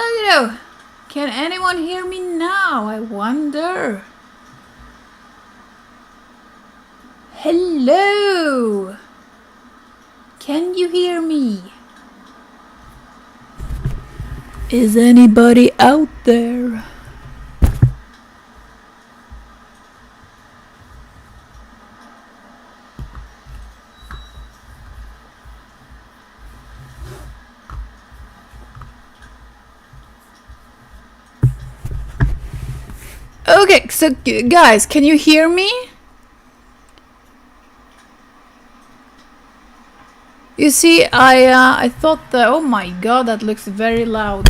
Hello! Can anyone hear me now? I wonder. Hello! Can you hear me? Is anybody out there? Okay, so guys, can you hear me? You see, I thought that, oh my god, that looks very loud.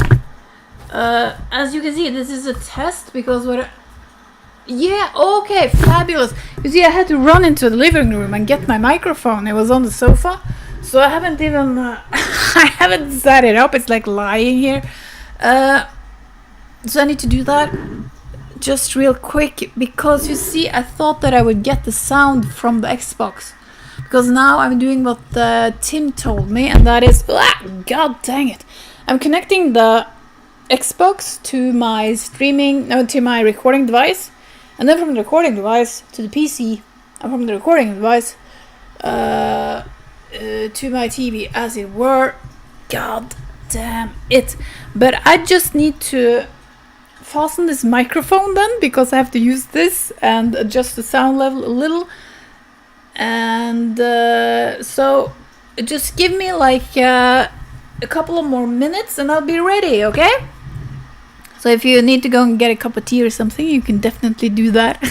As you can see, this is a test because yeah, okay, fabulous. You see, I had to run into the living room and get my microphone. It was on the sofa, so I haven't even I haven't set it up. It's like lying here. So I need to do that just real quick because you see, I thought that I would get the sound from the Xbox because now I'm doing what Tim told me, and that is, god dang it, I'm connecting the Xbox to my to my recording device, and then from the recording device to the PC, and from the recording device to my TV, as it were. God damn it. But I just need to fasten this microphone then, because I have to use this and adjust the sound level a little. And so just give me like a couple of more minutes and I'll be ready, okay? So if you need to go and get a cup of tea or something, you can definitely do that.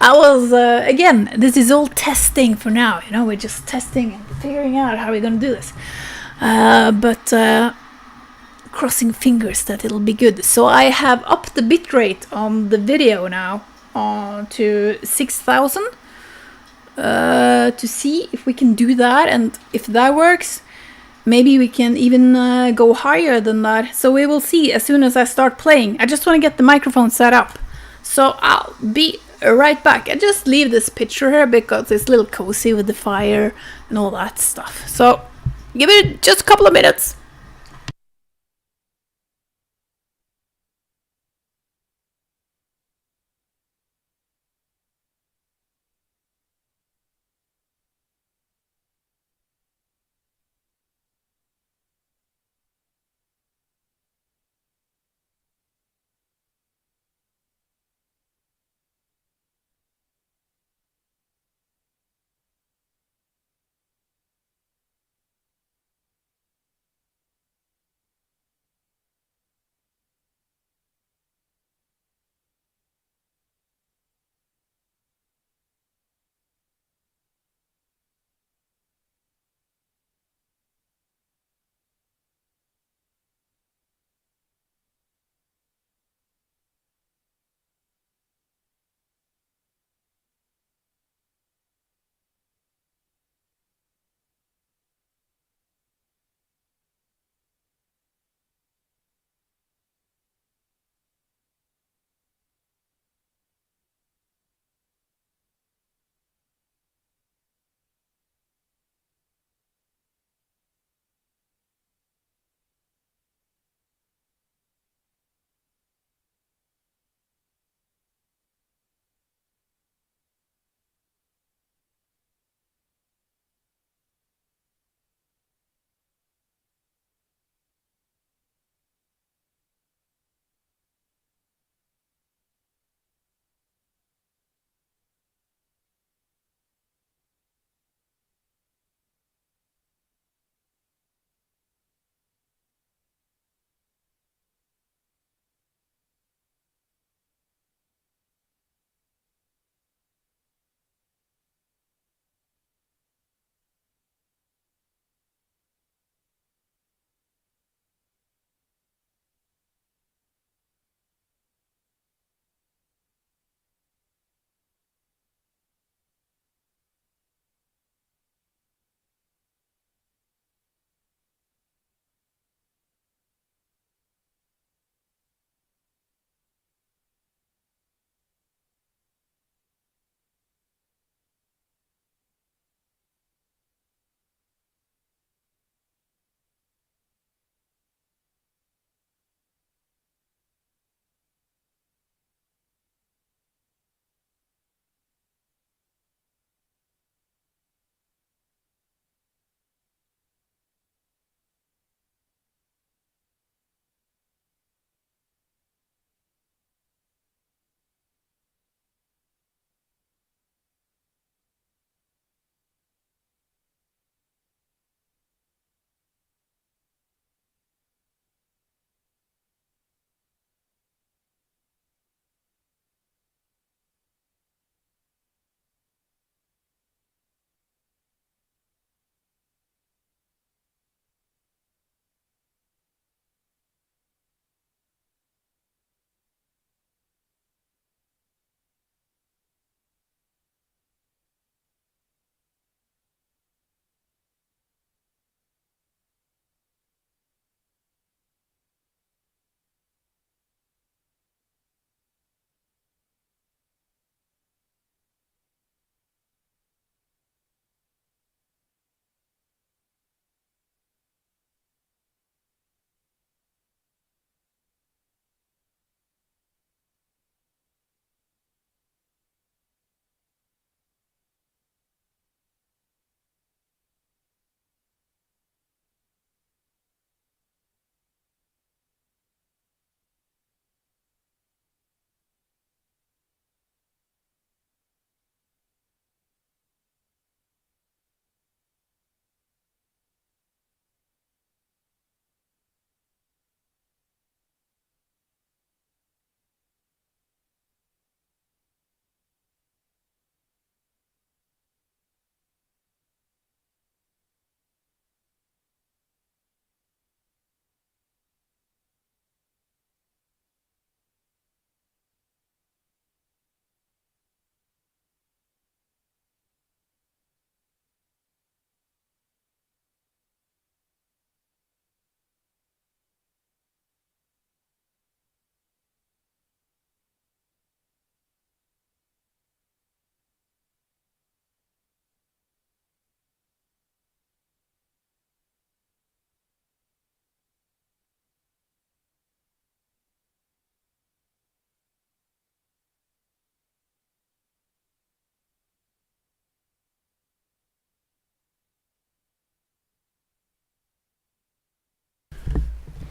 I was, again, this is all testing for now, you know, we're just testing and figuring out how we're gonna do this. But crossing fingers that it'll be good. So I have upped the bitrate on the video now to 6,000 to see if we can do that, and if that works, maybe we can even go higher than that. So we will see as soon as I start playing. I just want to get the microphone set up. So I'll be right back. I just leave this picture here because it's a little cozy with the fire and all that stuff. So give it just a couple of minutes.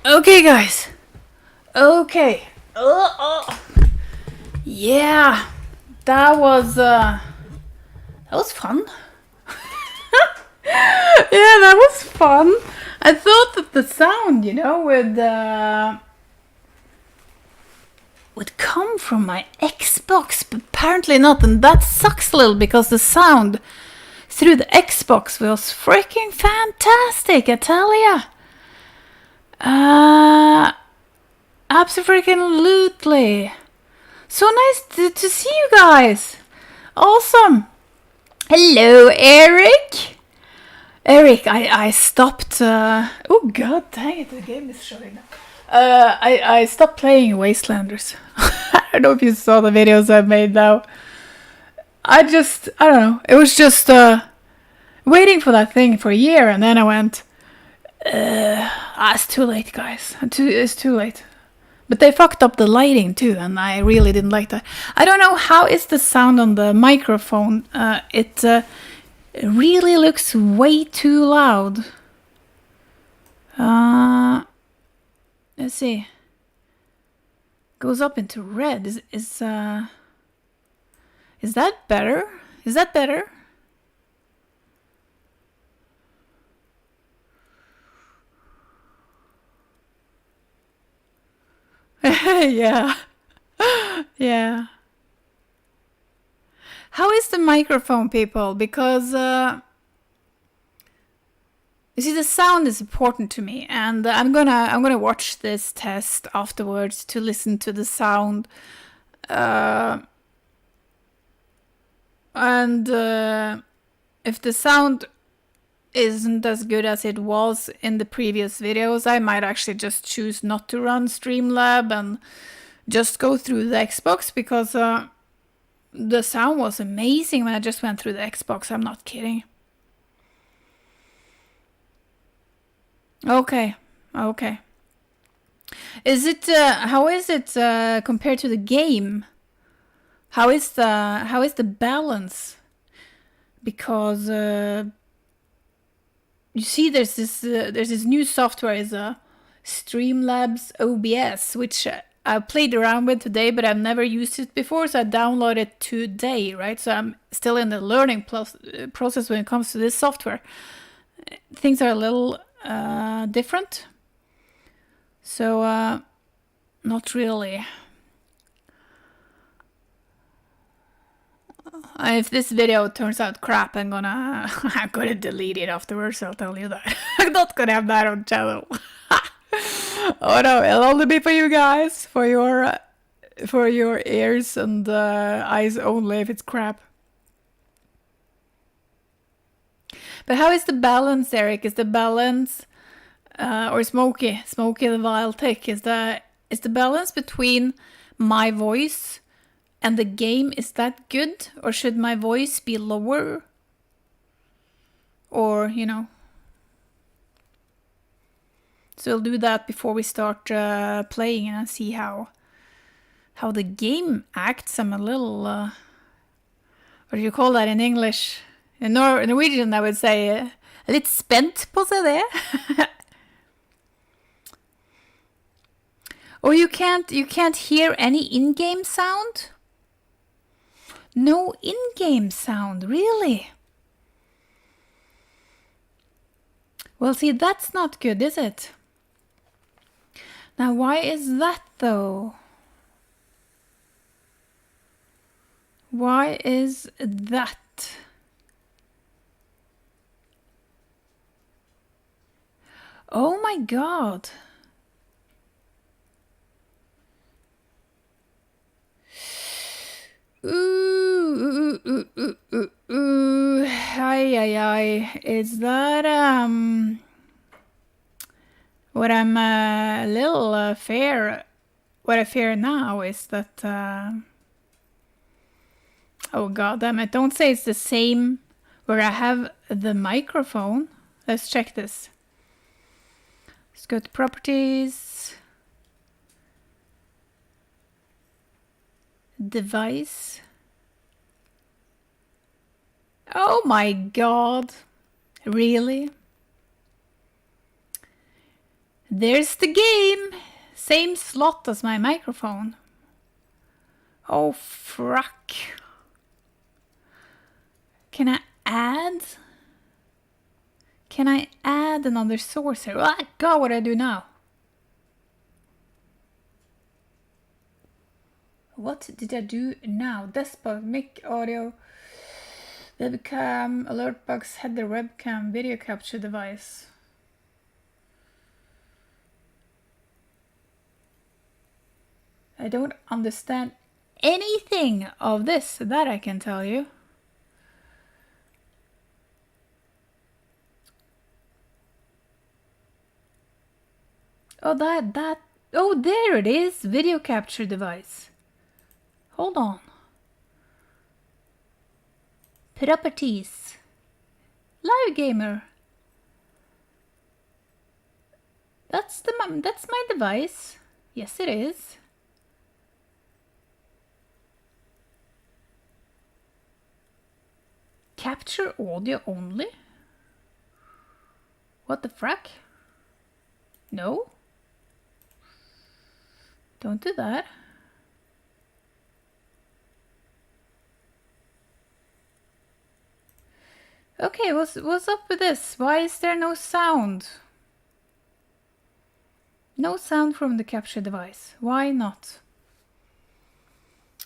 Okay, guys. Okay. Yeah. That was fun. Yeah, that was fun. I thought that the sound, would come from my Xbox, but apparently not, and that sucks a little because the sound through the Xbox was freaking fantastic, I tell ya. Absolutely. So nice to see you guys. Awesome. Hello, Eric. Eric, I stopped. Oh god dang it, the game is showing up. I stopped playing Wastelanders. I don't know if you saw the videos I made now. I don't know. It was just waiting for that thing for a year, and then I went, it's too late, guys. It's too late. But they fucked up the lighting too, and I really didn't like that. I don't know how is the sound on the microphone. It really looks way too loud. Let's see. Goes up into red. Is that better? Is that better? Yeah. Yeah. How is the microphone, people? Because you see, the sound is important to me, and I'm gonna watch this test afterwards to listen to the sound, and if the sound isn't as good as it was in the previous videos, I might actually just choose not to run Streamlab and just go through the Xbox, because the sound was amazing when I just went through the Xbox. I'm not kidding. Okay. Is it how is it compared to the game? How is the balance? Because you see, there's this new software, is Streamlabs OBS, which I played around with today, but I've never used it before, so I downloaded it today, right? So I'm still in the learning process when it comes to this software. Things are a little different, so not really. If this video turns out crap, I'm gonna delete it afterwards. I'll tell you that. I'm not gonna have that on channel. Oh no, it'll only be for you guys, for your ears and eyes only if it's crap. But how is the balance, Eric? Is the balance or Smokey the Vile Tech, is the balance between my voice and the game, is that good? Or should my voice be lower? Or, So we'll do that before we start playing and see how the game acts. I'm a little, what do you call that in English? In Norwegian, I would say litt spent på seg det. Or you can't hear any in-game sound? No in-game sound, really? Well, see, that's not good, is it? Now, why is that, though? Why is that? Oh my god. Ooh. Ay. Is that, what I'm a little what I fear now is that, oh god damn it, don't say it's the same where I have the microphone. Let's check this. Let's go to properties. Device. Oh my god. Really? There's the game. Same slot as my microphone. Oh, frack. Can I add? Can I add another source here? Oh, God, what do I do now? What did I do now? Desktop, mic, audio, webcam, alert box, header, webcam, video capture device. I don't understand anything of this, that I can tell you. Oh, oh, there it is, video capture device. Hold on. Properties. Live gamer. That's my device. Yes, it is. Capture audio only? What the frack? No. Don't do that. Okay, what's up with this? Why is there no sound? No sound from the capture device. Why not?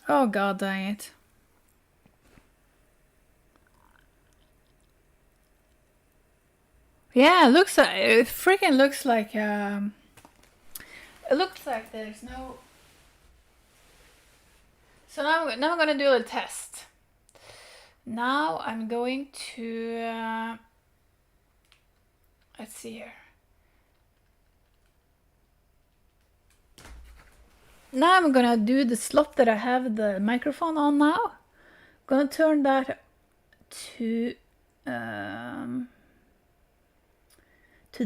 Oh, God dang it. Yeah, it freaking looks like it looks like there's no. So now I'm gonna do a test. Now I'm going to let's see here. Now I'm gonna do the slot that I have the microphone on now. I'm gonna turn that to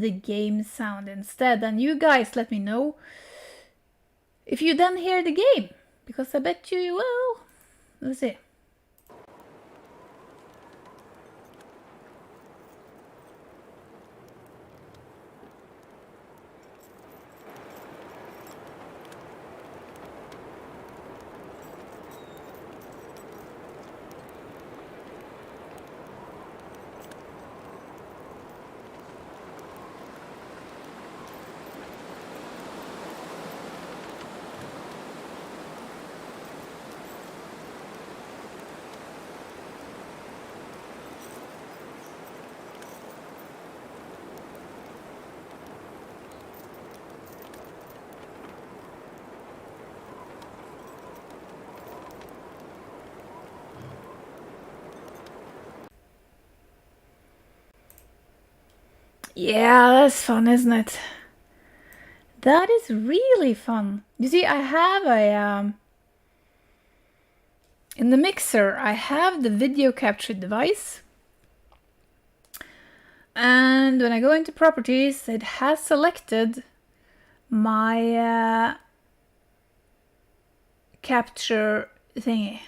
the game sound instead, and you guys let me know if you then hear the game, because I bet you will. Let's see. Yeah, that's fun, isn't it? That is really fun. You see, I have a in the mixer, I have the video capture device. And when I go into properties, it has selected my capture thingy.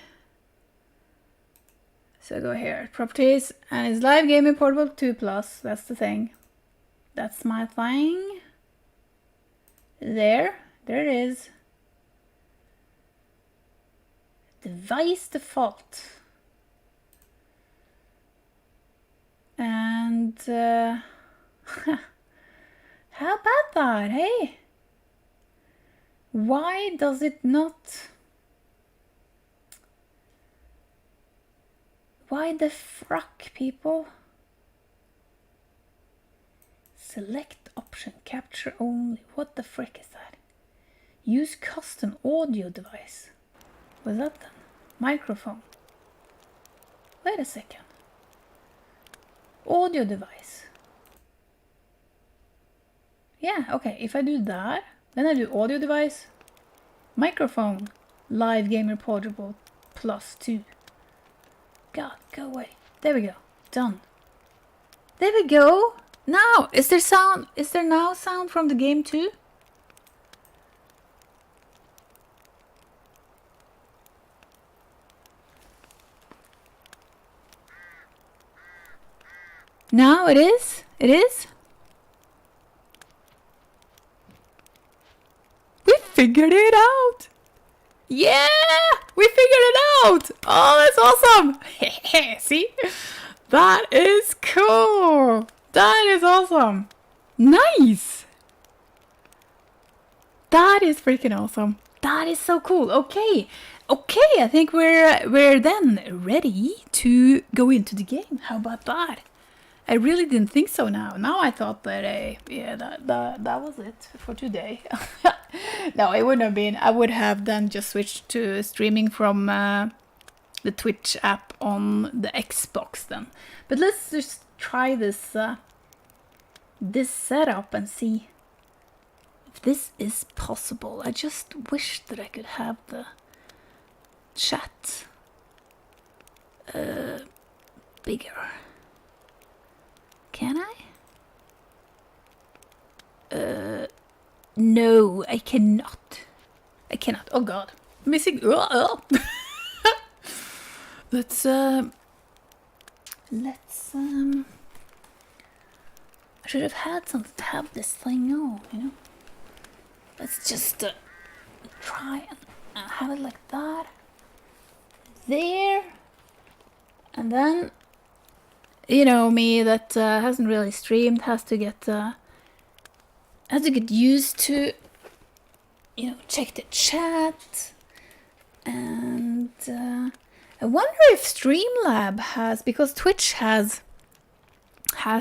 So I go here, properties, and it's live gaming portable 2 plus. That's the thing. That's my thing. There it is. Device default. And how about that, hey? Why does it not? Why the frack, people? Select option, capture only. What the frick is that? Use custom audio device. What's that then? Microphone. Wait a second. Audio device. Yeah, okay, if I do that, then I do audio device, microphone, live gamer portable +2. God, go away. There we go. Done. There we go. Now, is there sound? Is there now sound from the game too? Now it is? It is? figured it out. Yeah, we figured it out. Oh, that's awesome. See? That is cool. That is awesome. Nice. That is freaking awesome. That is so cool. Okay. Okay, I think we're then ready to go into the game. How about that? I really didn't think so now. Now I thought that, yeah, that was it for today. No, it wouldn't have been. I would have then just switched to streaming from the Twitch app on the Xbox then. But let's just try this this setup and see if this is possible. I just wish that I could have the chat bigger. Can I? No, I cannot. I cannot. Oh god. Missing. Let's I should have had something to have this thing on, you know? Let's just try and have it like that. There. And then, you know, me that hasn't really streamed has to get used to, you know, check the chat. And I wonder if Streamlab has, because Twitch has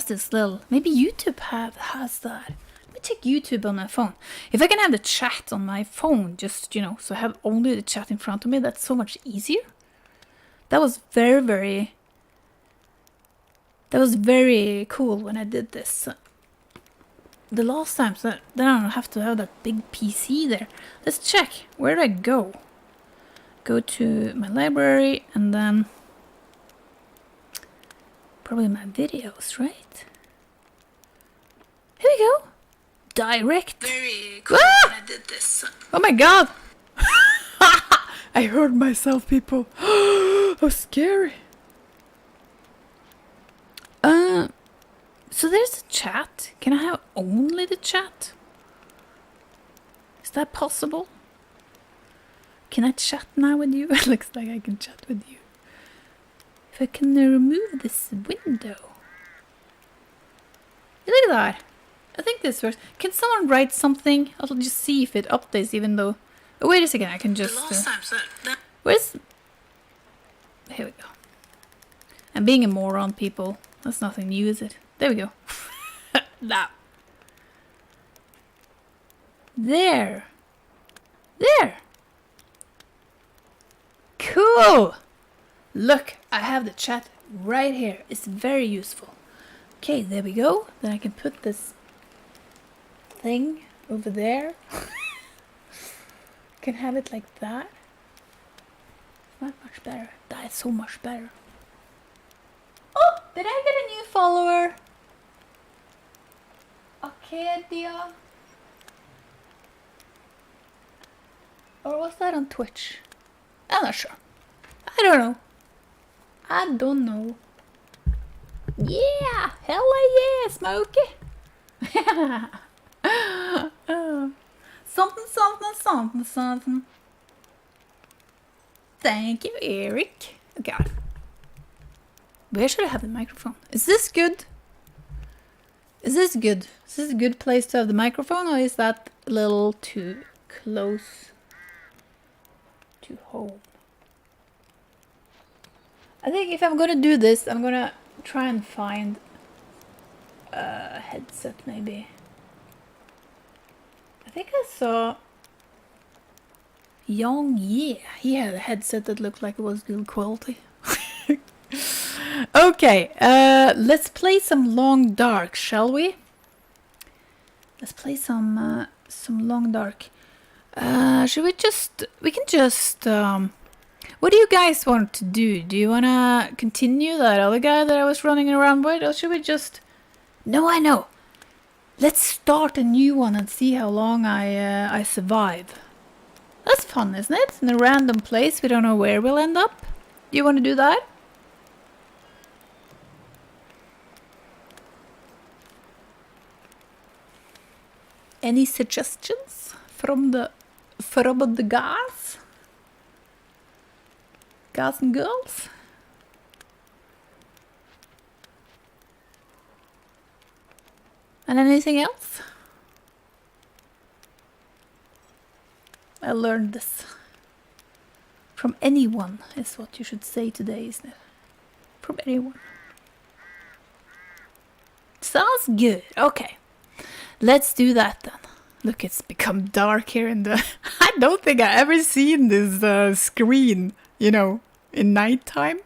this little, maybe YouTube has that. Let me check YouTube on my phone. If I can have the chat on my phone, just, you know, so I have only the chat in front of me, that's so much easier. That was very cool when I did this the last time, so then I don't have to have that big PC there. Let's check. Where did I go? Go to my library and then probably my videos, right? Here we go. Direct. Very cool when I did this. Oh my god! I heard myself, people. How scary. So there's a chat. Can I have only the chat? Is that possible? Can I chat now with you? It looks like I can chat with you. If I can remove this window. Look at that. I think this works. Can someone write something? I'll just see if it updates even though... Oh, wait a second, I can just... Where's... Here we go. I'm being a moron, people. That's nothing new, is it? There we go. Now. There. There. Cool. Look, I have the chat right here. It's very useful. Okay, there we go. Then I can put this thing over there. Can have it like that. Not much better. That is so much better. Oh, did I get a new follower? Okay, dear. Or was that on Twitch? I'm not sure. I don't know. I don't know. Yeah! Hella yeah, Smokey! Something. Thank you, Eric. Okay. Where should I have the microphone? Is this good? Is this good? Is this a good place to have the microphone, or is that a little too close to home? I think if I'm gonna do this, I'm gonna try and find a headset maybe. I think I saw Young Ye. He had a headset that looked like it was good quality. Okay, let's play some Long Dark, shall we? Let's play some Long Dark. Should we just... We can just... what do you guys want to do? Do you want to continue that other guy that I was running around with? Or should we just... No, I know. Let's start a new one and see how long I survive. That's fun, isn't it? In a random place, we don't know where we'll end up. Do you want to do that? Any suggestions from the From the guys? Guys and girls? And anything else? I learned this. From anyone is what you should say today, isn't it? From anyone. Sounds good. Okay. Let's do that then. Look, it's become dark here in the... I don't think I've ever seen this screen, you know, in nighttime.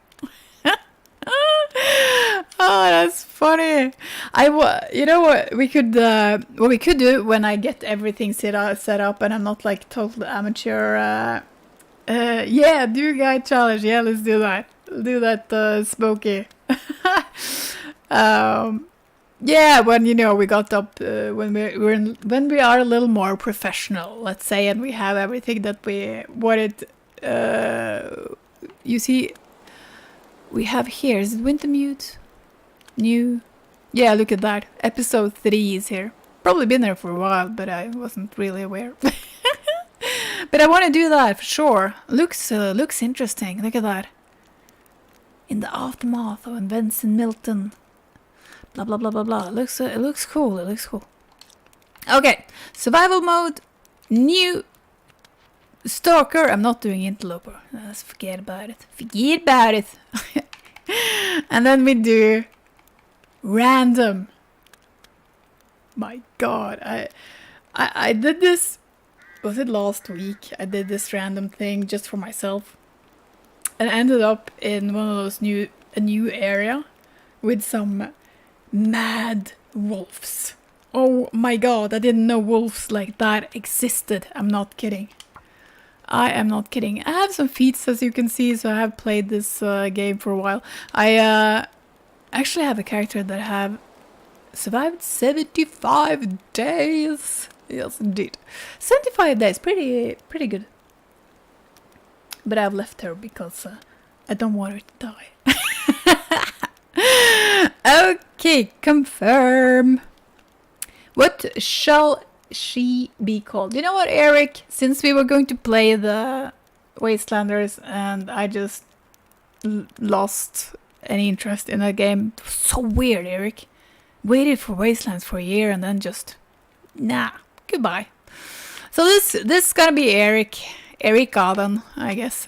Oh, that's funny. You know what we could do when I get everything set up and I'm not like total amateur. Yeah, do guide challenge. Yeah, let's do that. Do that, Smokey. Yeah, when you know we got up when we are a little more professional, let's say, and we have everything that we wanted. You see, we have here. Is it winter mute? New. Yeah, look at that. Episode 3 is here. Probably been there for a while, but I wasn't really aware. But I want to do that for sure. Looks interesting. Look at that. In the aftermath of events in Milton. Blah blah blah blah blah. It looks cool. It looks cool. Okay, survival mode. New stalker. I'm not doing interloper. Let's forget about it. Forget about it. And then we do random. My God, I did this. Was it last week? I did this random thing just for myself, and I ended up in one of those a new area with some mad wolves. Oh my God, I didn't know wolves like that existed. I'm not kidding. I am not kidding. I have some feats, as you can see, so I have played this game for a while. I actually have a character that have survived 75 days. Yes, indeed. 75 days, pretty good. But I've left her because I don't want her to die. Okay, confirm. What shall she be called? You know what, Eric? Since we were going to play the Wastelanders and I just lost any interest in that game. So weird, Eric. Waited for Wastelands for a year and then just... Nah, goodbye. So this is gonna be Eric Garden, I guess.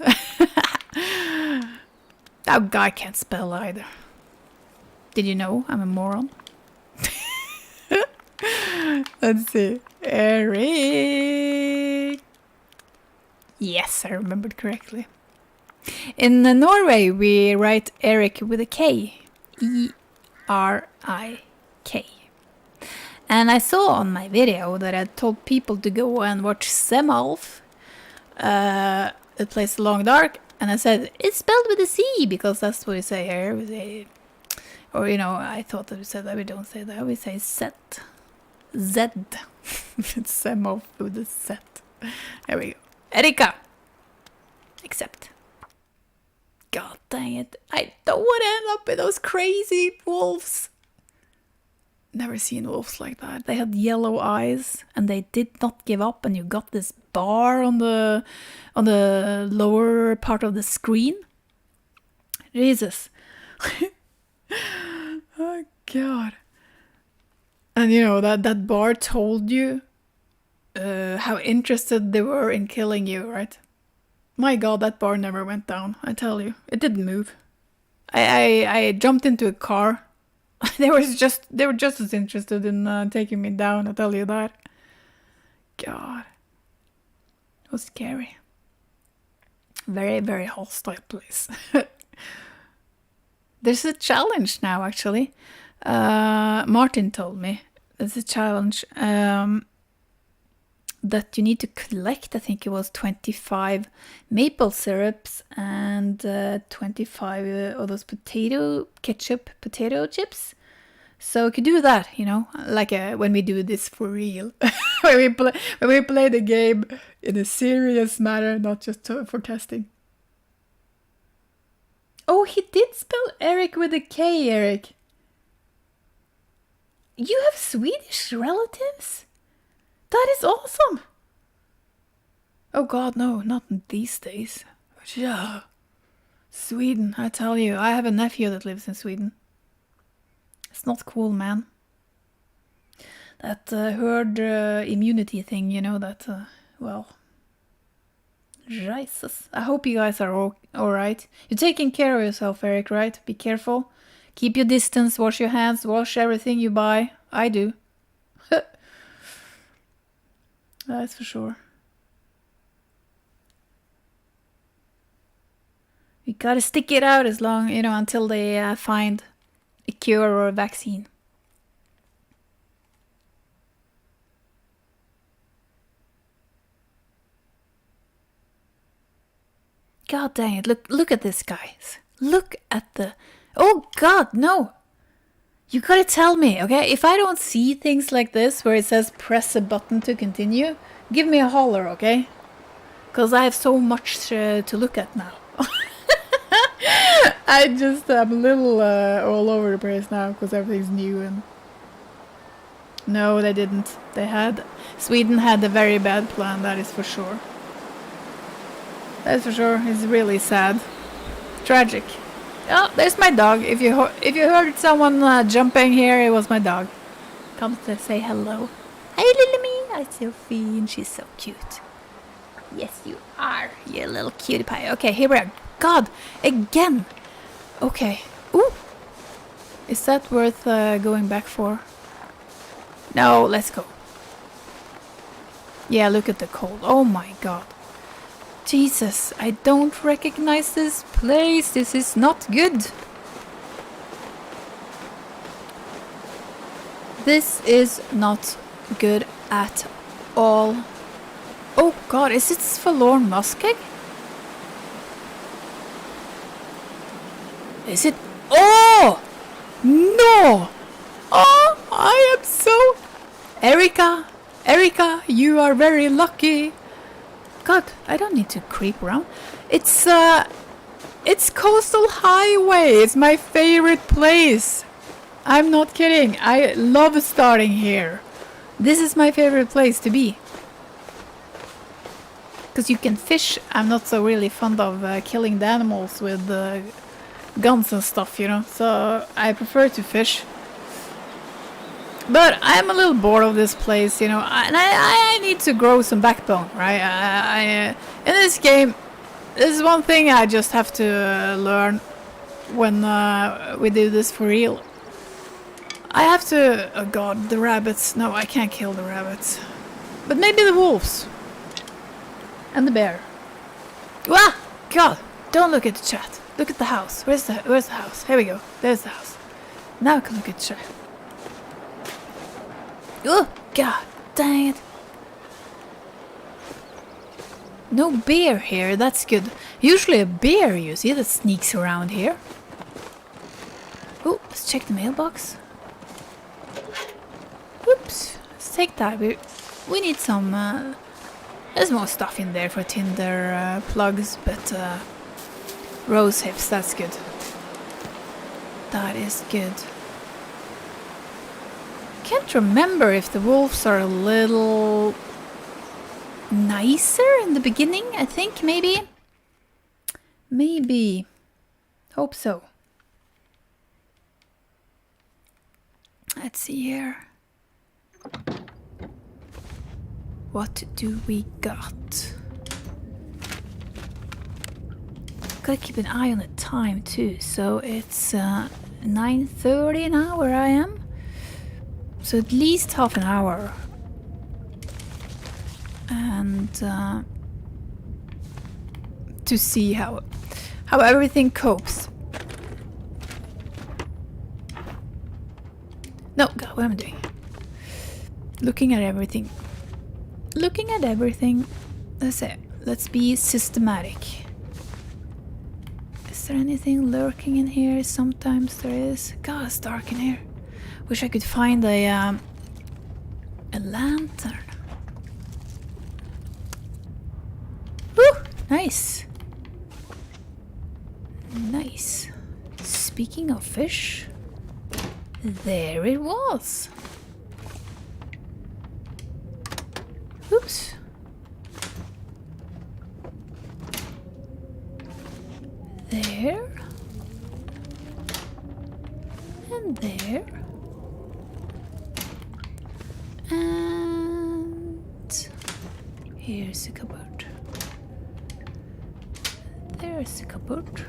That guy can't spell either. Did you know I'm a moron? Let's see. Eric. Yes, I remembered correctly. In Norway, we write Eric with a K. E-R-I-K. And I saw on my video that I told people to go and watch Semalf. It plays Long Dark. And I said, it's spelled with a C, because that's what we say here. Or, you know, I thought that we said that. We don't say that. We say set. Z. It's Semalf with a Z. There we go. Erika. Accept. God dang it. I don't want to end up with those crazy wolves. Never seen wolves like that. They had yellow eyes and they did not give up, and you got this bar on the lower part of the screen. Jesus. Oh God. And you know that bar told you how interested they were in killing you, right? My God, that bar never went down. I tell you, it didn't move. I jumped into a car. They were just as interested in taking me down. I tell you that. God, it was scary. Very, very hostile place. There's a challenge now, actually. Martin told me there's a challenge that you need to collect. I think it was 25 maple syrups and 25 of those potato chips. So you could do that, you know, like when we do this for real. when we play the game in a serious manner, not just for testing. Oh, he did spell Eric with a K, Eric. You have Swedish relatives? That is awesome. Oh god, no, not these days. Yeah. Sweden, I tell you, I have a nephew that lives in Sweden. It's not cool, man. That herd immunity thing, you know, that, well... Jesus. I hope you guys are alright. You're taking care of yourself, Eric, right? Be careful. Keep your distance, wash your hands, wash everything you buy. I do. That's for sure. We gotta stick it out as long, you know, until they find a cure or a vaccine. God dang it, look at this, guys. Look at the... Oh god, no! You gotta tell me, okay? If I don't see things like this, where it says press a button to continue, give me a holler, okay? Because I have so much to look at now. I just am a little all over the place now, because everything's new and... No, they didn't. Sweden had a very bad plan, that is for sure. That's for sure. It's really sad. Tragic. Oh, there's my dog. If you heard someone jumping here, it was my dog. Comes to say hello. Hey, little me. Sophie, and she's so cute. Yes, you are. You little cutie pie. Okay, here we are. God, again. Okay. Ooh. Is that worth going back for? No, let's go. Yeah, look at the cold. Oh my god. Jesus, I don't recognize this place. This is not good. This is not good at all. Oh god, is it Forlorn Muskeg? Is it? Oh! No! Oh, I am so... Erica, you are very lucky. God, I don't need to creep around. It's Coastal Highway. It's my favorite place. I'm not kidding. I love starting here. This is my favorite place to be. Because you can fish. I'm not so really fond of killing the animals with guns and stuff, you know. So I prefer to fish. But I'm a little bored of this place, you know, and I need to grow some backbone, right? In this game, this is one thing I just have to learn when we do this for real. I have to... Oh god, the rabbits. No, I can't kill the rabbits. But maybe the wolves. And the bear. Ah! God! Don't look at the chat. Look at the house. Where's the house? Here we go. There's the house. Now I can look at the chat. Oh, god dang it. No bear here, that's good. Usually a bear, you see, that sneaks around here. Oh, let's check the mailbox. Oops, let's take that. We need some... there's more stuff in there for Tinder plugs, but rose hips, that's good. That is good. Can't remember if the wolves are a little nicer in the beginning. I think maybe. Hope so. Let's see here. What do we got? Gotta keep an eye on the time too. So it's 9:30 now where I am. So at least half an hour. And to see how everything copes. No, God, what am I doing? Looking at everything. Let's say, let's be systematic. Is there anything lurking in here? Sometimes there is. God, it's dark in here. Wish I could find a lantern. Woo! Nice. Nice. Speaking of fish, there it was. Oops. there. And there. And here's a cupboard. There's a cupboard.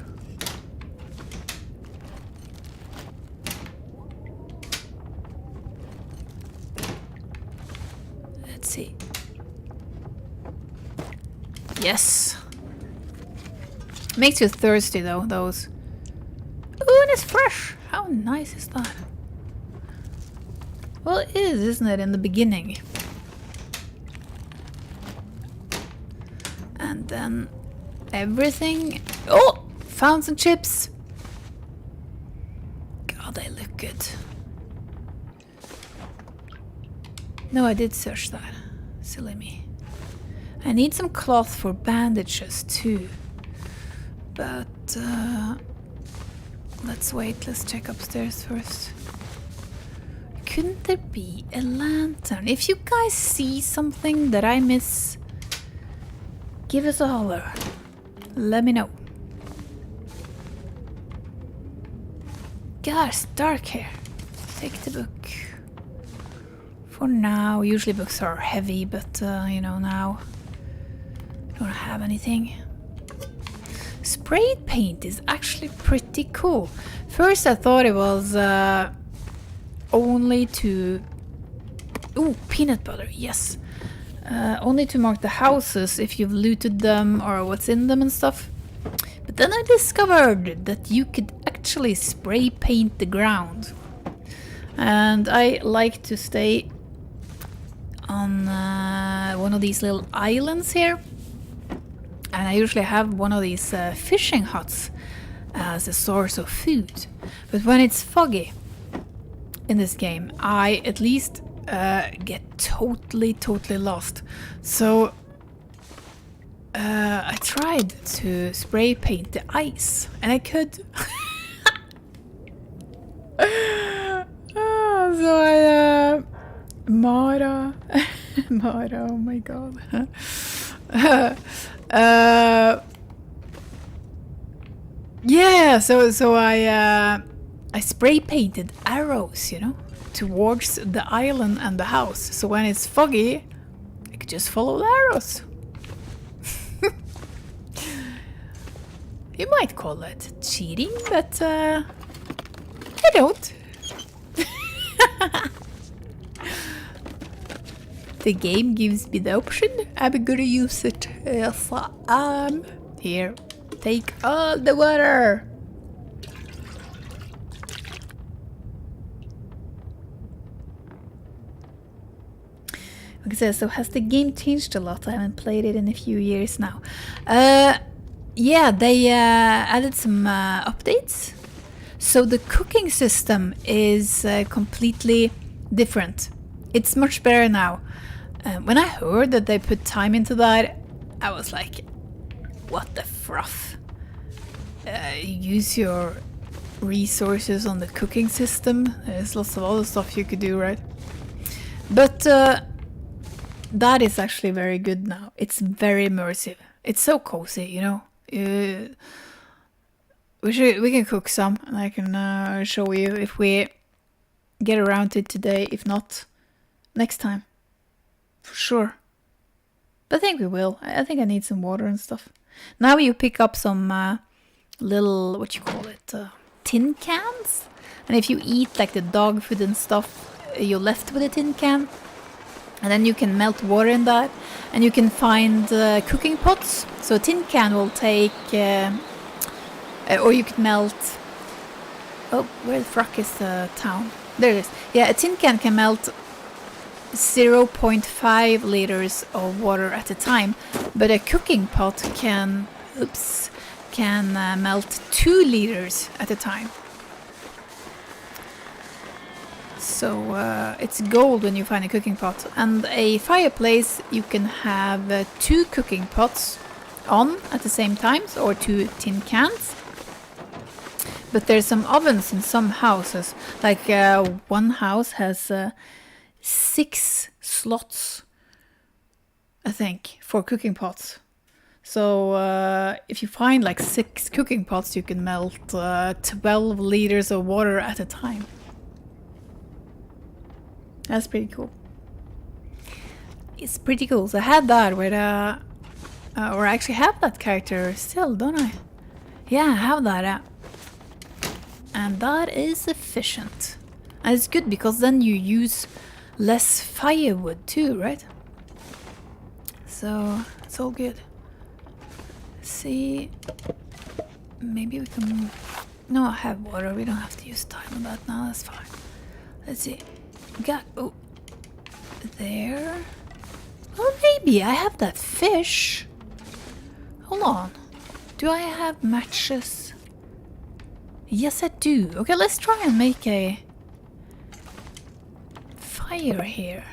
Let's see. Yes. Makes you thirsty though, those. Ooh, and it's fresh. How nice is that? Well, it is, isn't it, in the beginning? And then everything... Oh! Found some chips! God, they look good. No, I did search that. Silly me. I need some cloth for bandages too. But, let's wait. Let's check upstairs first. Couldn't there be a lantern? If you guys see something that I miss, give us a holler. Let me know. Gosh, it's dark here. Take the book. For now, usually books are heavy, but you know, now I don't have anything. Spray paint is actually pretty cool. First I thought it was only to... Ooh, peanut butter, yes. Only to mark the houses if you've looted them or what's in them and stuff. But then I discovered that you could actually spray paint the ground. And I like to stay on one of these little islands here. And I usually have one of these fishing huts as a source of food. But when it's foggy in this game, I at least get totally lost. So I tried to spray paint the ice, and I could. So I Mara, Mara, oh my god. Yeah, so I spray painted arrows, you know, towards the island and the house. So when it's foggy, I could just follow the arrows. You might call it cheating, but I don't. The game gives me the option. I'm gonna use it. Yes, I am. Here, take all the water. Okay, so has the game changed a lot? I haven't played it in a few years now. Yeah, they added some updates. So the cooking system is completely different. It's much better now. When I heard that they put time into that, I was like, what the froth? Use your resources on the cooking system. There's lots of other stuff you could do, right? But that is actually very good now. It's very immersive. It's so cozy, you know. We can cook some, and I can show you if we get around to it today. If not, next time. For sure. But I think we will. I think I need some water and stuff. Now you pick up some little, what you call it, tin cans. And if you eat like the dog food and stuff, you're left with a tin can. And then you can melt water in that. And you can find cooking pots. So a tin can will take, or you can melt, oh, where the fuck is the town? There it is. Yeah, a tin can melt 0.5 liters of water at a time, but a cooking pot can melt 2 liters at a time. So it's gold when you find a cooking pot. And a fireplace, you can have 2 cooking pots on at the same time, or 2 tin cans. But there's some ovens in some houses. Like one house has 6 slots, I think, for cooking pots. So if you find like 6 cooking pots, you can melt 12 liters of water at a time. That's pretty cool. It's pretty cool. So I had that with or I actually have that character still, don't I? Yeah, I have that. And that is efficient. And it's good because then you use less firewood too, right? So it's all good. See, maybe we can. No, I have water. We don't have to use time on that now. That's fine. Let's see. Got there. Oh, maybe I have that fish. Hold on. Do I have matches? Yes, I do. Okay, let's try and make a fire here.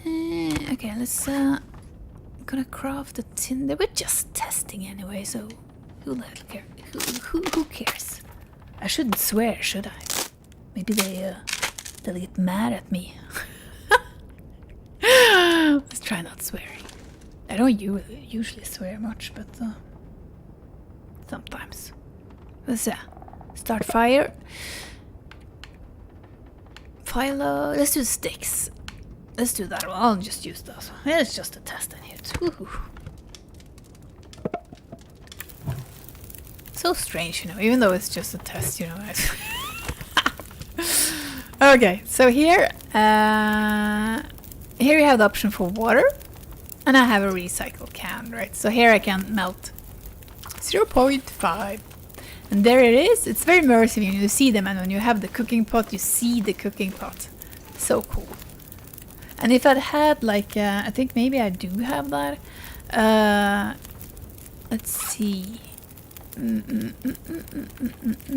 Okay, let's gonna craft a tinder. We're just testing anyway, so who the hell cares? Who cares? I shouldn't swear, should I? Maybe they'll get mad at me. Let's try not swearing. I don't usually swear much, but sometimes. Let's start fire. Philo. Let's do sticks. Let's do that one. I'll just use those. It's just a test in here too. So strange, you know, even though it's just a test, you know. Okay, so here you have the option for water, and I have a recycle can, right? So here I can melt 0.5, and there it is. It's very immersive. You see them, and when you have the cooking pot, you see the cooking pot. So cool. And if I'd had like, I think maybe I do have that. Let's see.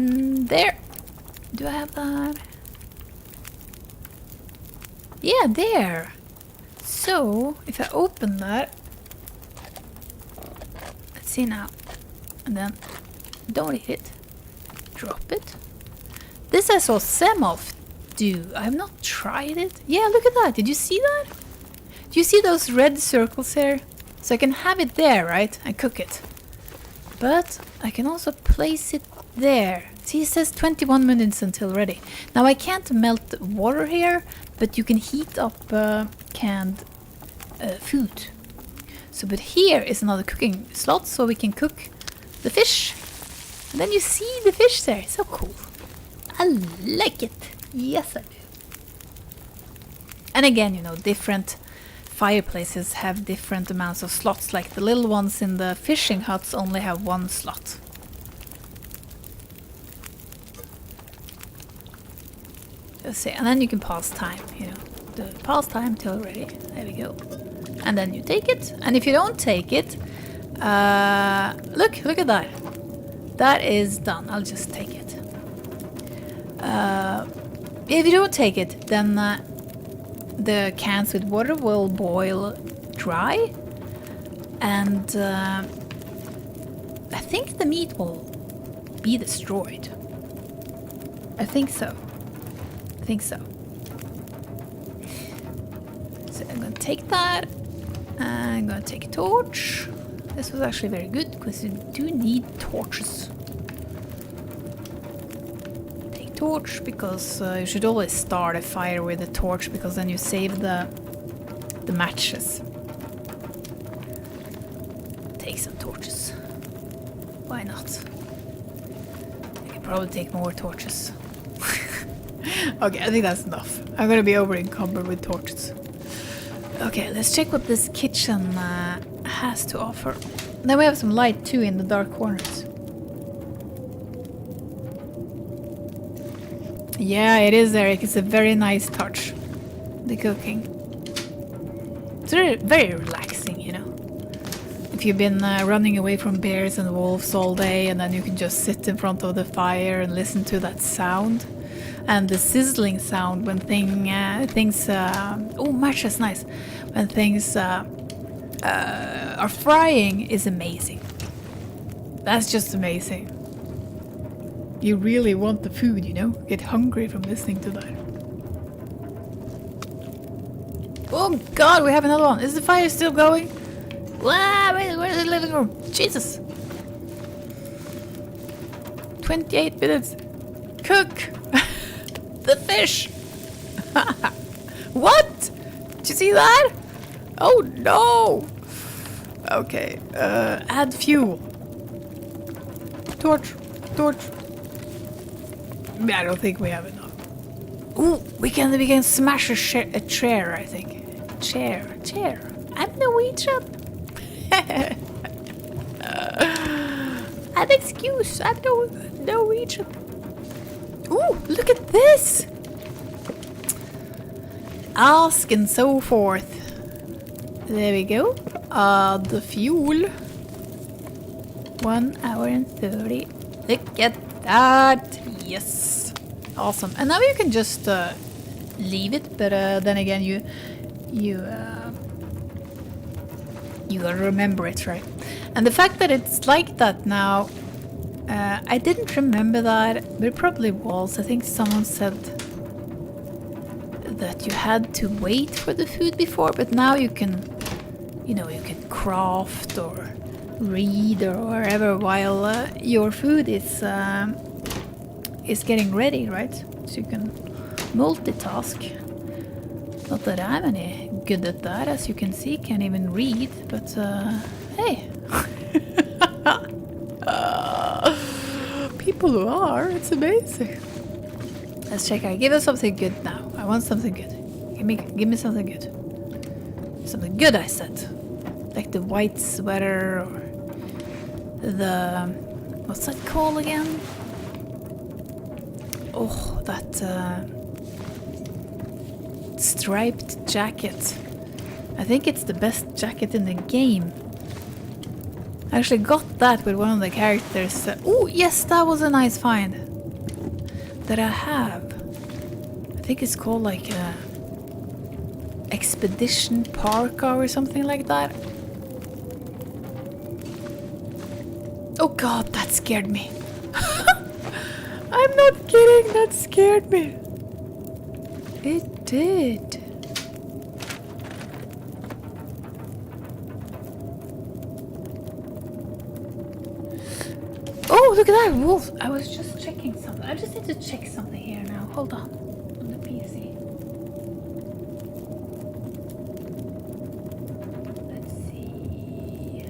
There. Do I have that? Yeah, there. So, if I open that, let's see now, and then don't eat it, drop it. This I saw Semolf do. I have not tried it. Yeah, look at that. Did you see that? Do you see those red circles here? So I can have it there, right? And cook it. But I can also place it there. See, it says 21 minutes until ready. Now I can't melt water here, but you can heat up canned food. So, but here is another cooking slot, so we can cook the fish. And then you see the fish there. So cool. I like it. Yes, I do. And again, you know, different fireplaces have different amounts of slots. Like the little ones in the fishing huts only have 1 slot. Let's see, and then you can pause time, you know, the pause time till ready. There we go. And then you take it, and if you don't take it, look at that. That is done. I'll just take it. If you don't take it, then the cans with water will boil dry, and I think the meat will be destroyed. I think so. So I'm gonna take that. I'm gonna take a torch. This was actually very good because you do need torches. Take torch because you should always start a fire with a torch because then you save the matches. Take some torches. Why not? I can probably take more torches. Okay, I think that's enough. I'm gonna be over encumbered with torches. Okay, let's check what this kitchen has to offer. Then we have some light too in the dark corners. Yeah, it is, Eric. It's a very nice touch. The cooking. It's very, very relaxing, you know. If you've been running away from bears and wolves all day, and then you can just sit in front of the fire and listen to that sound. And the sizzling sound when things oh, matches nice. When things are frying is amazing. That's just amazing. You really want the food, you know? Get hungry from listening to that. Oh God, we have another one. Is the fire still going? Wow, where's the living room? Jesus. 28 minutes. Cook the fish. What? Did you see that? Oh no. Okay, add fuel. Torch. I don't think we have enough. Ooh, we can smash a chair, I think. Chair. I'm Norwegian. An excuse. I'm Norwegian. Ooh, look at this. Ask and so forth. There we go. The fuel. 1 hour and 30. Look at that. Yes. Awesome. And now you can just leave it, but then again you gotta remember it, right? And the fact that it's like that now, I didn't remember that, but it probably was. I think someone said that you had to wait for the food before, but now you can, you can craft or read or wherever while your food is getting ready, right? So you can multitask. Not that I'm any good at that, as you can see, can't even read, but hey. People who are, it's amazing. Let's check out. Give us something good now. I want something good. Give me something good. Something good, I said. Like the white sweater or the... what's that called again? Oh, that striped jacket. I think it's the best jacket in the game. I actually got that with one of the characters. Oh, yes, that was a nice find. That I have. I think it's called like Expedition Parka or something like that. Oh god, that scared me. I'm not kidding, that scared me. It did. Oh, look at that wolf. I was just checking something. I just need to check something here now. Hold on the PC. Let's see.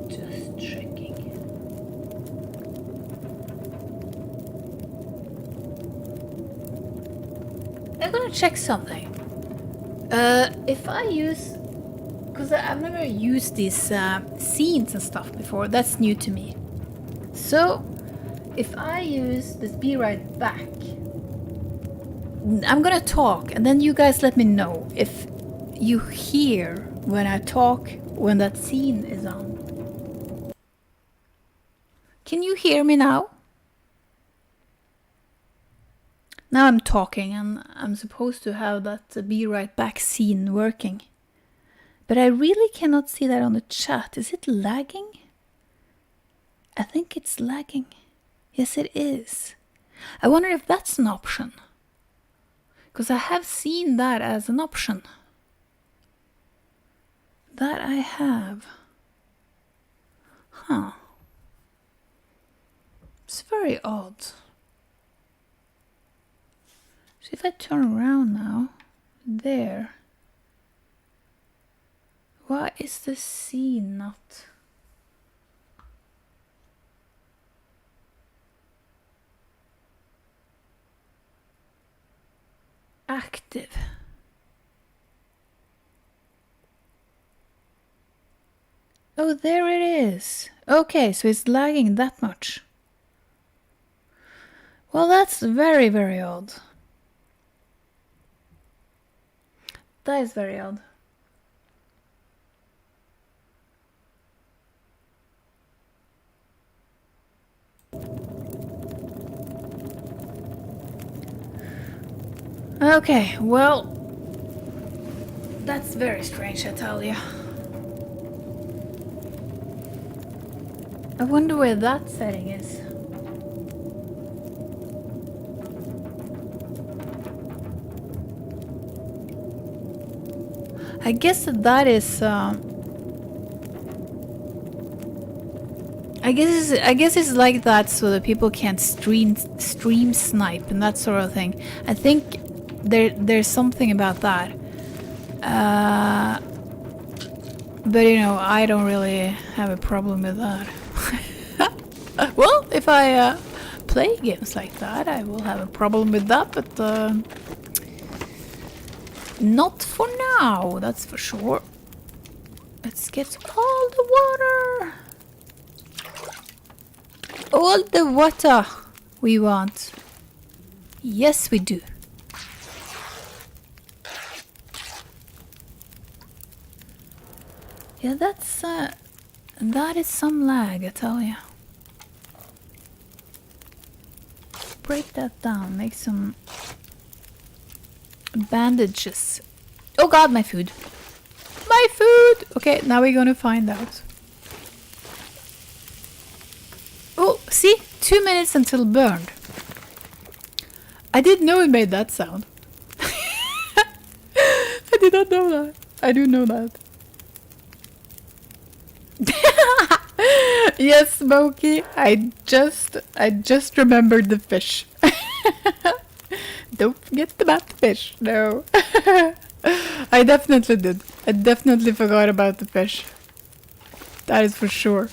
Just checking. I'm gonna check something. If I use... because I've never used these scenes and stuff before. That's new to me. So, if I use this be right back, I'm gonna talk and then you guys let me know if you hear when I talk when that scene is on. Can you hear me now? Now I'm talking and I'm supposed to have that be right back scene working. But I really cannot see that on the chat. Is it lagging? I think it's lagging. Yes, it is. I wonder if that's an option. Because I have seen that as an option. That I have. Huh. It's very odd. So if I turn around now, there. Why is the scene not... active? Oh, there it is. Okay, so it's lagging that much. Well, that's very, very odd. That is very odd. Okay, well, that's very strange, I tell you. I wonder where that setting is. I guess that is. I guess it's like that so that people can't stream snipe and that sort of thing. I think there's something about that. But you know, I don't really have a problem with that. Well, if I play games like that, I will have a problem with that, but not for now, that's for sure. Let's get all the water. All the water we want. Yes, we do. Yeah, that is some lag, I tell you. Break that down, make some bandages. Oh god, my food. My food! Okay, now we're gonna find out. Oh, see? 2 minutes until burned. I didn't know it made that sound. I did not know that. I do know that. Yes, Smokey. I just remembered the fish. Don't forget about the fish. No. I definitely did. I definitely forgot about the fish. That is for sure.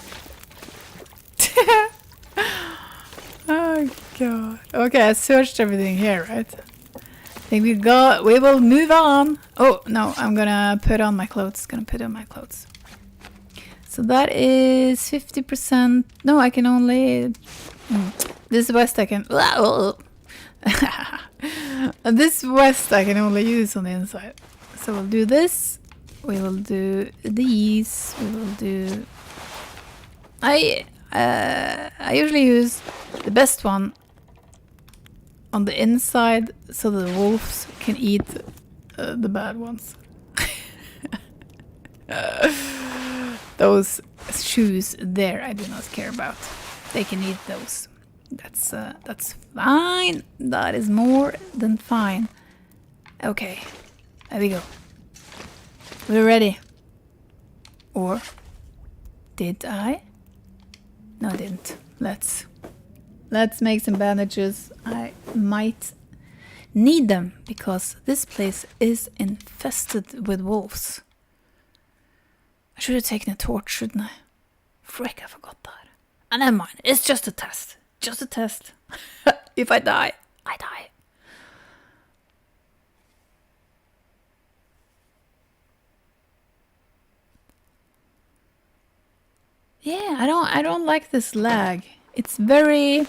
Oh god. Okay, I searched everything here, right? I think we will move on. Oh no, I'm gonna put on my clothes. So that is 50%. No, I can only. This vest I can. This vest I can only use on the inside. So we'll do this. We will do these. We will do. I usually use the best one on the inside so the wolves can eat the bad ones. Those shoes there I do not care about. They can eat those. That's fine. That is more than fine. Okay, there we go. We're ready. Or did I? No, I didn't. Let's make some bandages. I might need them because this place is infested with wolves. I should have taken a torch, shouldn't I? Frick, I forgot that. And never mind. It's just a test. Just a test. If I die, I die. Yeah, I don't like this lag. It's very.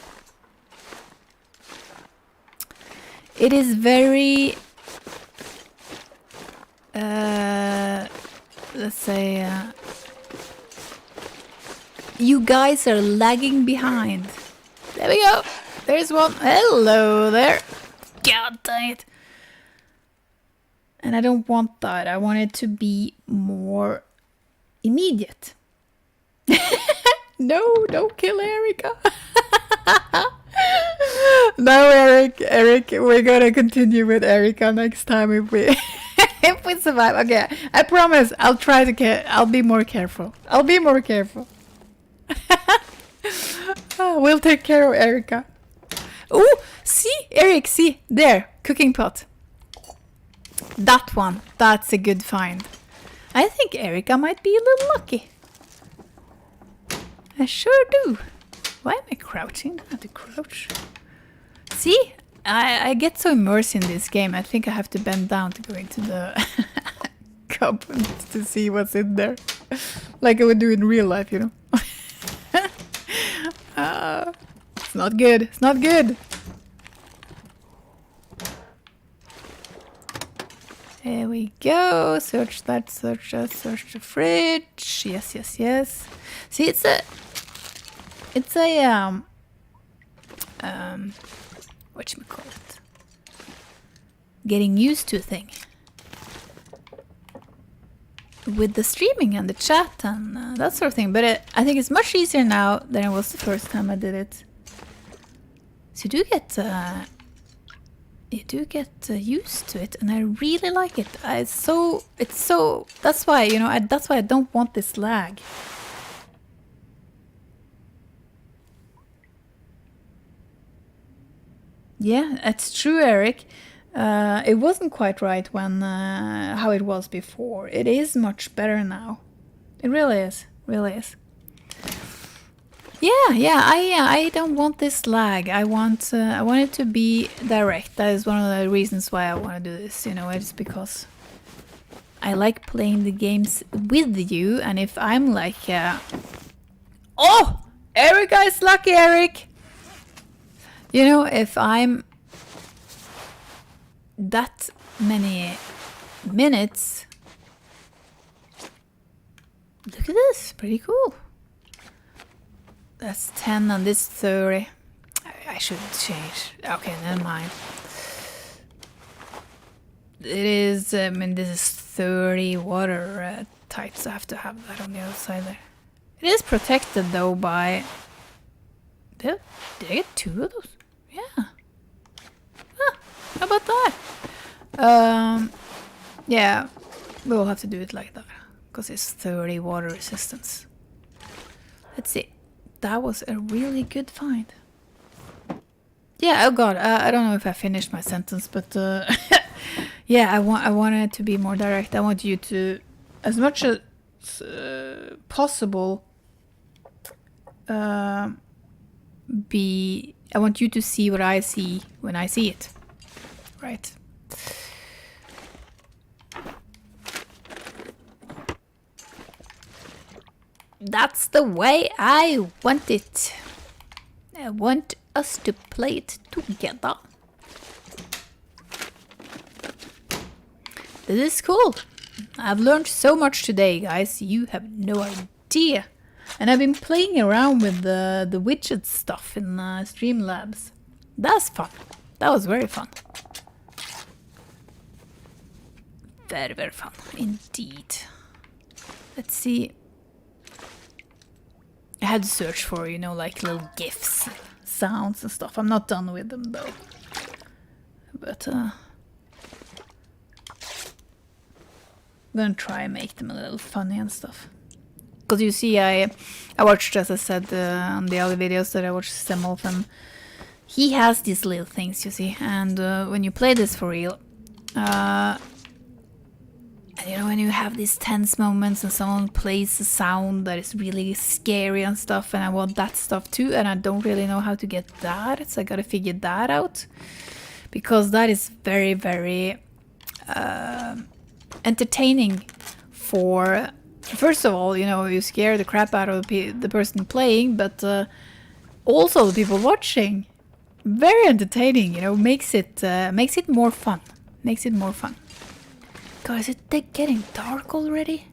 It is very. Let's say. You guys are lagging behind. There we go. There's one. Hello there. God dang it. And I don't want that. I want it to be more immediate. No, don't kill Erica. No, Eric, we're gonna continue with Erica next time if we if we survive. Okay, I promise I'll try to I'll be more careful. We'll take care of Erica. Oh, see, Eric, see, there, cooking pot. That one, that's a good find. I think Erica might be a little lucky. I sure do. Why am I crouching? I have to crouch. See? I get so immersed in this game, I think I have to bend down to go into the cup to see what's in there. Like I would do in real life, you know. It's not good. It's not good. There we go. Search that, search that, search the fridge. Yes, yes, yes. See, it's a whatchamacallit? Getting used to a thing. With the streaming and the chat and that sort of thing. But I think it's much easier now than it was the first time I did it. So you do get you do get used to it, and I really like it. It's so. That's why, you know, that's why I don't want this lag. Yeah, it's true, Eric. It wasn't quite right when how it was before. It is much better now. It really is. Really is. Yeah. I don't want this lag. I want it to be direct. That is one of the reasons why I want to do this. You know, it's because I like playing the games with you. And if I'm like, oh, Eric is lucky, Eric. You know, if I'm that many minutes. Look at this, pretty cool. That's 10 and this 30. I should change. Okay, never mind. It is, I mean, this is 30 water types. I have to have that on the other side there. It is protected though by... Did I get 2 of those? Yeah. Ah, how about that? Yeah, we'll have to do it like that. Because it's 30 water resistance. Let's see. That was a really good find. Yeah, oh god, I don't know if I finished my sentence, but yeah, I want it to be more direct. I want you to, as much as possible, I want you to see what I see when I see it. Right. That's the way I want it. I want us to play it together. This is cool. I've learned so much today, guys. You have no idea. And I've been playing around with the widget stuff in Streamlabs. That's fun. That was very fun. Very, very fun indeed. Let's see. I had to search for, you know, like little GIFs, sounds and stuff. I'm not done with them though. But I'm gonna try and make them a little funny and stuff. Because you see, I watched, as I said on the other videos that I watched Semolf, and he has these little things, you see. And when you play this for real, and you know, when you have these tense moments and someone plays a sound that is really scary and stuff, and I want that stuff too, and I don't really know how to get that, so I gotta figure that out. Because that is very, very entertaining for... First of all, you know, you scare the crap out of the person playing, but also the people watching. Very entertaining, you know, makes it more fun. Makes it more fun. God, is it getting dark already?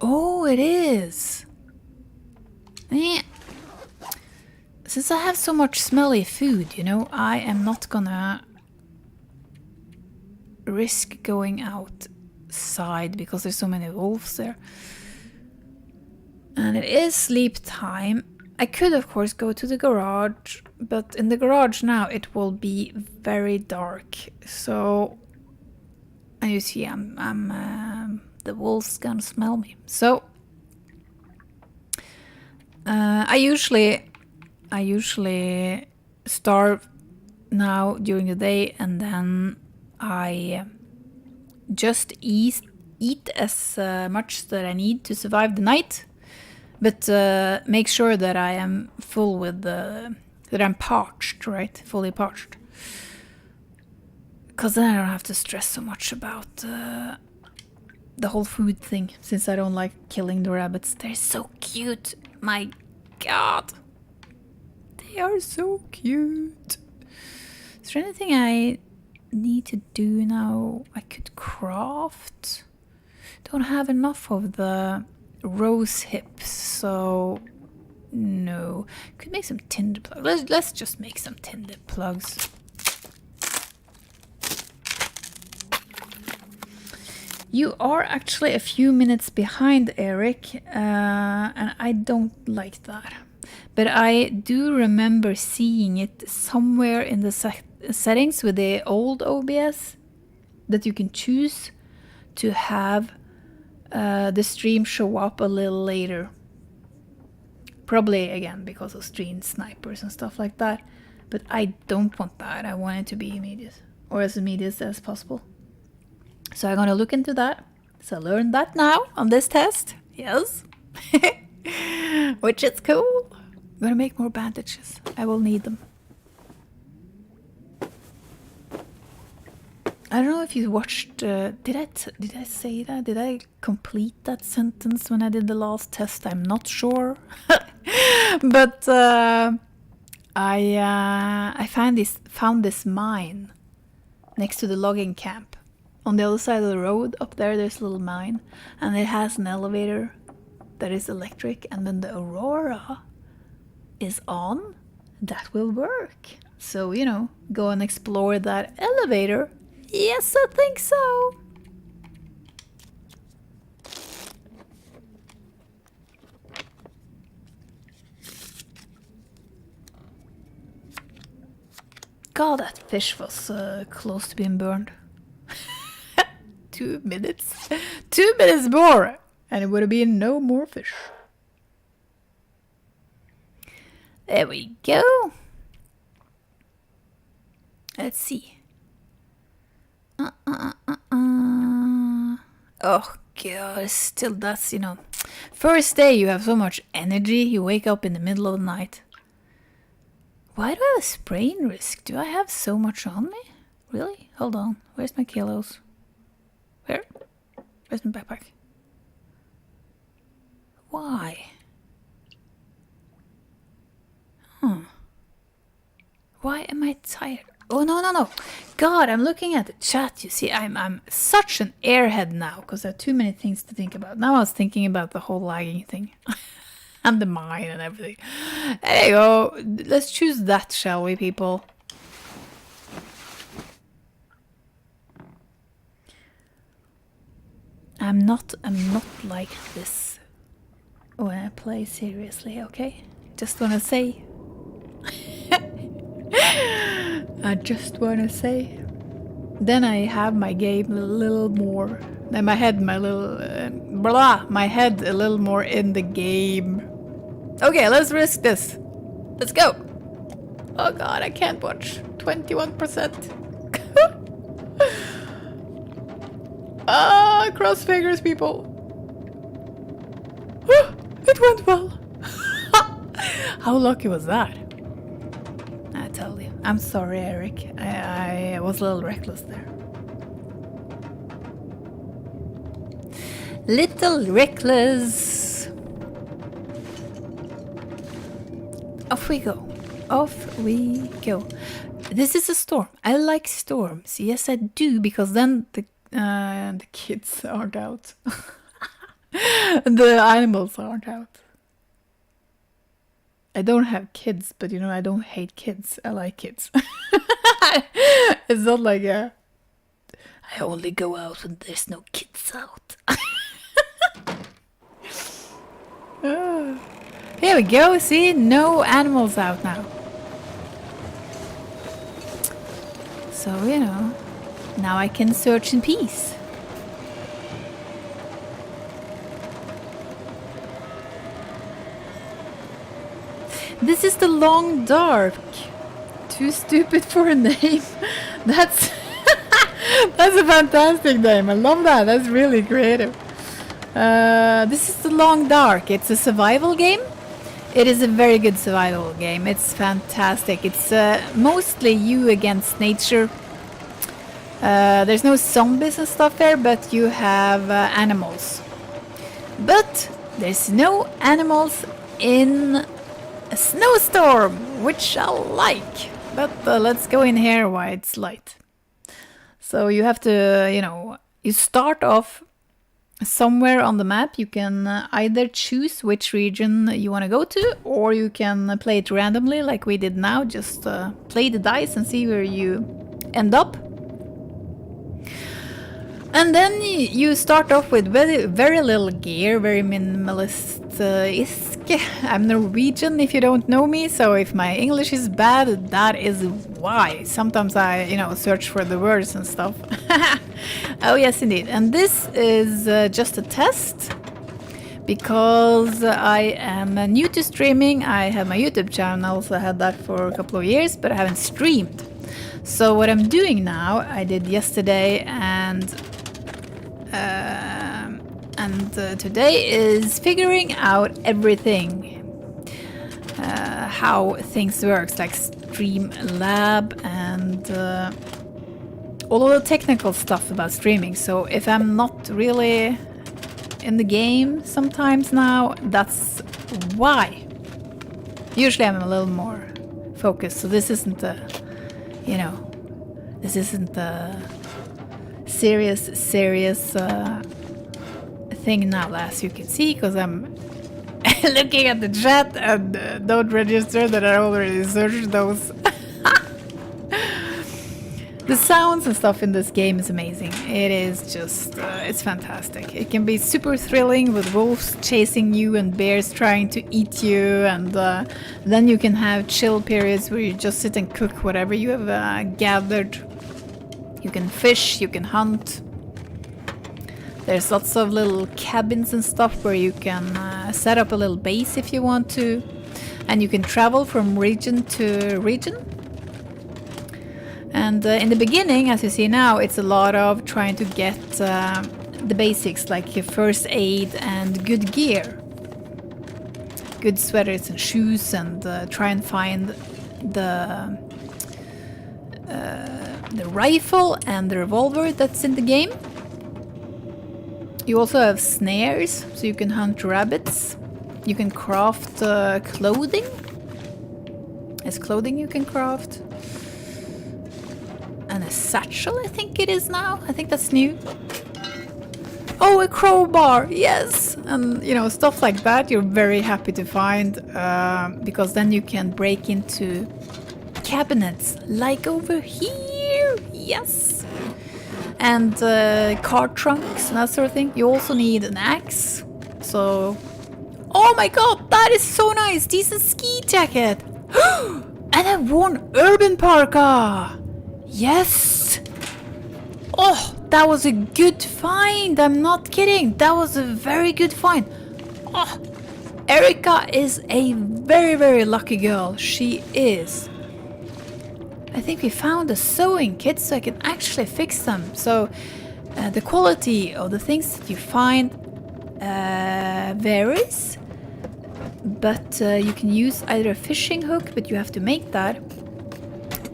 Oh, it is. Yeah. Since I have so much smelly food, you know, I am not gonna risk going outside because there's so many wolves there. And it is sleep time. I could, of course, go to the garage, but in the garage now it will be very dark. So... And you see, the wolves gonna smell me. So I usually starve now during the day, and then I just eat as much that I need to survive the night, but make sure that I am full with that I'm parched, right? Fully parched. Because then I don't have to stress so much about the whole food thing, since I don't like killing the rabbits. They're so cute. My god. They are so cute. Is there anything I need to do now? I could craft. Don't have enough of the rose hips, so no. Could make some tinder plugs. Let's just make some tinder plugs. You are actually a few minutes behind, Eric, and I don't like that. But I do remember seeing it somewhere in the settings with the old OBS that you can choose to have the stream show up a little later. Probably again because of stream snipers and stuff like that. But I don't want that. I want it to be immediate, or as immediate as possible. So I'm gonna look into that. So I learned that now on this test. Yes. Which is cool. I'm gonna make more bandages. I will need them. I don't know if you watched. Did I say that? Did I complete that sentence when I did the last test? I'm not sure. But I found this mine next to the logging camp. On the other side of the road, up there's a little mine, and it has an elevator that is electric, and when the aurora is on, that will work. So, you know, go and explore that elevator. Yes, I think so. God, that fish was close to being burned. 2 minutes. 2 minutes more, and it would have been no more fish. There we go. Let's see. Oh god, still that's, you know. First day you have so much energy, you wake up in the middle of the night. Why do I have a sprain risk? Do I have so much on me? Really? Hold on. Where's my kilos? Where? Where's my backpack? Why? Why am I tired? Oh, no. God, I'm looking at the chat. You see, I'm such an airhead now because I have too many things to think about. Now I was thinking about the whole lagging thing. And the mine and everything. There you go. Let's choose that, shall we, people? I'm not like this when I play seriously, okay? Just wanna say. I just wanna say. Then I have my game a little more. My head a little more in the game. Okay, let's risk this. Let's go. Oh god, I can't watch. 21%. Cross fingers, people. It went well. How lucky was that? I tell you. I'm sorry, Eric. I was a little reckless there. Little reckless. Off we go. Off we go. This is a storm. I like storms. Yes, I do, because then the kids aren't out. The animals aren't out. I don't have kids, but you know, I don't hate kids. I like kids. It's not like I only go out when there's no kids out. Here we go, see? No animals out now. So, you know, now I can search in peace. This is the Long Dark. Too stupid for a name. That's that's a fantastic name. I love that. That's really creative. This is the Long Dark. It's a survival game. It is a very good survival game. It's fantastic. It's mostly you against nature. There's no zombies and stuff there, but you have animals. But there's no animals in a snowstorm, which I like. But let's go in here while it's light. So you have to, you know, you start off somewhere on the map. You can either choose which region you want to go to, or you can play it randomly like we did now. Just play the dice and see where you end up. And then you start off with very, very little gear, very minimalist Iske. I'm Norwegian if you don't know me, so if my English is bad, that is why. Sometimes I, search for the words and stuff. Oh yes, indeed. And this is just a test because I am new to streaming. I have my YouTube channel, so I had that for a couple of years, but I haven't streamed. So what I'm doing now, I did yesterday and today is figuring out everything, how things works, like Streamlab and all of the technical stuff about streaming. So if I'm not really in the game sometimes now, that's why. Usually I'm a little more focused, so this isn't a, this isn't a serious thing now, as you can see, because I'm looking at the chat and don't register that I already searched those. The sounds and stuff in this game is amazing. It is just, it's fantastic. It can be super thrilling with wolves chasing you and bears trying to eat you, and then you can have chill periods where you just sit and cook whatever you have gathered. You can fish, you can hunt. There's lots of little cabins and stuff where you can set up a little base if you want to. And you can travel from region to region. And in the beginning, as you see now, it's a lot of trying to get the basics, like your first aid and good gear. Good sweaters and shoes, and try and find the rifle and the revolver that's in the game. You also have snares, so you can hunt rabbits. You can craft clothing. There's clothing you can craft. And a satchel, I think it is now. I think that's new. Oh, a crowbar, yes! And, stuff like that you're very happy to find, because then you can break into cabinets, like over here, yes! And car trunks and that sort of thing. You also need an axe, so... Oh my god, that is so nice! Decent ski jacket! And a worn urban parka! Yes! Oh, that was a good find! I'm not kidding! That was a very good find! Oh, Erica is a very, very lucky girl. She is. I think we found a sewing kit so I can actually fix them. So the quality of the things that you find varies. But you can use either a fishing hook, but you have to make that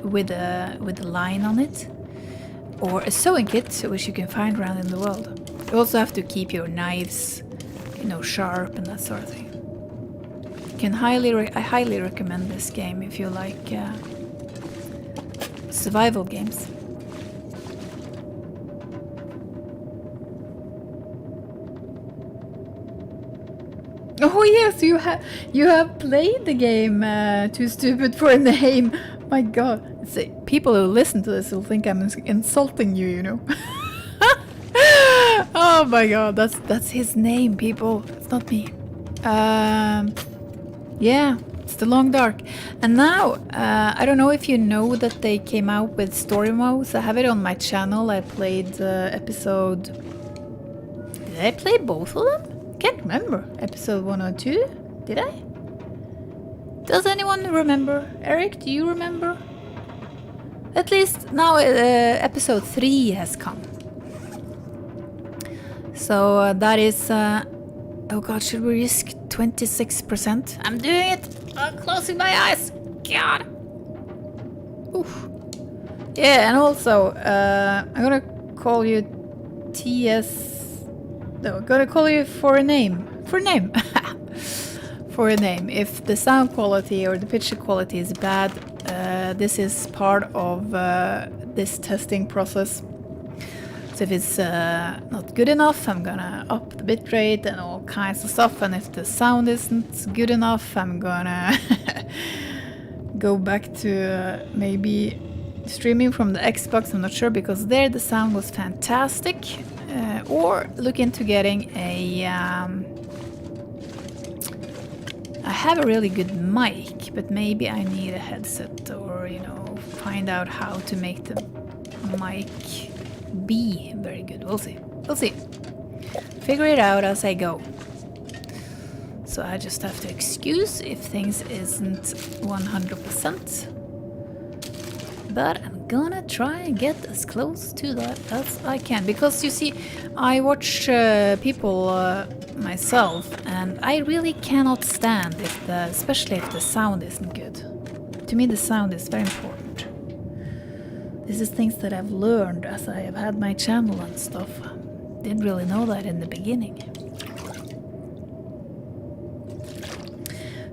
with a line on it, or a sewing kit, which you can find around in the world. You also have to keep your knives, sharp and that sort of thing. I highly recommend this game if you like survival games. Oh yes, you have played the game Too Stupid for a Name. My god. See, people who listen to this will think I'm insulting you, Oh my god, that's his name, people. It's not me. Yeah, it's The Long Dark. And now, I don't know if you know that they came out with story modes. I have it on my channel. I played episode... Did I play both of them? Can't remember. Episode 1 or 2? Did I? Does anyone remember? Eric, do you remember? At least now episode 3 has come. So that is... oh god, should we risk 26%? I'm doing it! I'm closing my eyes! God! Oof. Yeah, and also, I'm gonna call you TS... No, I'm gonna call you for a name. For a name! For a name. If the sound quality or the picture quality is bad, this is part of this testing process. So if it's not good enough, I'm gonna up the bitrate and all kinds of stuff. And if the sound isn't good enough, I'm gonna go back to maybe streaming from the Xbox. I'm not sure, because there the sound was fantastic. Or look into getting a I have a really good mic, but maybe I need a headset or, you know, find out how to make the mic be very good. We'll see. We'll see. Figure it out as I go. So I just have to excuse if things isn't 100%. But I'm gonna try and get as close to that as I can. Because you see, I watch people myself, and I really cannot stand if especially if the sound isn't good. To me, the sound is very important. This is things that I've learned as I have had my channel and stuff. Didn't really know that in the beginning.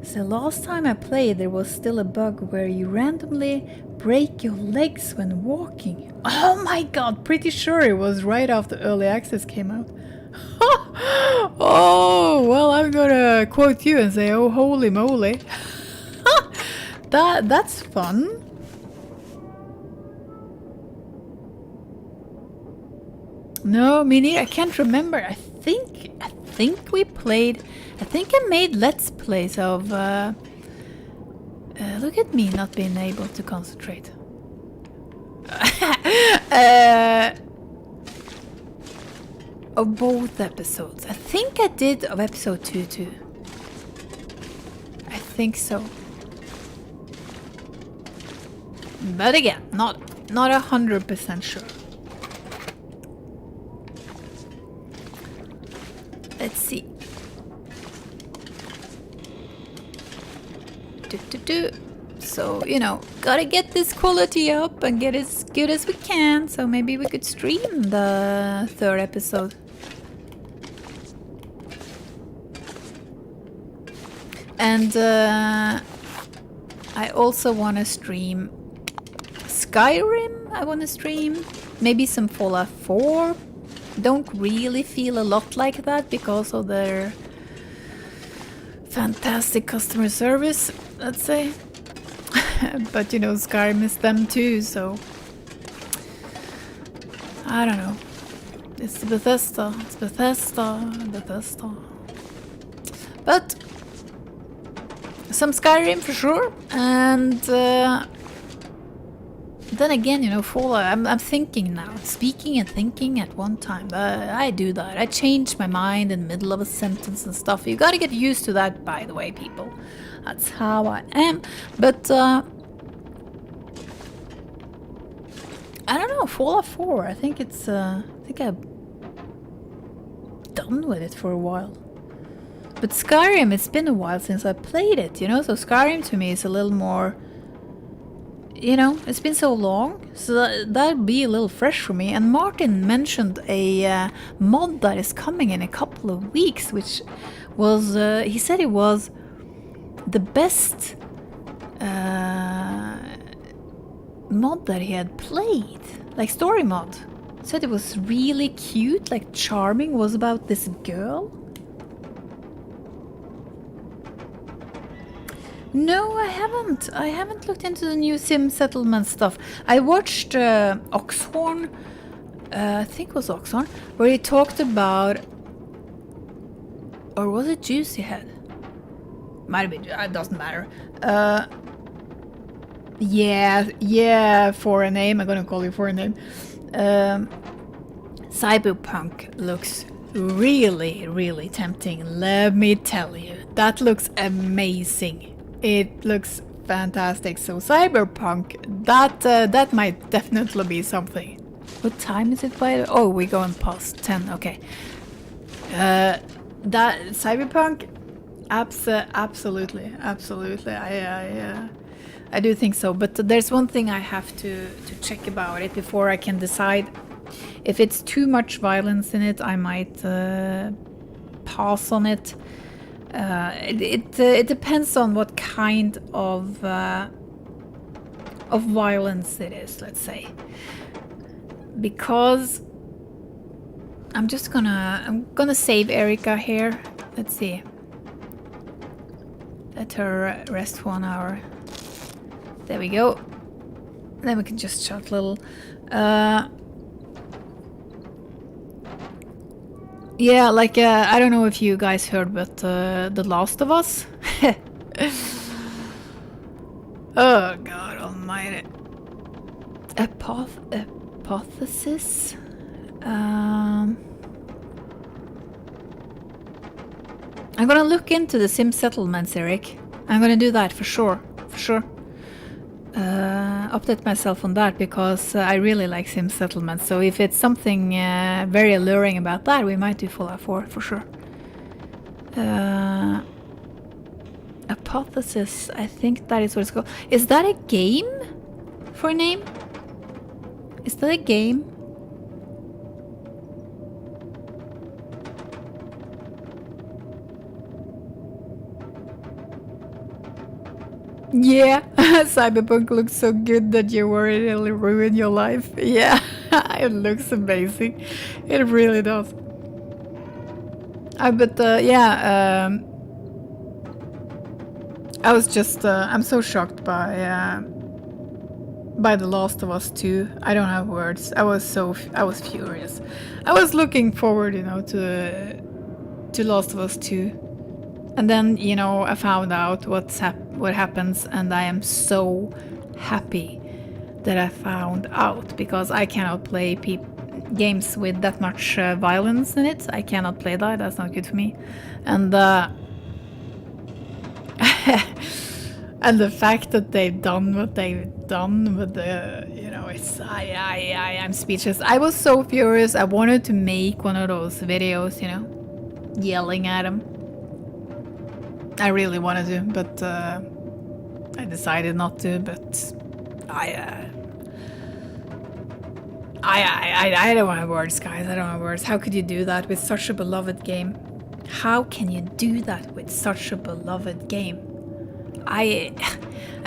So last time I played, there was still a bug where you randomly break your legs when walking. Oh my god, pretty sure it was right after Early Access came out. Oh, well, I'm gonna quote you and say, oh, holy moly. That's fun. No, me neither. I can't remember. I think we played. I think I made Let's Plays of. Look at me not being able to concentrate. Of both episodes. I think I did of episode 2 too. I think so. But again, not 100% sure. Let's see. So, you know, gotta get this quality up and get as good as we can. So maybe we could stream the 3rd episode. And I also want to stream Skyrim. I want to stream maybe some Fallout 4. Don't really feel a lot like that because of their fantastic customer service, let's say. But you know, Skyrim is them too, so I don't know. It's Bethesda. It's Bethesda. But some Skyrim for sure, and then again, you know, Fallout. I'm thinking now, speaking and thinking at one time. I do that. I change my mind in the middle of a sentence and stuff. You gotta get used to that, by the way, people. That's how I am. But I don't know. Fallout 4. I think it's. I think I've done with it for a while. But Skyrim, it's been a while since I played it. You know, so Skyrim to me is a little more. You know, it's been so long, so that'd be a little fresh for me. And Martin mentioned a mod that is coming in a couple of weeks, which was, he said it was the best mod that he had played, like story mod. Said it was really cute, like charming, was about this girl. No, I haven't. I haven't looked into the new Sim settlement stuff. I watched Oxhorn, I think it was Oxhorn, where he talked about, or was it Juicy Head? Might have been. It doesn't matter. Yeah, for a name. I'm gonna call you for a name. Cyberpunk looks really, really tempting. Let me tell you, that looks amazing. It looks fantastic. So Cyberpunk, that might definitely be something. What time is it by the... Oh, we're going past 10. Okay. That Cyberpunk, absolutely. I do think so. But there's one thing I have to check about it before I can decide. If it's too much violence in it, I might pass on it. It depends on what kind of violence it is, let's say. Because I'm gonna save Erica here. Let's see. Let her rest 1 hour. There we go. Then we can just chat a little. Yeah, like I don't know if you guys heard, but The Last of Us Oh God Almighty. Hypothesis. I'm gonna look into the sim settlements, Eric. I'm gonna do that for sure. For sure. Update myself on that because I really like sim settlements. So if it's something very alluring about that, we might do Fallout 4 for sure. Hypothesis, I think that is what it's called. Is that a game for a name? Is that a game? Yeah, Cyberpunk looks so good that you worry it'll ruin your life. Yeah, it looks amazing. It really does. But yeah, I was just, I'm so shocked by The Last of Us 2. I don't have words. I was furious. I was looking forward, you know, to Last of Us 2. And then, you know, I found out what happens, and I am so happy that I found out, because I cannot play games with that much violence in it. I cannot play that. That's not good for me. And and the fact that they've done what they've done with the, you know, it's I'm speechless. I was so furious. I wanted to make one of those videos, you know, yelling at them. I really wanted to, but I decided not to. But I don't have words, guys. I don't have words. How could you do that with such a beloved game? How can you do that with such a beloved game? I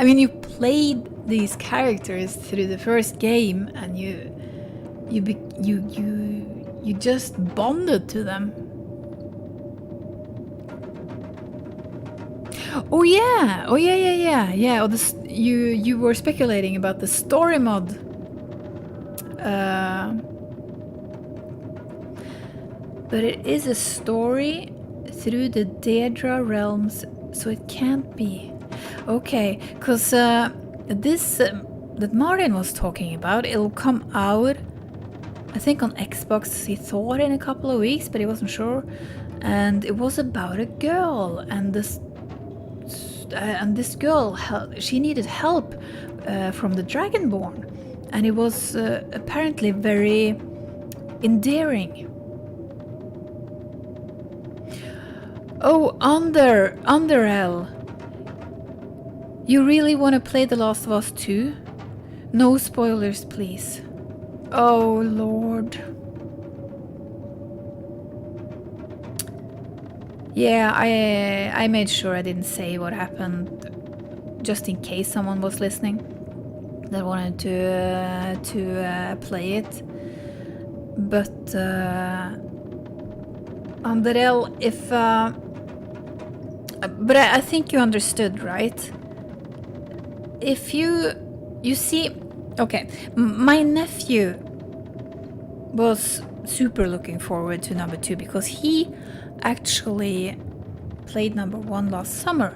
mean, you played these characters through the first game, and you just bonded to them. Oh yeah! Oh yeah! Oh, you were speculating about the story mod. But it is a story through the Daedra realms, so it can't be. Okay, because this that Martin was talking about, it'll come out, I think, on Xbox. He thought in a couple of weeks, but he wasn't sure. And it was about a girl, and this girl, she needed help from the Dragonborn, and it was apparently very endearing. Oh, Underl. You really want to play The Last of Us 2? No spoilers, please. Oh, Lord. Yeah, I made sure I didn't say what happened, just in case someone was listening that wanted to play it. But Underl, if but I think you understood, right? If you see, okay, my nephew was super looking forward to number 2 because he actually played number 1 last summer,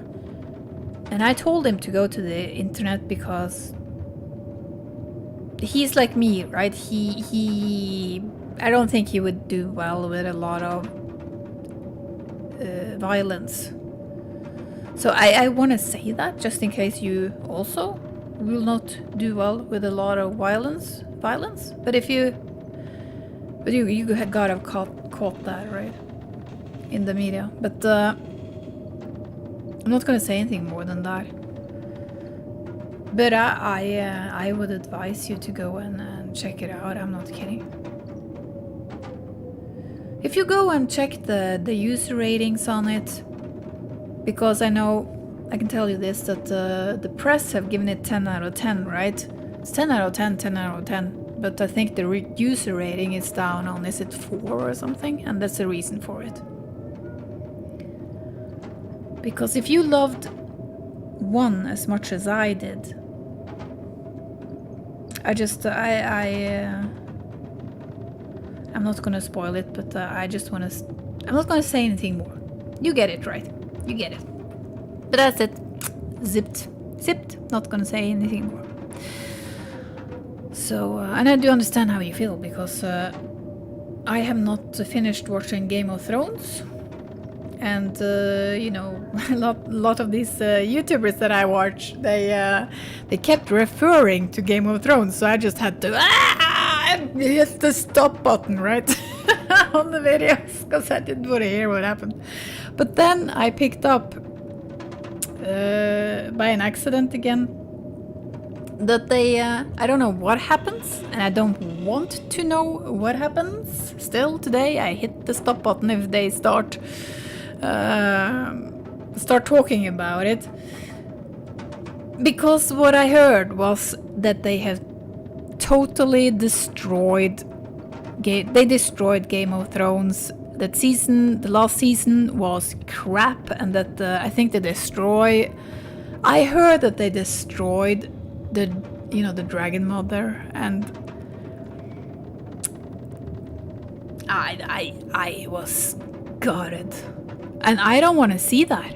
and I told him to go to the internet because he's like me, right? He I don't think he would do well with a lot of violence. So I want to say that just in case you also will not do well with a lot of violence. But if you had got have caught that, right, in the media. But I'm not gonna say anything more than that. But I would advise you to go and check it out. I'm not kidding. If you go and check the user ratings on it, because I know, I can tell you this, that the press have given it 10 out of 10, right? It's 10 out of 10, 10 out of 10. But I think the user rating is down on, is it 4 or something? And that's the reason for it. Because if you loved 1 as much as I did, I'm not gonna spoil it, but I'm not gonna say anything more. You get it, right? You get it. But that's it. Zipped. Not gonna say anything more. So, and I do understand how you feel, because I have not finished watching Game of Thrones. And, you know, a lot of these YouTubers that I watch, they kept referring to Game of Thrones, so I just had to hit the stop button, right, on the videos, because I didn't want to hear what happened. But then I picked up, by an accident again, that they, I don't know what happens, and I don't want to know what happens. Still today, I hit the stop button if they start talking about it, because what I heard was that they have totally destroyed they destroyed Game of Thrones. That season, the last season, was crap, and that I think I heard that they destroyed the Dragon Mother, and I was gutted. And I don't want to see that.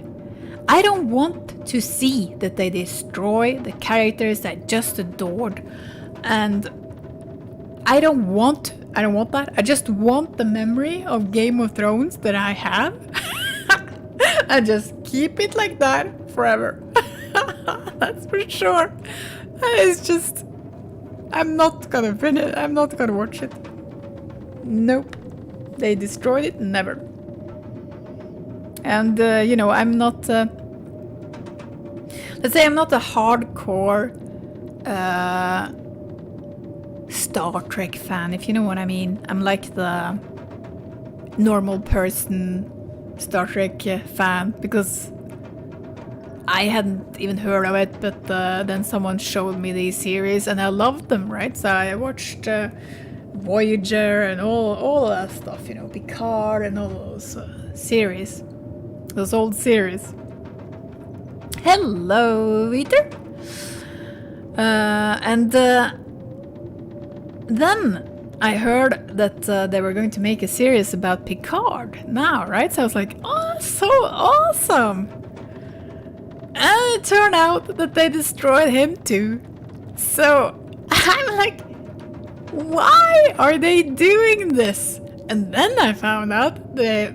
I don't want to see that they destroy the characters I just adored. And I don't want that. I just want the memory of Game of Thrones that I have. And just keep it like that forever. That's for sure. It's just, I'm not gonna finish. I'm not gonna watch it. Nope. They destroyed it. Never. And, you know, I'm not, let's say I'm not a hardcore Star Trek fan, if you know what I mean. I'm like the normal person Star Trek fan, because I hadn't even heard of it, but then someone showed me these series and I loved them, right? So I watched Voyager and all of that stuff, you know, Picard and all those series. Those old series. Hello, Peter. And then I heard that they were going to make a series about Picard now, right? So I was like, oh, so awesome. And it turned out that they destroyed him too. So I'm like, why are they doing this? And then I found out they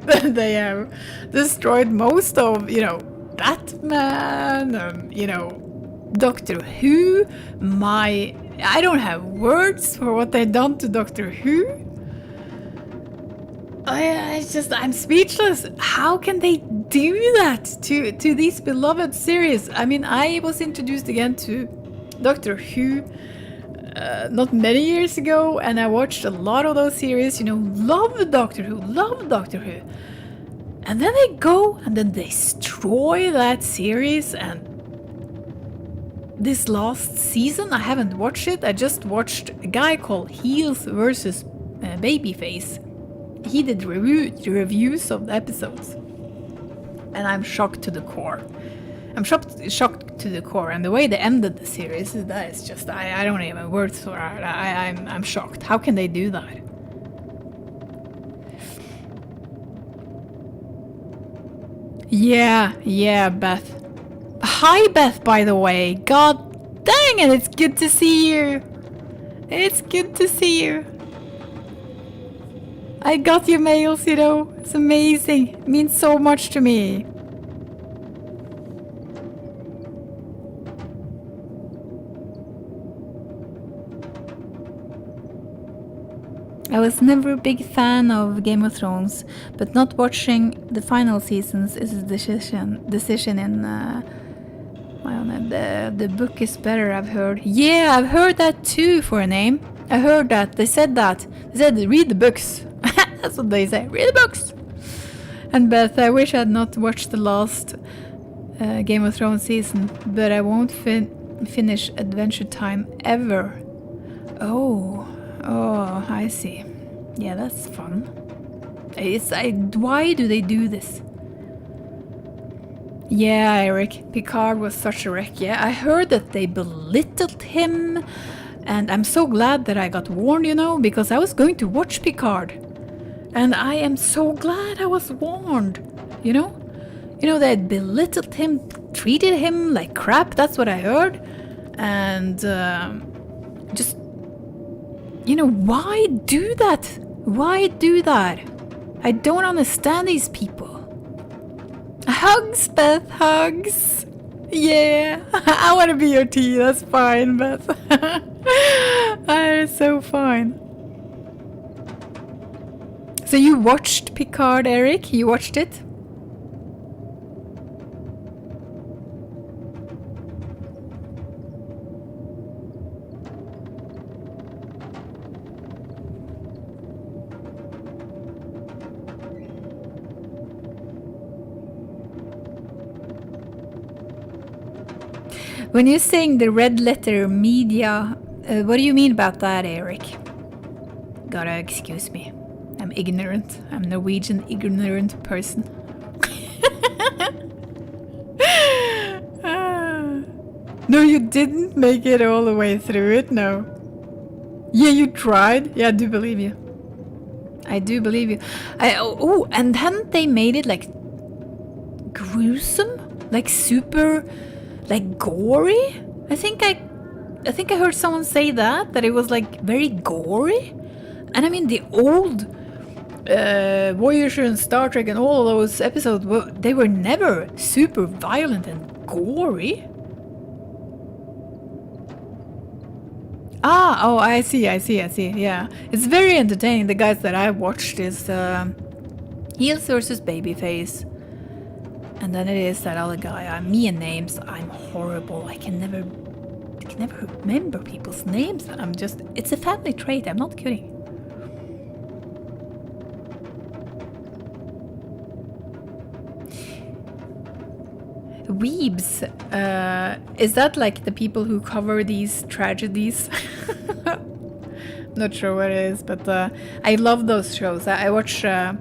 have destroyed most of, you know, Batman, you know, Doctor Who. I don't have words for what they've done to Doctor Who. I'm speechless. How can they do that to these beloved series? I mean, I was introduced again to Doctor Who not many years ago, and I watched a lot of those series, you know, love Doctor Who. And then they go and then destroy that series, and this last season, I haven't watched it. I just watched a guy called Heels versus Babyface. He did reviews of the episodes, and I'm shocked to the core. I'm shocked to the core, and the way they ended the series, that is just, I don't even have words for it. I'm shocked. How can they do that? Yeah, Beth. Hi, Beth, by the way. God dang it, it's good to see you. It's good to see you. I got your mails, you know. It's amazing. It means so much to me. I was never a big fan of Game of Thrones, but not watching the final seasons is a decision in the book is better, I've heard. Yeah, I've heard that too for a name. I heard that. They said read the books. That's what they say. Read the books. And Beth, I wish I had not watched the last Game of Thrones season, but I won't finish Adventure Time ever. Oh, I see. Yeah, that's fun. Why do they do this? Yeah, Eric, Picard was such a wreck. Yeah, I heard that they belittled him, and I'm so glad that I got warned, you know, because I was going to watch Picard. And I am so glad I was warned, you know? You know, they had belittled him, treated him like crap. That's what I heard. And just, you know, why do that? Why do that? I don't understand these people. Hugs, Beth, hugs. Yeah, I want to be your tea. That's fine, Beth. It's so fine. So you watched Picard, Eric? You watched it? When you're saying the red letter media, what do you mean about that, Eric? Gotta excuse me. I'm ignorant. I'm Norwegian ignorant person. No, you didn't make it all the way through it, no. Yeah, you tried. Yeah, I do believe you. I do believe you. And hadn't they made it like gruesome? Like super, like gory? I think I heard someone say that it was like very gory. And I mean the old Voyager and Star Trek and all of those episodes, they were never super violent and gory. I see, yeah. It's very entertaining. The guys that I watched is Heels versus Babyface. And then it is that other guy. Me and names, I'm horrible. I can never remember people's names. It's a family trait, I'm not kidding. Weebs, is that like the people who cover these tragedies? Not sure what it is, but I love those shows. I watch The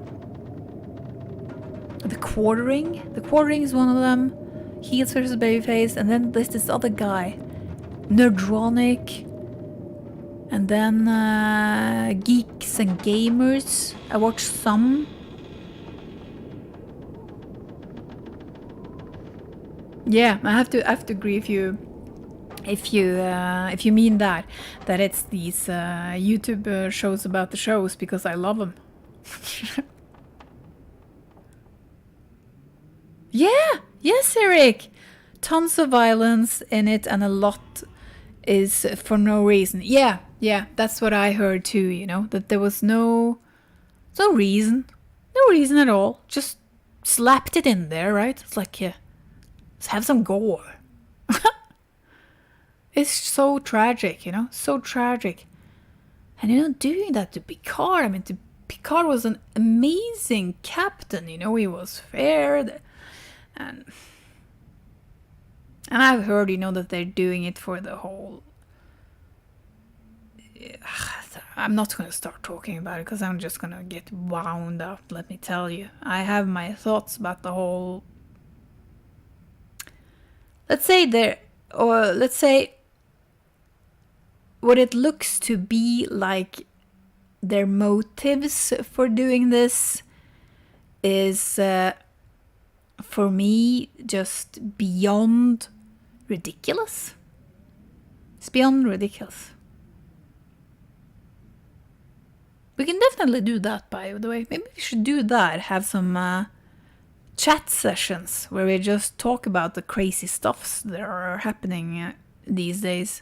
Quartering. The Quartering is one of them. Heels versus Babyface, and then there's this other guy, Nerdronic, and then Geeks and Gamers. I watch some. Yeah, I have to agree if you mean that it's these YouTube shows about the shows, because I love them. Yeah, yes, Eric. Tons of violence in it, and a lot is for no reason. Yeah, that's what I heard too. You know, that there was no reason at all. Just slapped it in there, right? It's like, yeah. Let's have some gore. It's so tragic, you know? So tragic. And you know, doing that to Picard, I mean, Picard was an amazing captain, you know? He was fair. And I've heard, you know, that they're doing it for the whole... I'm not going to start talking about it, because I'm just going to get wound up, let me tell you. I have my thoughts about the whole... Let's say what it looks to be like their motives for doing this is, for me, just beyond ridiculous. It's beyond ridiculous. We can definitely do that, by the way. Maybe we should do that, have some... chat sessions where we just talk about the crazy stuffs that are happening these days.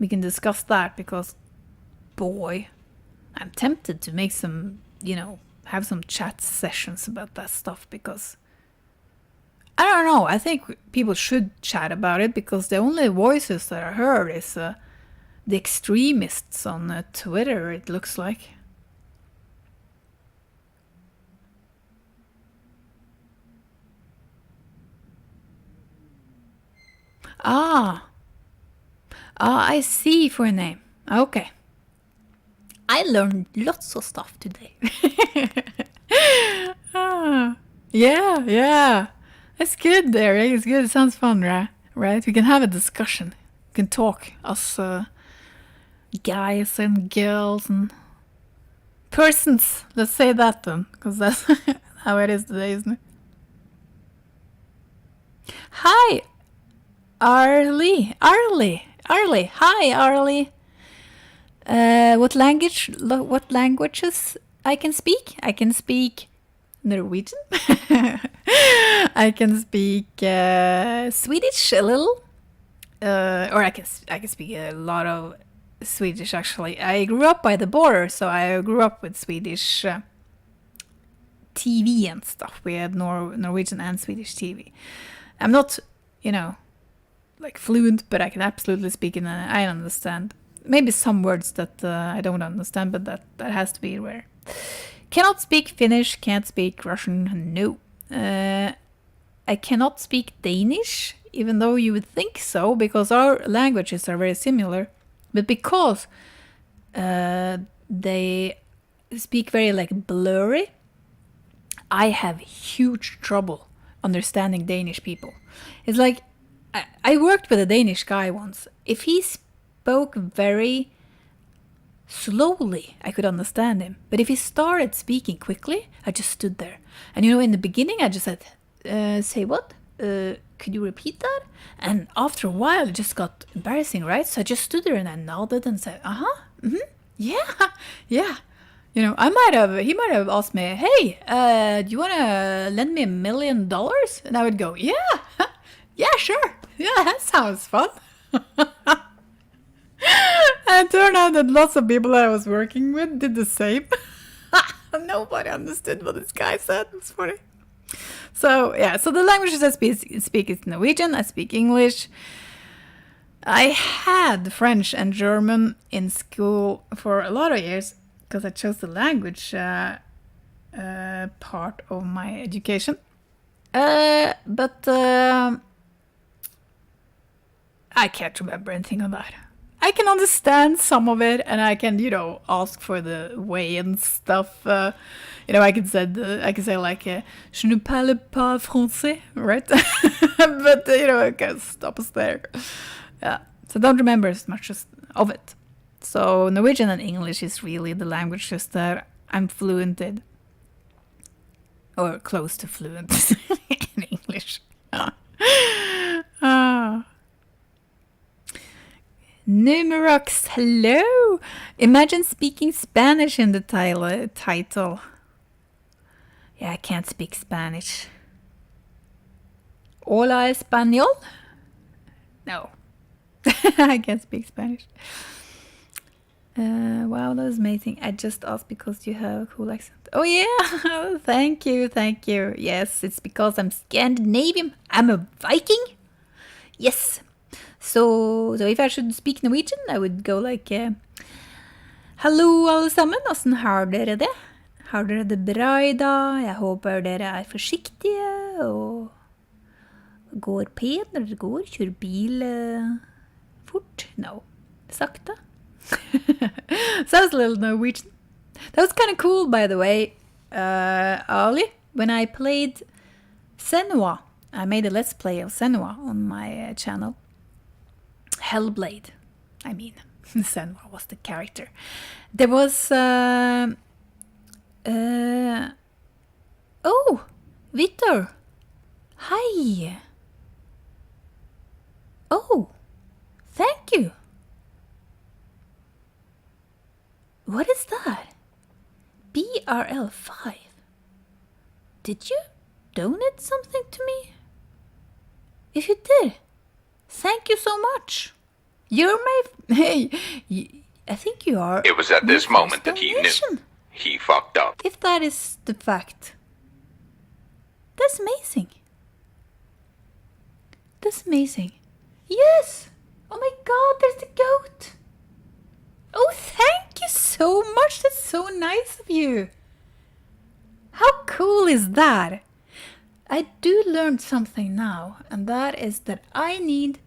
We can discuss that, because, boy, I'm tempted to make some, you know, have some chat sessions about that stuff, because I don't know, I think people should chat about it, because the only voices that I heard is the extremists on Twitter, it looks like. I see for a name. Okay. I learned lots of stuff today. Yeah. That's good there, right? It's good. It sounds fun, right? We can have a discussion. We can talk, us guys and girls and persons. Let's say that then, because that's how it is today, isn't it? Hi, Arlie. Hi, Arlie. What languages I can speak? I can speak Norwegian. I can speak Swedish a little, or I can speak a lot of Swedish. Actually, I grew up by the border, so I grew up with Swedish TV and stuff. We had Norwegian and Swedish TV. I'm not, like fluent, but I can absolutely speak and I understand. Maybe some words that I don't understand, but that has to be rare. Cannot speak Finnish, can't speak Russian, no. I cannot speak Danish, even though you would think so, because our languages are very similar. But because they speak very like blurry, I have huge trouble understanding Danish people. It's like, I worked with a Danish guy once. If he spoke very slowly, I could understand him. But if he started speaking quickly, I just stood there. And in the beginning, I just said, say what? Could you repeat that? And after a while, it just got embarrassing, right? So I just stood there and I nodded and said, yeah. He might have asked me, hey, do you want to lend me $1 million? And I would go, yeah, sure. Yeah, that sounds fun. And it turned out that lots of people that I was working with did the same. Nobody understood what this guy said. It was funny. So the languages I speak is Norwegian, I speak English. I had French and German in school for a lot of years because I chose the language part of my education. But I can't remember anything on that. I can understand some of it, and I can, ask for the way and stuff. I can say like, je ne parle pas français, right? But I can stop us there. Yeah, so I don't remember as much of it. So Norwegian and English is really the languages that I'm fluent in, or close to fluent in English. Numerox, hello! Imagine speaking Spanish in the title. Yeah, I can't speak Spanish. Hola español? No. I can't speak Spanish. Wow, that was amazing. I just asked because you have a cool accent. Oh yeah! Thank you. Yes, it's because I'm Scandinavian. I'm a Viking. Yes. So if I should speak Norwegian, I would go like Hallo alle sammen, hvordan har dere det? Har dere det bra I dag? Jeg håper dere forsiktige og går pent når dere går, kjører bil fort. No, sakta. So that was a little Norwegian. That was kind of cool, by the way, Ali. When I played Senua, I made a let's play of Senua on my channel. Hellblade, I mean. Senua was the character. There was... oh! Victor! Hi! Oh! Thank you! What is that? BRL5. Did you donate something to me? If you did, thank you so much. You're my... Hey, I think you are... It was at this moment that he knew. He fucked up. If that is the fact. That's amazing. That's amazing. Yes! Oh my god, there's the goat! Oh, thank you so much. That's so nice of you. How cool is that? I do learn something now, and that is that I need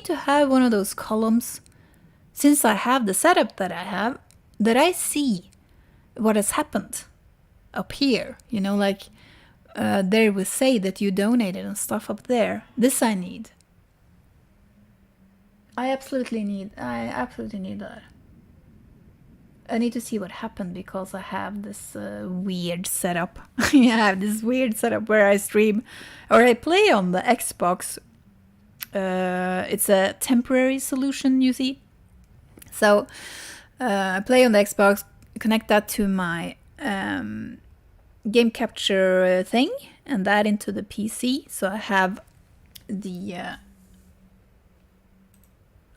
to have one of those columns, since I have the setup that I have, that I see what has happened up here. You know, like they will say that you donated and stuff up there. This I need. I absolutely need that. I need to see what happened because I have this weird setup. I have this weird setup where I stream or I play on the Xbox. It's a temporary solution, you see. So I play on the Xbox, connect that to my game capture thing, and that into the PC. So I have the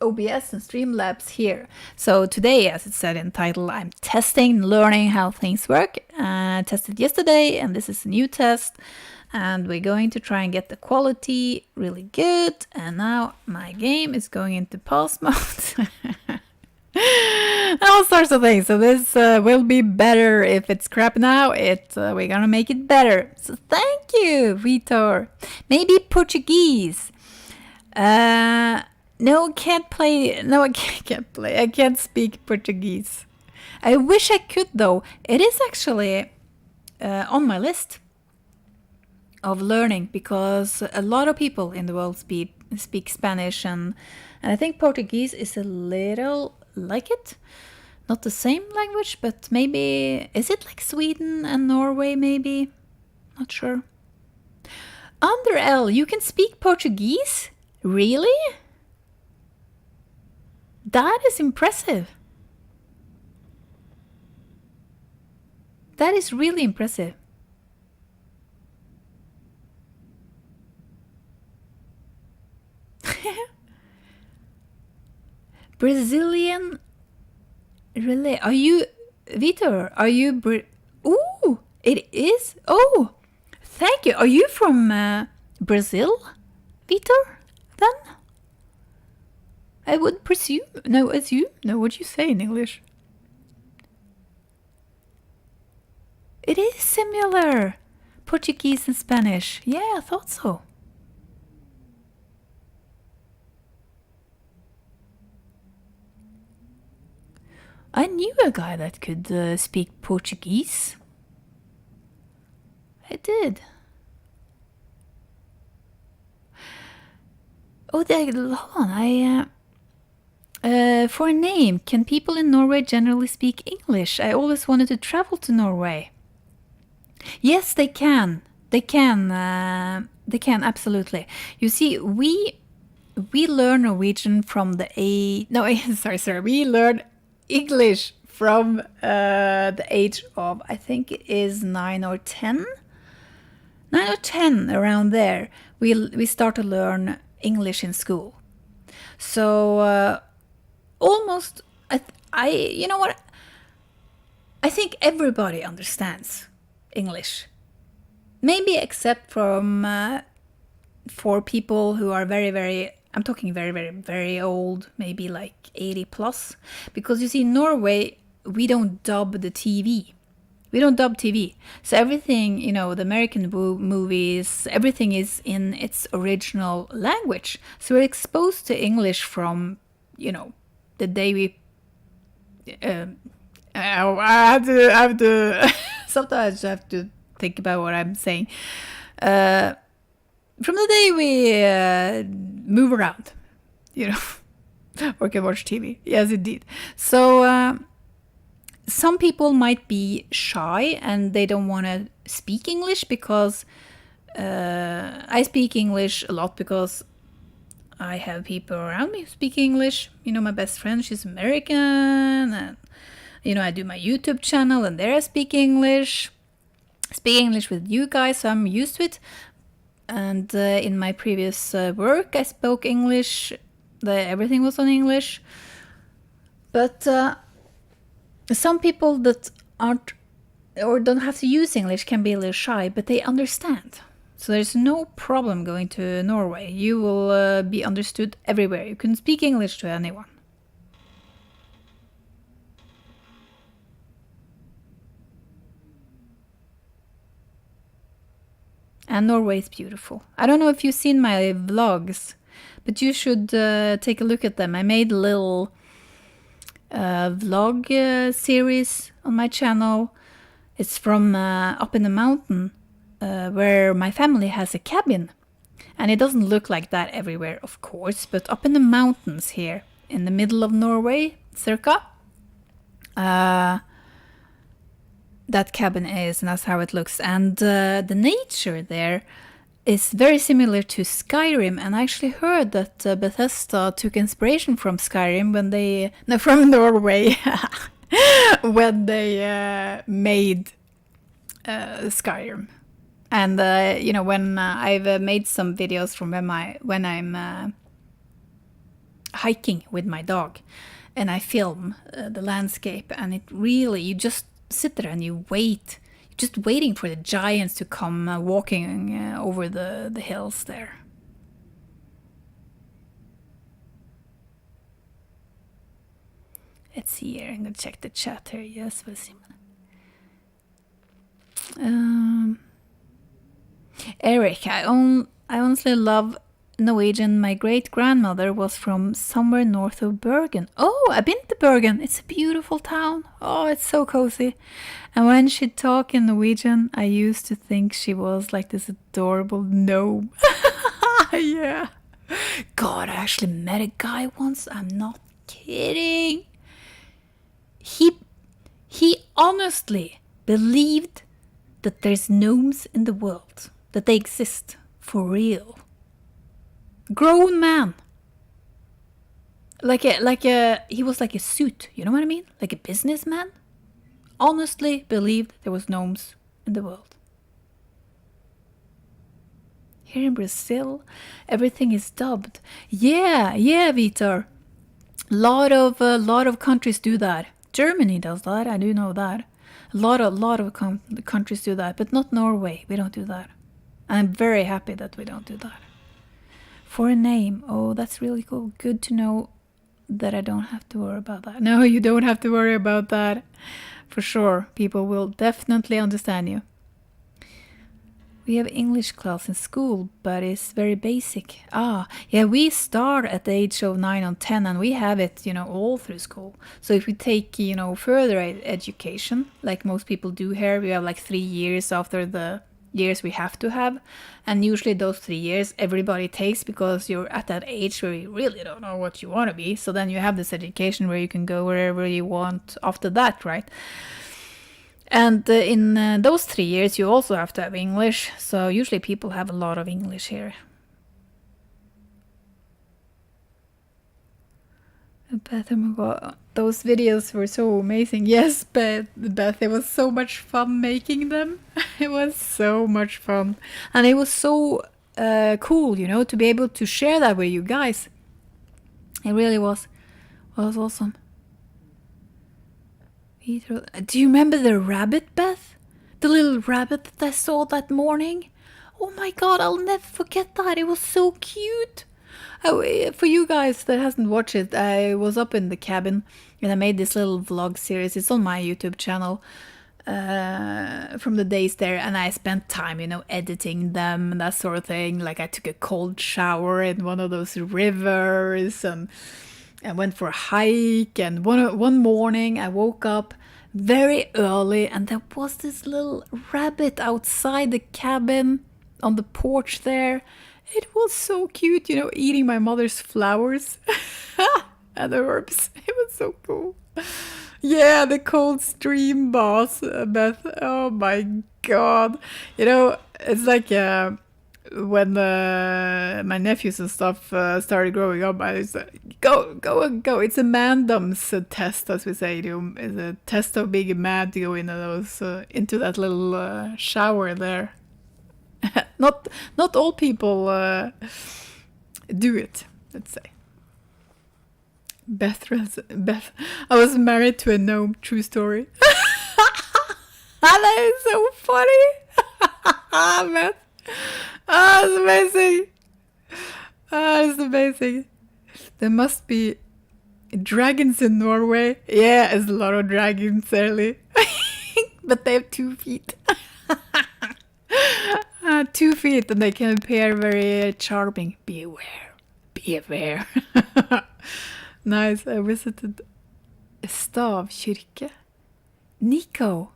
OBS and Streamlabs here. So today, as it said in the title, I'm testing, learning how things work. I tested yesterday, and this is a new test. And we're going to try and get the quality really good. And now my game is going into pause mode. All sorts of things. So this will be better. If it's crap now, we're gonna make it better. So thank you, Vitor. Maybe Portuguese. No, can't play. No, I can't play. I can't speak Portuguese. I wish I could, though. It is actually on my list of learning because a lot of people in the world speak Spanish, and I think Portuguese is a little like it. Not the same language, but maybe... Is it like Sweden and Norway, maybe? Not sure. Under L, you can speak Portuguese? Really? That is impressive. That is really impressive. Brazilian relay. Are you Vitor? Are you Ooh, it is. Oh, thank you. Are you from Brazil, Vitor? Then I would presume. No, as you. No, what do you say in English? It is similar. Portuguese and Spanish. Yeah, I thought so. I knew a guy that could speak Portuguese. I did. Oh, hold on. For a name, can people in Norway generally speak English? I always wanted to travel to Norway. Yes, they can. They can. They can, absolutely. You see, we learn Norwegian from sorry. We learn English from the age of, I think it is 9 or 10. 9 or 10, around there. We start to learn English in school. So almost, you know what? I think everybody understands English. Maybe except from for people who are very, very, I'm talking very, very, very old, maybe like 80 plus. Because you see, in Norway, we don't dub the TV. We don't dub TV. So everything, you know, the American movies, everything is in its original language. So we're exposed to English from, you know, the day we... I have to sometimes I have to think about what I'm saying. From the day we move around, you know, or can watch TV. Yes, indeed. So some people might be shy and they don't want to speak English because I speak English a lot because I have people around me who speak English. You know, my best friend, she's American, and you know, I do my YouTube channel and there I speak English. I speak English with you guys, so I'm used to it. And in my previous work, I spoke English. Everything was on English. But some people that aren't or don't have to use English can be a little shy, but they understand. So there's no problem going to Norway. You will be understood everywhere. You can speak English to anyone. And Norway is beautiful. I don't know if you've seen my vlogs, but you should take a look at them. I made a little vlog series on my channel. It's from up in the mountain where my family has a cabin. And it doesn't look like that everywhere, of course, but up in the mountains here in the middle of Norway, circa, that cabin is, and that's how it looks. And the nature there is very similar to Skyrim, and I actually heard that Bethesda took inspiration from Skyrim when they... No, from Norway. When they made Skyrim. And, you know, when I've made some videos from when I'm hiking with my dog, and I film the landscape, and it really, you just sit there and you wait. You're just waiting for the giants to come walking over the hills there. Let's see here. I'm gonna check the chat here. Yes, we'll see. Eric, I honestly love Norwegian. My great grandmother was from somewhere north of Bergen. Oh, I've been to Bergen. It's a beautiful town. Oh, it's so cozy. And when she'd talk in Norwegian, I used to think she was like this adorable gnome. Yeah. God, I actually met a guy once. I'm not kidding. He honestly believed that there's gnomes in the world, that they exist for real. Grown man. He was like a suit, you know what I mean? Like a businessman. Honestly believed there was gnomes in the world. Here in Brazil, everything is dubbed. Yeah, Vitor. Lot of countries do that. Germany does that, I do know that. A lot of countries do that, but not Norway. We don't do that. I'm very happy that we don't do that. For a name, oh, that's really cool. Good to know that I don't have to worry about that. No, you don't have to worry about that. For sure, people will definitely understand you. We have English class in school, but it's very basic. Yeah, we start at the age of 9 or 10, and we have it, you know, all through school. So if we take, you know, further education, like most people do here, we have like 3 years after the years we have to have. And usually those 3 years everybody takes because you're at that age where you really don't know what you want to be. So then you have this education where you can go wherever you want after that, right? And in those 3 years, you also have to have English. So usually people have a lot of English here. Beth, oh my God, those videos were so amazing. Yes, Beth, it was so much fun making them. It was so much fun. And it was so cool, you know, to be able to share that with you guys. It really was. It was awesome. Do you remember the rabbit, Beth? The little rabbit that I saw that morning? Oh my God, I'll never forget that. It was so cute. For you guys that hasn't watched it, I was up in the cabin and I made this little vlog series. It's on my YouTube channel from the days there, and I spent time, you know, editing them and that sort of thing. Like I took a cold shower in one of those rivers, and I went for a hike, and one morning I woke up very early and there was this little rabbit outside the cabin on the porch there. It was so cute, you know, eating my mother's flowers and herbs. It was so cool. Yeah, the cold stream boss, Beth. Oh my God. You know, it's like when my nephews and stuff started growing up, I was like, go. It's a mandom's test, as we say. It's a test of being a man to go into that little shower there. Not all people do it, let's say. Beth, I was married to a gnome, true story. That is so funny. Beth. It's amazing. It's amazing. There must be dragons in Norway. Yeah, there's a lot of dragons, early. But they have 2 feet. 2 feet, and they can appear very charming. Be aware. Nice. I visited Stavkirke. Nico.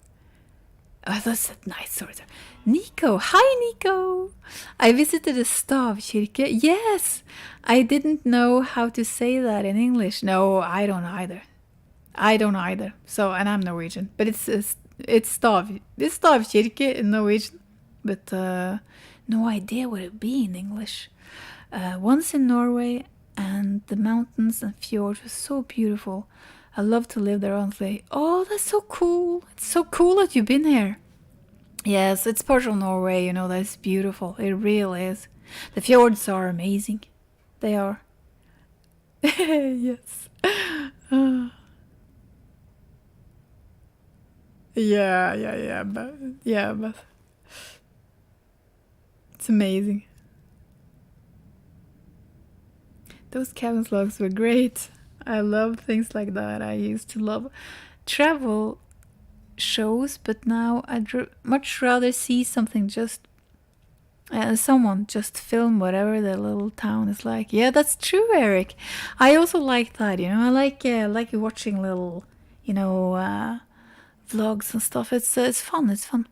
Oh, that's a nice sort of. Nico. Hi, Nico. I visited a Stavkirke. Yes. I didn't know how to say that in English. No, I don't either. I don't either. So, and I'm Norwegian, but it's Stav. It's Stavkirke in Norwegian, but no idea what it would be in English. Once in Norway, and the mountains and fjords were so beautiful. I love to live there, honestly. Oh, that's so cool! It's so cool that you've been here. Yes, it's part of Norway. You know that's beautiful. It really is. The fjords are amazing. They are. Yes. But it's amazing. Those cabin logs were great. I love things like that. I used to love travel shows, but now I'd much rather see something just someone just film whatever the little town is like. Yeah, that's true, Eric. I also like that. You know, I like watching little, vlogs and stuff. It's fun. It's fun.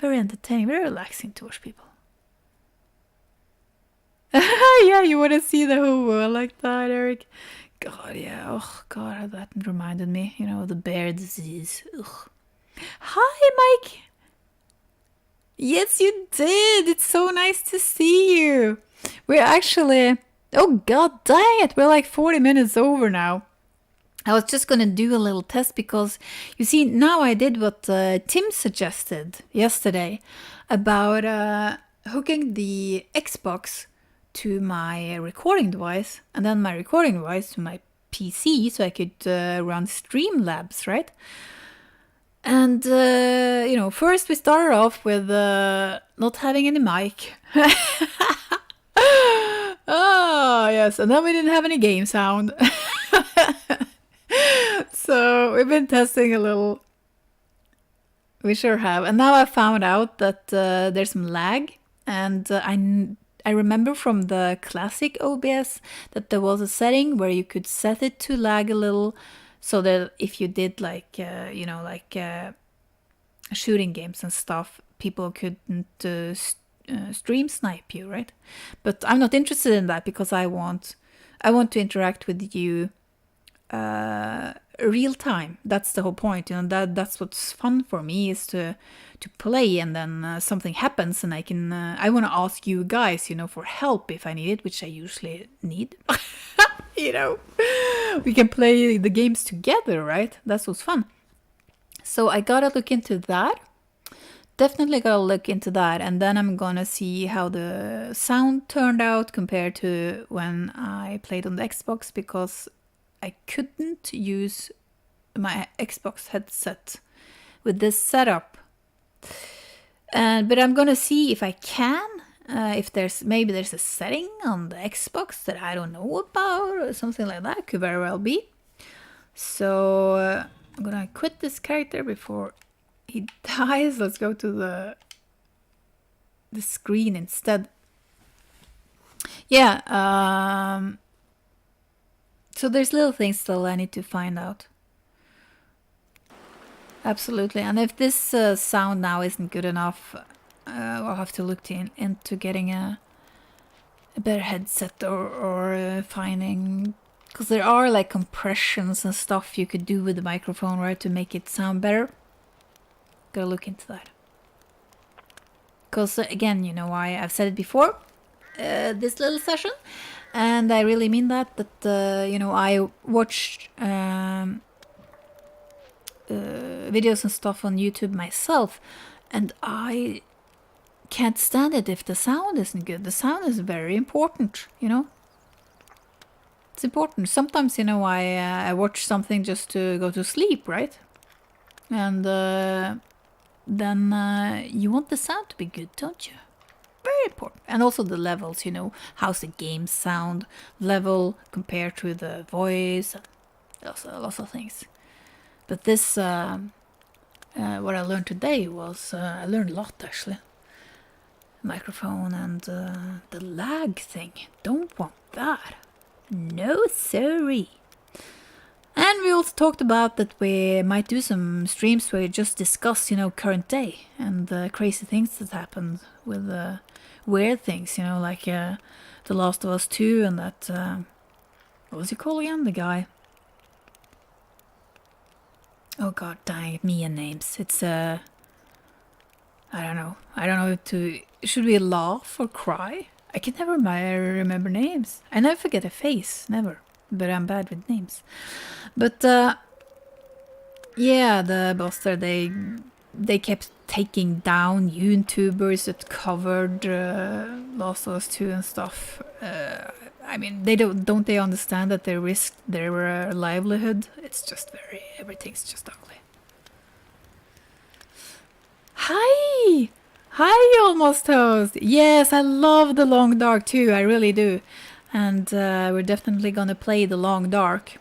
Very entertaining. Very relaxing to watch people. Yeah, you want to see the whole world like that, Eric. God, yeah. Oh, God, that reminded me. You know, the bear disease. Ugh. Hi, Mike. Yes, you did. It's so nice to see you. We're actually... Oh, God dang it. We're like 40 minutes over now. I was just going to do a little test because, you see, now I did what Tim suggested yesterday about hooking the Xbox to my recording device and then my recording device to my PC so I could run Streamlabs, right? And, first we started off with not having any mic. Oh, yes. And then we didn't have any game sound. So we've been testing a little. We sure have. And now I found out that there's some lag. And I remember from the classic OBS that there was a setting where you could set it to lag a little. So that if you did shooting games and stuff, people couldn't stream snipe you, right? But I'm not interested in that because I want to interact with you real time. That's the whole point. You know, that's what's fun for me is to play, and then something happens, and I want to ask you guys, for help if I need it, which I usually need. We can play the games together, right? That's what's fun. So I gotta look into that. Definitely gotta look into that, and then I'm gonna see how the sound turned out compared to when I played on the Xbox, because I couldn't use my Xbox headset with this setup. But I'm gonna see if I can. If there's a setting on the Xbox that I don't know about or something like that, could very well be. So I'm gonna quit this character before he dies. Let's go to the screen instead. Yeah. So there's little things still I need to find out. Absolutely. And if this sound now isn't good enough, I'll have to look into getting a better headset or finding... Because there are like compressions and stuff you could do with the microphone, right, to make it sound better. Gotta look into that. Because again, I've said it before, this little session, and I really mean that I watched videos and stuff on YouTube myself, and I can't stand it if the sound isn't good. The sound is very important, It's important. Sometimes, I watch something just to go to sleep, right? And then you want the sound to be good, don't you? Very important. And also the levels, how's the game sound level compared to the voice, lots of things. But this, what I learned today was, I learned a lot actually. Microphone and the lag thing. Don't want that. No, sorry. And we also talked about that we might do some streams where we just discuss, current day and the crazy things that happened with weird things, like The Last of Us 2 and that, what was he called again? The guy. Oh god, dang it, me and names. It's I don't know. I don't know should we laugh or cry? I can never remember names. I never forget a face, never. But I'm bad with names. But yeah, the Buster, they kept taking down YouTubers that covered Last of Us 2 and stuff. I mean, they don't they understand that they risked their livelihood? It's just everything's just ugly. Hi! Hi, Almost Toast! Yes, I love The Long Dark too, I really do. And we're definitely gonna play The Long Dark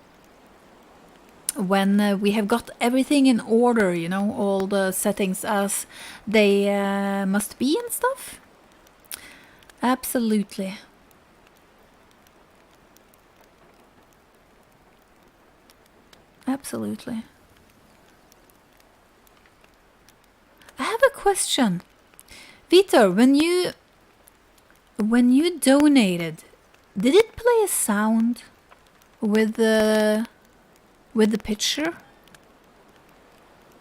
when we have got everything in order, you know, all the settings as they must be and stuff. Absolutely. Absolutely. I have a question. Vitor, when you donated, did it play a sound with the picture?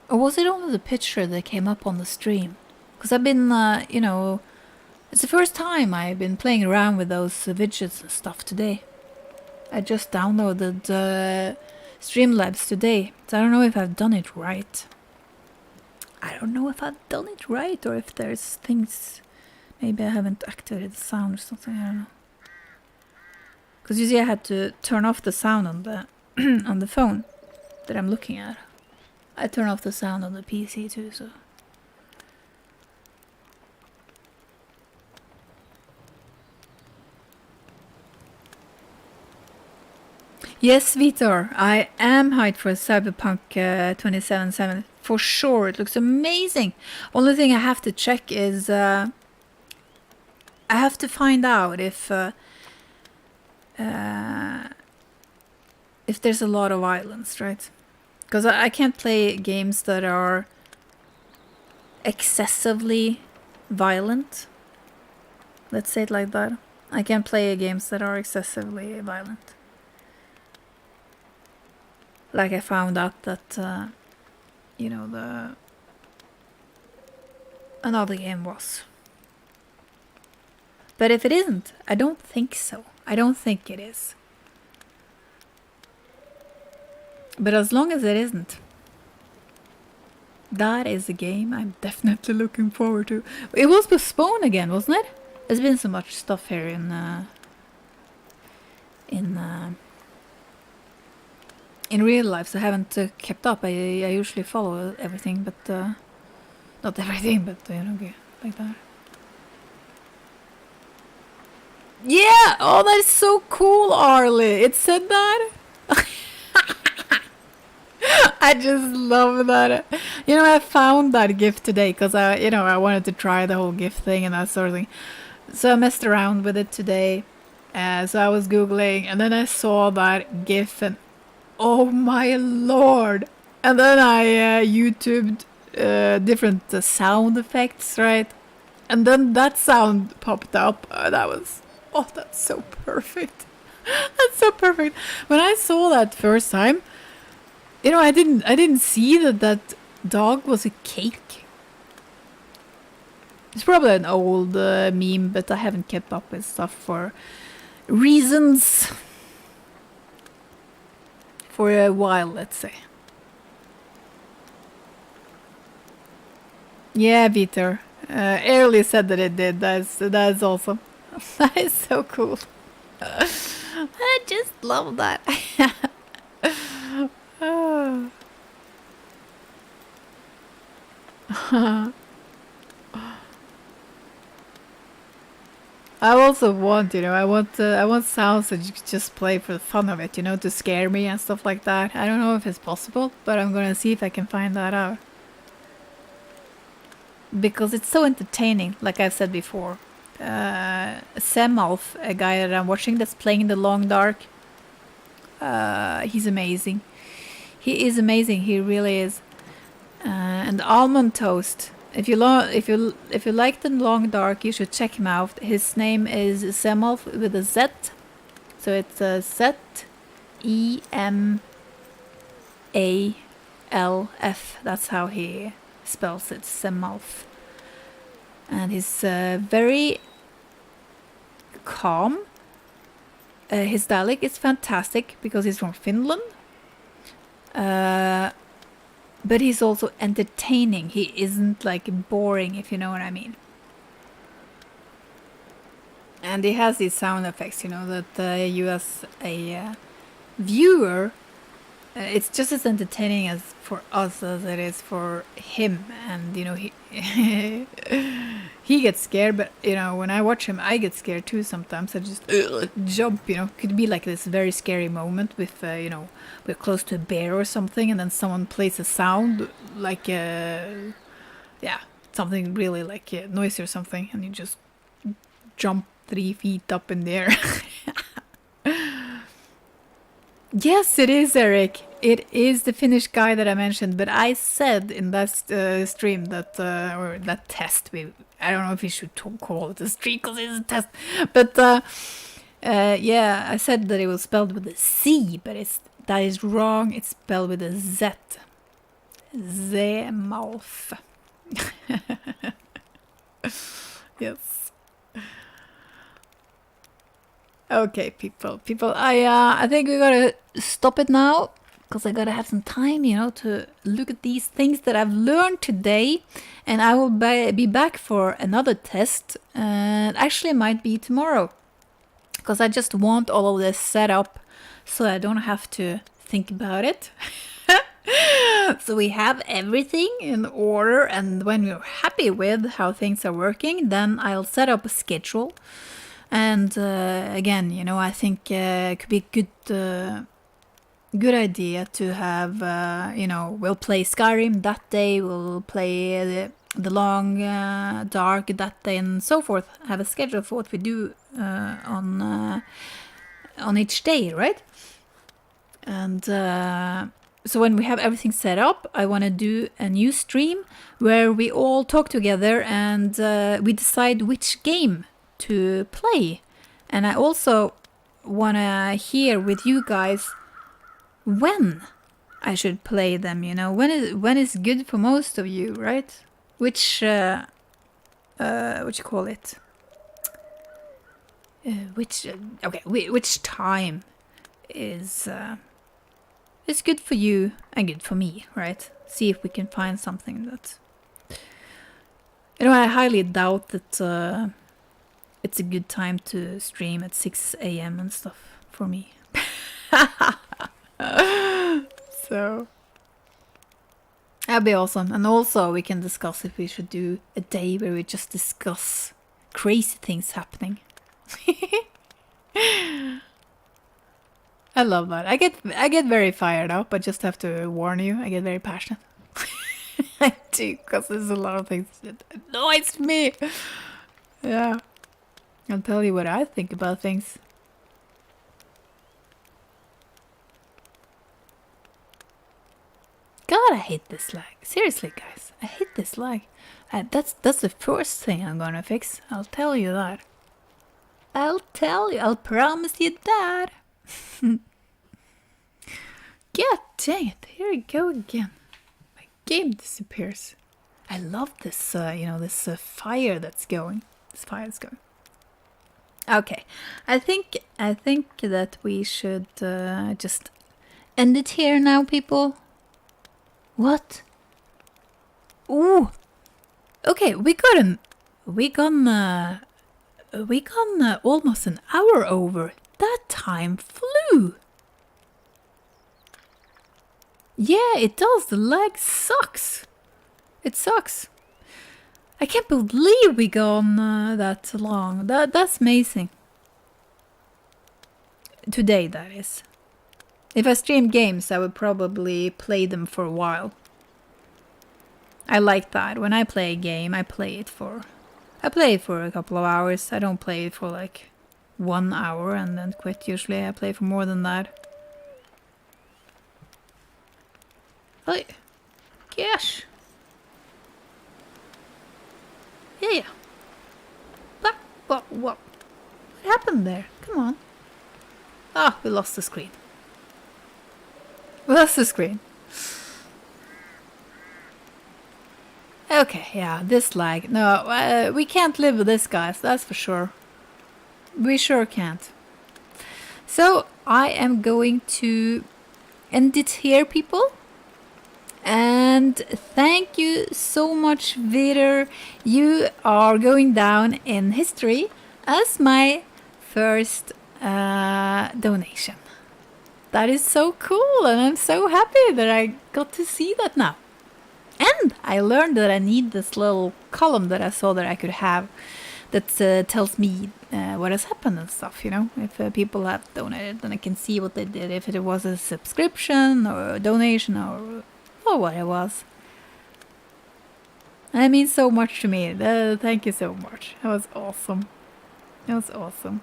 Or was it only the picture that came up on the stream? Because I've been, you know, it's the first time I've been playing around with those widgets and stuff today. I just downloaded Streamlabs today, so I don't know if I've done it right. I don't know if I've done it right or if there's things... Maybe I haven't activated the sound or something, I don't know. Because you see I had to turn off the sound on the on the phone that I'm looking at. I turn off the sound on the PC too, so... Yes, Vitor, I am hyped for Cyberpunk 2077. For sure, it looks amazing. Only thing I have to check is... I have to find out if there's a lot of islands, right? Because I can't play games that are excessively violent. Let's say it like that. I can't play games that are excessively violent. Like I found out that, you know, another game was. But if it isn't, I don't think so. I don't think it is. But as long as it isn't, that is a game I'm definitely looking forward to. It was postponed again, wasn't it? There's been so much stuff here in real life, so I haven't kept up. I usually follow everything, but not everything, but you know, like that. Yeah! Oh, that is so cool, Arlie! It said that? I just love that. You know, I found that GIF today because I wanted to try the whole GIF thing and that sort of thing. So I messed around with it today. So I was Googling and then I saw that GIF and oh my lord! And then I YouTubed different sound effects, right? And then that sound popped up. That was... Oh, that's so perfect. That's so perfect. When I saw that first time, you know, I didn't see that dog was a cake. It's probably an old meme, but I haven't kept up with stuff for reasons. For a while, let's say. Yeah, Vitor. Airly said that it did. That's awesome. That is so cool. I just love that. Oh. I also want, I want sounds that you could just play for the fun of it, to scare me and stuff like that. I don't know if it's possible, but I'm gonna see if I can find that out. Because it's so entertaining, like I've said before. Semalf, a guy that I'm watching that's playing The Long Dark, he's amazing. He is amazing, he really is. And Almond Toast. If you like The Long Dark, you should check him out. His name is Semalf with a Z, so it's ZEMALF. Semlf. That's how he spells it, Semlf. And he's very calm. His dialect is fantastic because he's from Finland. But he's also entertaining. He isn't like boring, if you know what I mean. And he has these sound effects, you know, that you as a viewer, it's just as entertaining as for us as it is for him. And you know, he he gets scared, but you know, when I watch him, I get scared too sometimes. I just jump, you know. Could be like this very scary moment with you know, we're close to a bear or something, and then someone plays a sound like yeah, something really like noisy or something, and you just jump 3 feet up in the air. Yes, it is, Eric. It is the Finnish guy that I mentioned, but I said in that stream that, or that test, I don't know if we should call it a stream because it's a test, but yeah, I said that it was spelled with a C, but that is wrong. It's spelled with a Z. Zemalf. Yes. Okay, people, I think we gotta stop it now, because I gotta have some time, you know, to look at these things that I've learned today, and I will be back for another test, and actually it might be tomorrow, because I just want all of this set up, so I don't have to think about it. So we have everything in order, and when we're happy with how things are working, then I'll set up a schedule. And again, you know, I think it could be a good idea to have, you know, we'll play Skyrim that day, we'll play the long dark that day, and so forth. Have a schedule for what we do on each day, right? And so when we have everything set up, I want to do a new stream where we all talk together and we decide which game to play. And I also want to hear with you guys when I should play them, you know, when is good for most of you, right? Which what you call it, which time is good for you and good for me, right? See if we can find something that, you know, I highly doubt that it's a good time to stream at 6 a.m. and stuff for me. So that'd be awesome. And also we can discuss if we should do a day where we just discuss crazy things happening. I love that. I get very fired up. I just have to warn you. I get very passionate. I do, because there's a lot of things that annoys me. Yeah. I'll tell you what I think about things. God, I hate this lag. Seriously, guys, I hate this lag. That's the first thing I'm gonna fix. I'll tell you that. I'll promise you that. God dang it, here we go again. My game disappears. I love this, you know, this fire that's going. This fire is going. Okay, I think that we should just end it here now, people. What? Ooh. Okay, we gone almost an hour over. That time flew. Yeah, it does. The lag sucks. It sucks. I can't believe we gone that long. That's amazing. Today, that is. If I stream games, I would probably play them for a while. I like that. When I play a game, I play it for a couple of hours. I don't play it for like 1 hour and then quit. Usually I play for more than that. Oh, gosh. Yeah. What happened there? Come on. Ah, we lost the screen. We lost the screen. Okay, yeah, this lag. No, we can't live with this, guys, that's for sure. We sure can't. So, I am going to end it here, people. And thank you so much, Vider. You are going down in history as my first donation. That is so cool, and I'm so happy that I got to see that now. And I learned that I need this little column that I saw that I could have that tells me what has happened and stuff, you know. If people have donated, then I can see what they did, if it was a subscription or a donation or what it was. That means so much to me. Thank you so much. That was awesome. That was awesome.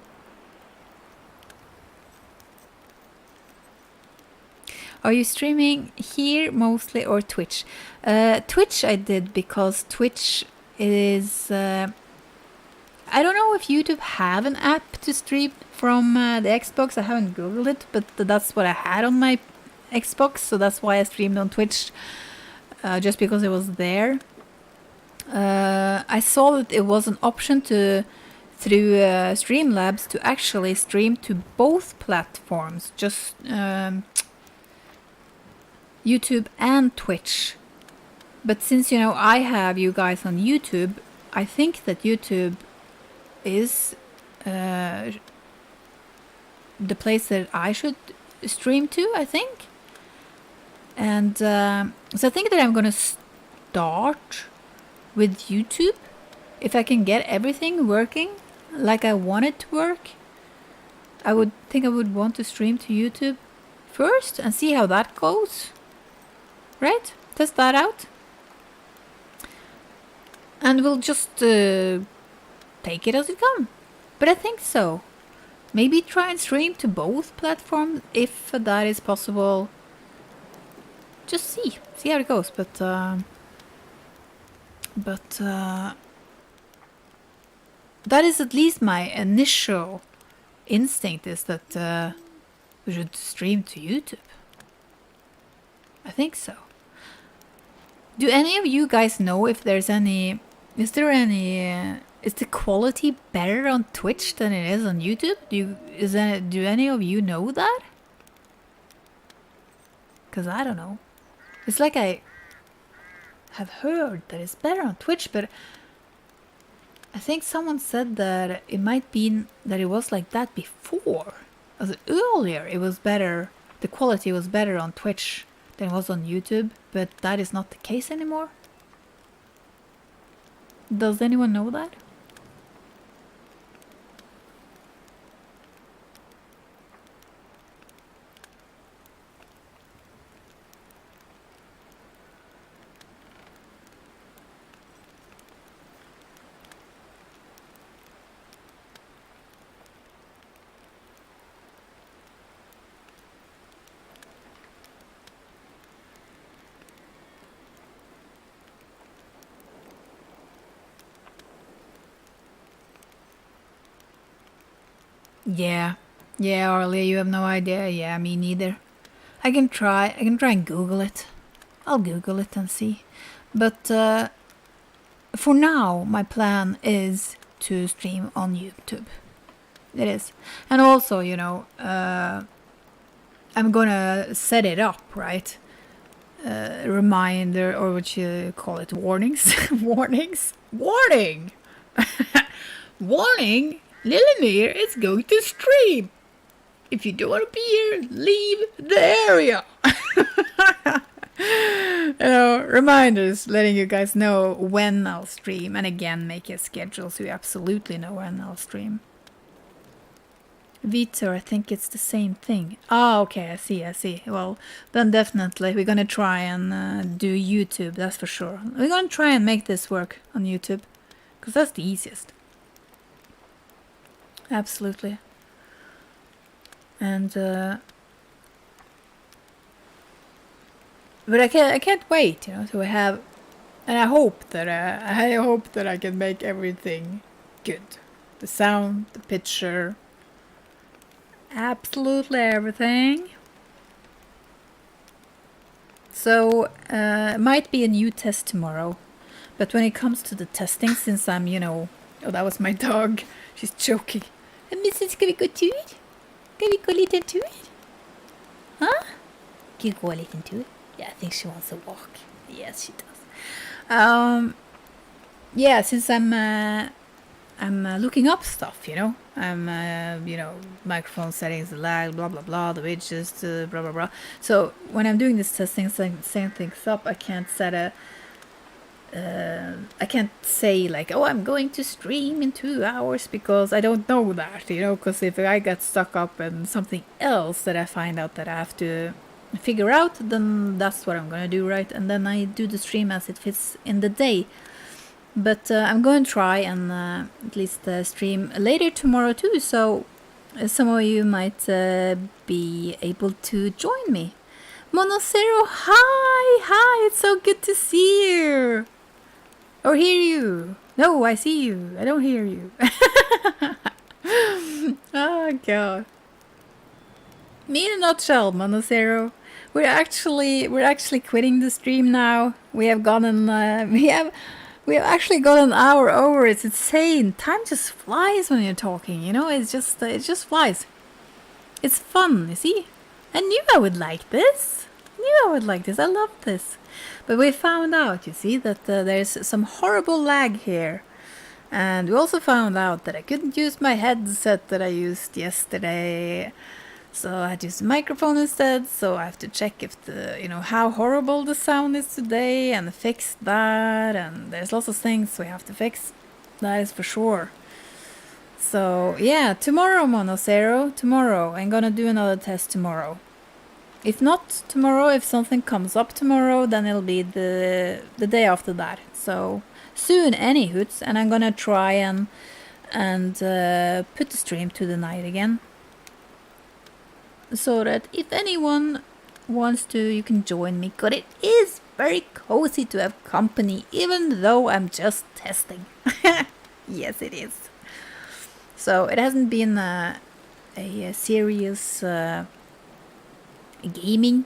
Are you streaming here mostly or Twitch? Twitch I did because Twitch is... I don't know if YouTube have an app to stream from the Xbox. I haven't googled it, but that's what I had on my Xbox, so that's why I streamed on Twitch, just because it was there. I saw that it was an option through Streamlabs to actually stream to both platforms, just YouTube and Twitch. But since, you know, I have you guys on YouTube, I think that YouTube is the place that I should stream to, I think. And so I think that I'm gonna start with YouTube. If I can get everything working like I want it to work, I would want to stream to YouTube first and see how that goes. Right? Test that out. And we'll just take it as it comes. But I think so. Maybe try and stream to both platforms if that is possible. Just see how it goes. But that is at least my initial instinct, is that we should stream to YouTube. I think so. Do any of you guys know if there's any... Is the quality better on Twitch than it is on YouTube? Do any of you know that? Because I don't know. It's like I have heard that it's better on Twitch, but I think someone said that it might be that it was like that before. As earlier, it was better. The quality was better on Twitch than it was on YouTube, but that is not the case anymore. Does anyone know that? Yeah, Arlie, you have no idea. Yeah, me neither. I can try and Google it. I'll Google it and see. But for now, my plan is to stream on YouTube. It is. And also, you know, I'm gonna set it up, right? Reminder, or what you call it, warnings? Warnings? Warning! Warning! Lille Miir is going to stream. If you don't want to be here, leave the area. Reminders letting you guys know when I'll stream, and again make a schedule so you absolutely know when I'll stream. Vitor, I think it's the same thing. Oh, okay, I see. Well, then definitely we're gonna try and do YouTube, that's for sure. We're gonna try and make this work on YouTube, because that's the easiest. Absolutely. And but I can't wait, you know, to have, and I hope that I can make everything good. The sound, the picture, absolutely everything. So it might be a new test tomorrow, But when it comes to the testing, since I'm, you know... Oh, that was my dog. She's choking. Mrs. Ska vi gå tur? Ska vi gå lite tur? Huh? Can you go a little tur? Yeah, I think she wants a walk. Yes, she does. Yeah, since I'm looking up stuff, you know. I'm, you know, microphone settings, the lag, blah, blah, blah, the widgets, blah, blah, blah. So when I'm doing this testing, setting things up, I can't I can't say like, oh, I'm going to stream in 2 hours, because I don't know that, you know, because if I get stuck up in something else that I find out that I have to figure out, then that's what I'm gonna do, right? And then I do the stream as it fits in the day. But I'm going to try and at least stream later tomorrow too, so some of you might be able to join me. Monocero, hi, it's so good to see you. Or hear you. No, I see you. I don't hear you. Oh, God. Me in a nutshell, Monocero. We're actually quitting the stream now. We have gotten we have actually got an hour over. It's insane. Time just flies when you're talking, you know? It just flies. It's fun, you see? I knew I would like this. I love this. But we found out, you see, that there's some horrible lag here. And we also found out that I couldn't use my headset that I used yesterday. So I had to use the microphone instead, so I have to check if how horrible the sound is today and fix that, and there's lots of things we have to fix, that is for sure. So yeah, tomorrow, Monocero, tomorrow, I'm gonna do another test tomorrow. If not tomorrow, if something comes up tomorrow, then it'll be the day after that. So soon, anyhoots, and I'm gonna try and put the stream to the night again. So that if anyone wants to, you can join me. Because it is very cozy to have company, even though I'm just testing. Yes, it is. So it hasn't been a serious gaming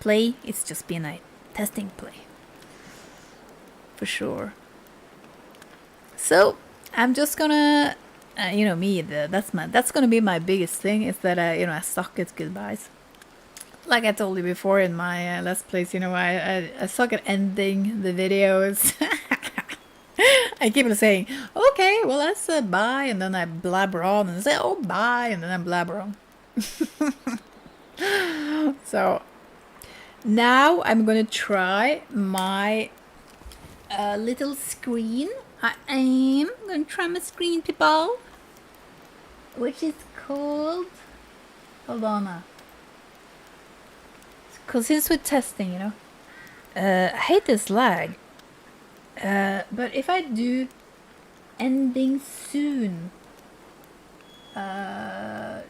play. It's just been a testing play. For sure. So I'm just gonna... you know me, that's gonna be my biggest thing, is that I suck at goodbyes. Like I told you before in my Let's Plays, you know, I suck at ending the videos. I keep on saying, okay, well that's bye, and then I blabber on and say, oh bye, and then I blabber on. So now I'm gonna try my little screen. I am gonna try my screen, people, which is called, hold on now, because since we're testing, you know, I hate this lag, but if I do ending soon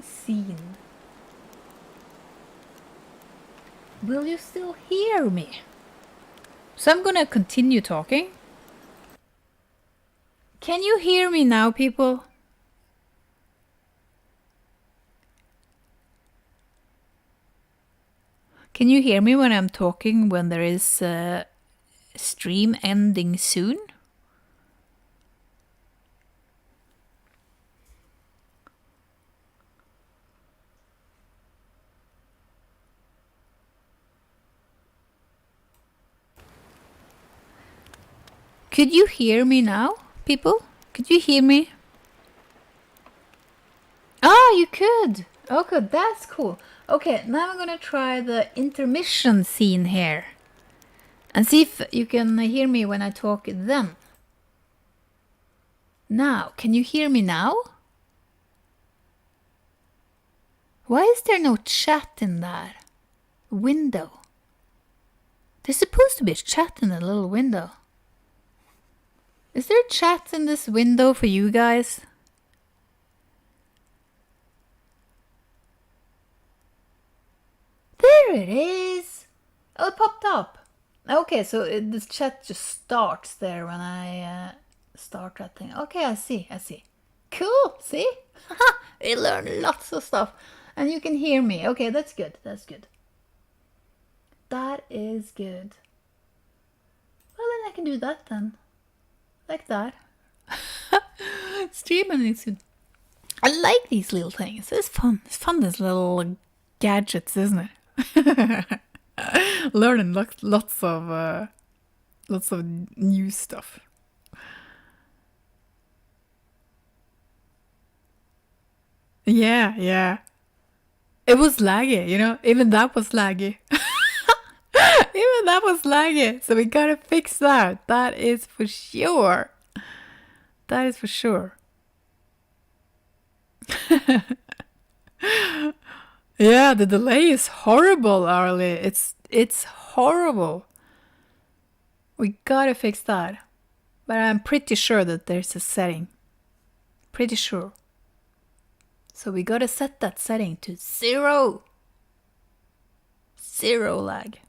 scene, will you still hear me? So I'm gonna continue talking. Can you hear me now, people? Can you hear me when I'm talking, when there is stream ending soon? Could you hear me now, people? Could you hear me? Oh, you could! Okay, that's cool. Okay, now I'm gonna try the intermission scene here. And see if you can hear me when I talk then. Now, can you hear me now? Why is there no chat in that window? There's supposed to be a chat in the little window. Is there a chat in this window for you guys? There it is! Oh, it popped up. Okay, so this chat just starts there when I start that thing. Okay, I see. Cool, see? I learned lots of stuff. And you can hear me. Okay, that's good. That is good. Well, then I can do that then. like that. Streaming is good. I like these little things. It's fun. It's fun, these little gadgets, isn't it? Learning lots of new stuff. Yeah. It was laggy, you know. Even that was laggy. Even that was laggy. So we gotta fix that. That is for sure. That is for sure. Yeah, the delay is horrible, Arlie. It's horrible. We gotta fix that. But I'm pretty sure that there's a setting. Pretty sure. So we gotta set that setting to 0. 0 lag.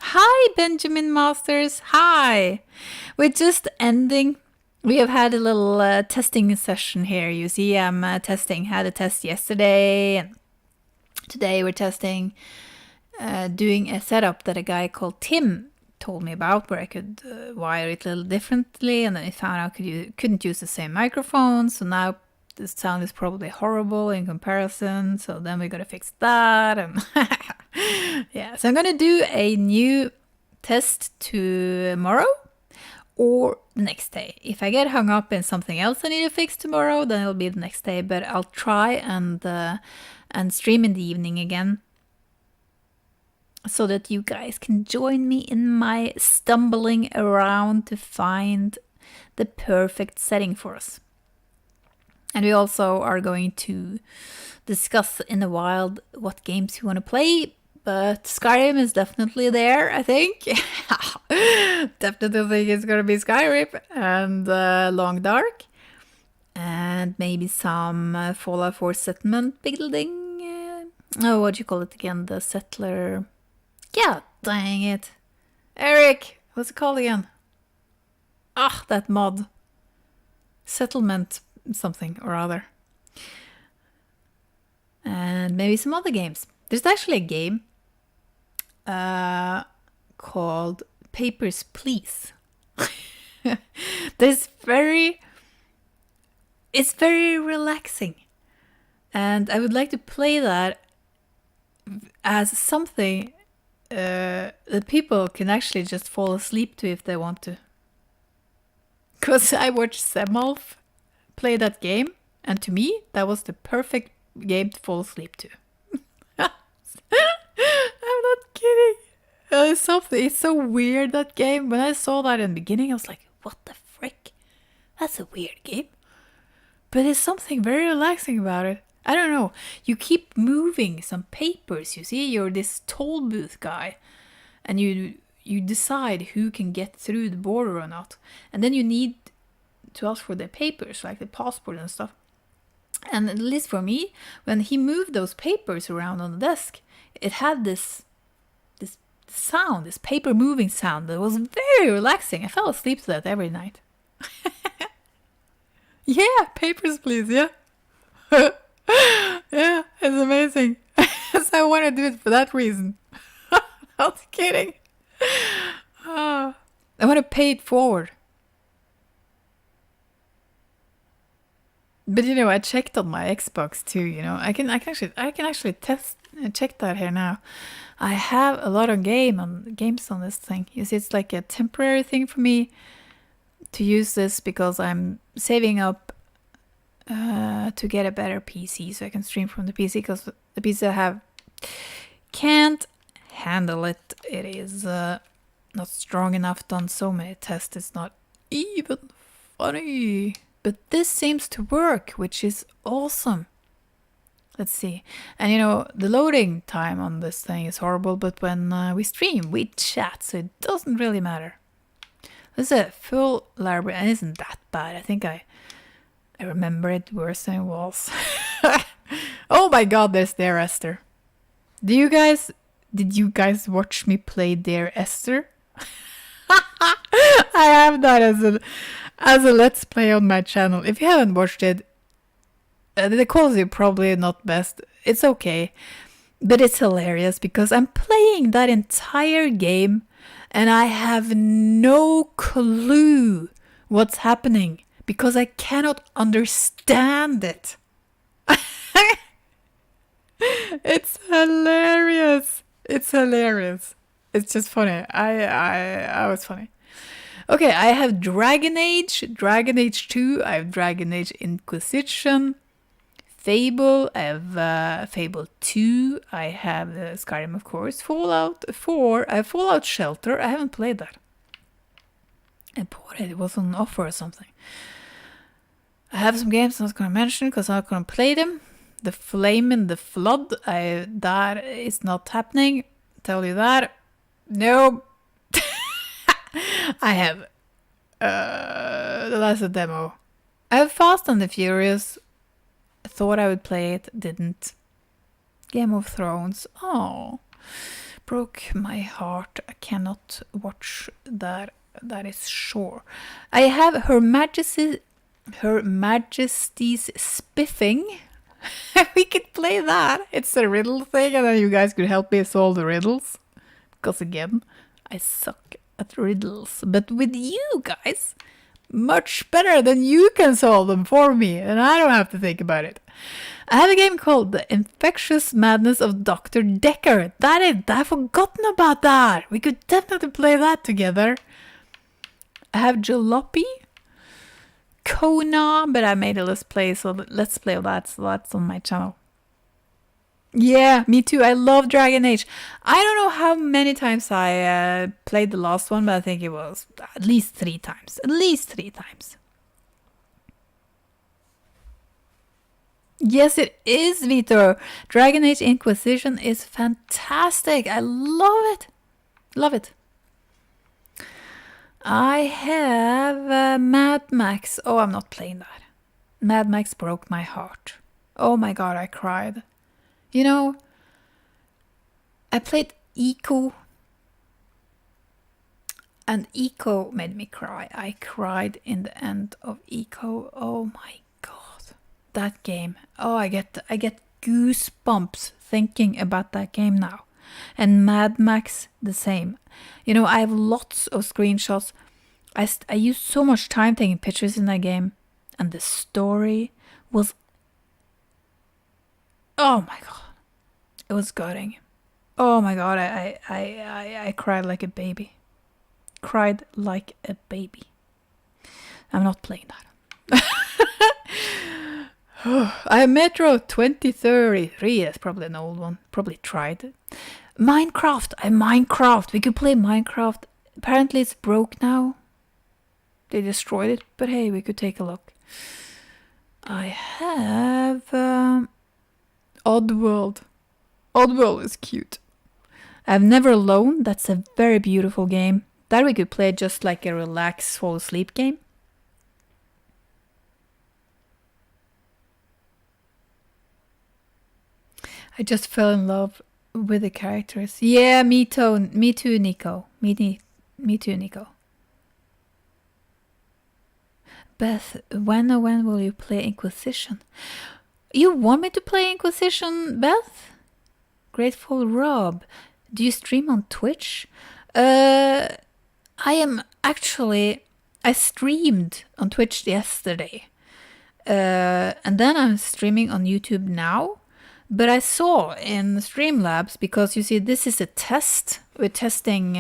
Hi, Benjamin Masters. Hi. We're just ending. We have had a little testing session here. You see, I'm testing. Had a test yesterday, and today we're testing, doing a setup that a guy called Tim told me about, where I could wire it a little differently, and then I found out couldn't use the same microphone. So now the sound is probably horrible in comparison. So then we gotta fix that, and yeah. So I'm gonna do a new test tomorrow or the next day. If I get hung up in something else I need to fix tomorrow, then it'll be the next day. But I'll try and stream in the evening again, so that you guys can join me in my stumbling around to find the perfect setting for us. And we also are going to discuss in a while what games we want to play. But Skyrim is definitely there, I think. Definitely think it's going to be Skyrim and Long Dark. And maybe some Fallout 4 settlement building. What do you call it again? The settler... Yeah, dang it. Eric, what's it called again? That mod. Settlement something or other. And maybe some other games. There's actually a game called Papers, Please. It's very relaxing. And I would like to play that as something that people can actually just fall asleep to if they want to. Because I watched Semolf play that game, and to me, that was the perfect game to fall asleep to. I'm not kidding. It's so weird, that game. When I saw that in the beginning, I was like, what the frick? That's a weird game. But there's something very relaxing about it. I don't know. You keep moving some papers, you see? You're this toll booth guy. And you decide who can get through the border or not. And then you need to ask for their papers, like the passport and stuff. And at least for me, when he moved those papers around on the desk, it had this sound, this paper moving sound that was very relaxing. I fell asleep to that every night. Yeah, Papers, Please, yeah. Yeah, it's amazing. So I want to do it for that reason. Not kidding. I want to pay it forward. But you know, I checked on my Xbox too. You know, I can actually check that here now. I have a lot of games on this thing. You see, it's like a temporary thing for me to use this because I'm saving up to get a better PC so I can stream from the PC, because the PC I have can't handle it. It is not strong enough. Done so many tests, it's not even funny. But this seems to work, which is awesome. Let's see. And you know, the loading time on this thing is horrible, but when we stream, we chat, so it doesn't really matter. This is a full library, and it isn't that bad. I think I remember it worse than it was. Oh my god, there's Dear Esther. Did you guys watch me play Dear Esther? I have that as a let's play on my channel. If you haven't watched it, the quality probably not best. It's okay, but it's hilarious because I'm playing that entire game and I have no clue what's happening because I cannot understand it. It's hilarious. It's hilarious. It's just funny. I was funny. Okay, I have Dragon Age, Dragon Age 2, I have Dragon Age Inquisition, Fable, I have Fable 2, I have Skyrim, of course, Fallout 4, I have Fallout Shelter, I haven't played that. I bought it, it was on offer or something. I have some games I'm not going to mention because I'm not going to play them. The Flame in the Flood, that is not happening, tell you that. No. I have, that's a demo. I have Fast and the Furious. Thought I would play it, didn't. Game of Thrones. Oh, broke my heart. I cannot watch that. That is sure. I have Her Majesty's Spiffing. We could play that. It's a riddle thing, and then you guys could help me solve the riddles. Because again, I suck at riddles. But with you guys, much better than you can solve them for me, and I don't have to think about it. I have a game called The Infectious Madness of Dr. Decker. I've forgotten about that. We could definitely play that together. I have Jalopy, Kona, but I made a let's play of that, so that's on my channel. Yeah, me too. I love Dragon Age. I don't know how many times I played the last one, but I think it was at least 3 times. At least 3 times. Yes, it is, Vitor. Dragon Age Inquisition is fantastic. I love it. Love it. I have Mad Max. Oh, I'm not playing that. Mad Max broke my heart. Oh my god, I cried. You know, I played Eco, and Eco made me cry. I cried in the end of Eco. Oh my god, that game. Oh, I get goosebumps thinking about that game now. And Mad Max, the same. You know, I have lots of screenshots. I used so much time taking pictures in that game, and the story was... Oh my god. It was gutting. Oh my god, I cried like a baby. Cried like a baby. I'm not playing that. I have Metro 2033. That's probably an old one. Probably tried it. Minecraft. I have Minecraft. We could play Minecraft. Apparently it's broke now. They destroyed it. But hey, we could take a look. I have Oddworld. Oddworld is cute. I've Never Alone. That's a very beautiful game. That we could play just like a relax, fall asleep game. I just fell in love with the characters. Yeah, me too, Nico. Me too, Nico. Beth, when will you play Inquisition? You want me to play Inquisition, Beth? Grateful Rob, do you stream on Twitch? I streamed on Twitch yesterday. And then I'm streaming on YouTube now. But I saw in Streamlabs, because you see this is a test. We're testing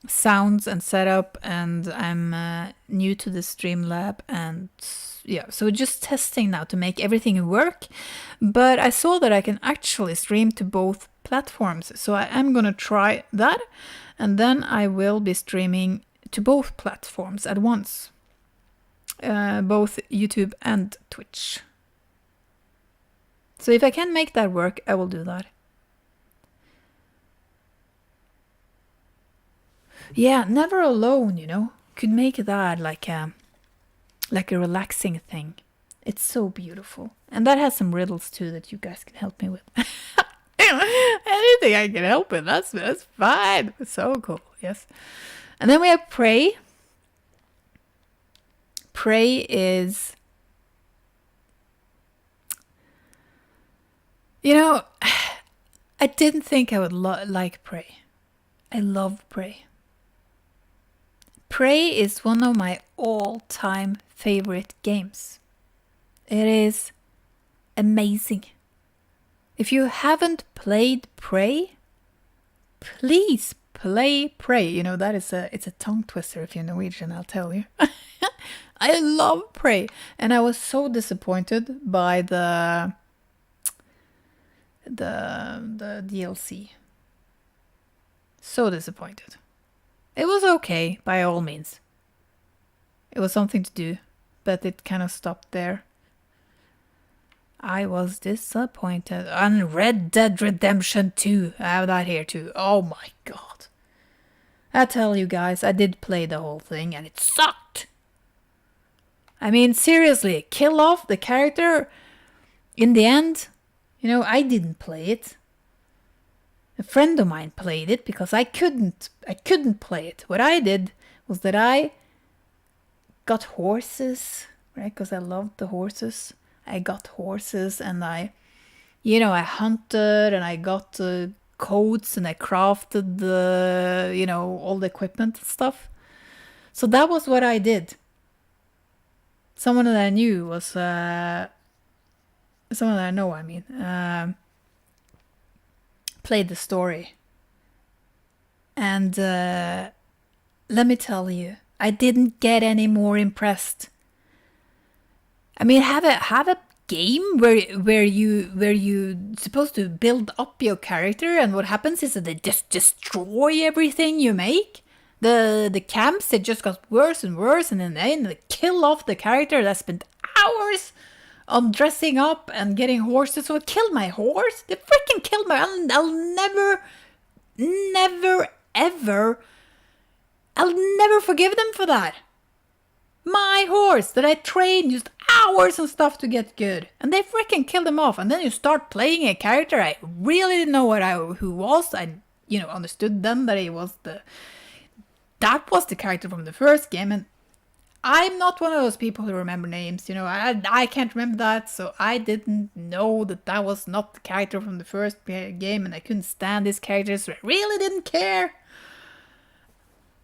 sounds and setup, and I'm new to the Streamlab, and yeah, so just testing now to make everything work. But I saw that I can actually stream to both platforms, so I am gonna try that, and then I will be streaming to both platforms at once, both YouTube and Twitch. So if I can make that work, I will do that. Yeah, Never Alone, you know, could make that like a relaxing thing. It's so beautiful. And that has some riddles too that you guys can help me with. Anything I can help with, that's fine. It's so cool, yes. And then we have Prey. Prey is... You know, I didn't think I would like Prey. I love Prey. Prey is one of my all-time favorite games. It is amazing. If you haven't played Prey, please play Prey. You know, it's a tongue twister if you're Norwegian, I'll tell you. I love Prey, and I was so disappointed by the DLC. So disappointed. It was okay, by all means. It was something to do, but it kind of stopped there. I was disappointed. And Red Dead Redemption 2. I have that here too. Oh my god. I tell you guys, I did play the whole thing and it sucked. I mean, seriously, kill off the character in the end. You know, I didn't play it. A friend of mine played it because I couldn't play it. What I did was that I got horses, right? Because I loved the horses. I got horses and I hunted and I got coats and I crafted all the equipment and stuff. So that was what I did. Someone that I knew was, someone that I know, played the story. And let me tell you, I didn't get any more impressed. I mean, have a game where you supposed to build up your character, and what happens is that they just destroy everything you make. The camps, it just got worse and worse, and then they kill off the character that spent hours on dressing up and getting horses. So it killed my horse. They freaking killed my. I'll never forgive them for that. My horse that I trained used hours and stuff to get good, and they freaking killed him off. And then you start playing a character I really didn't know who was. I understood then that he was that was the character from the first game, and I'm not one of those people who remember names. I can't remember that, so I didn't know that was not the character from the first game, and I couldn't stand this character, so I really didn't care.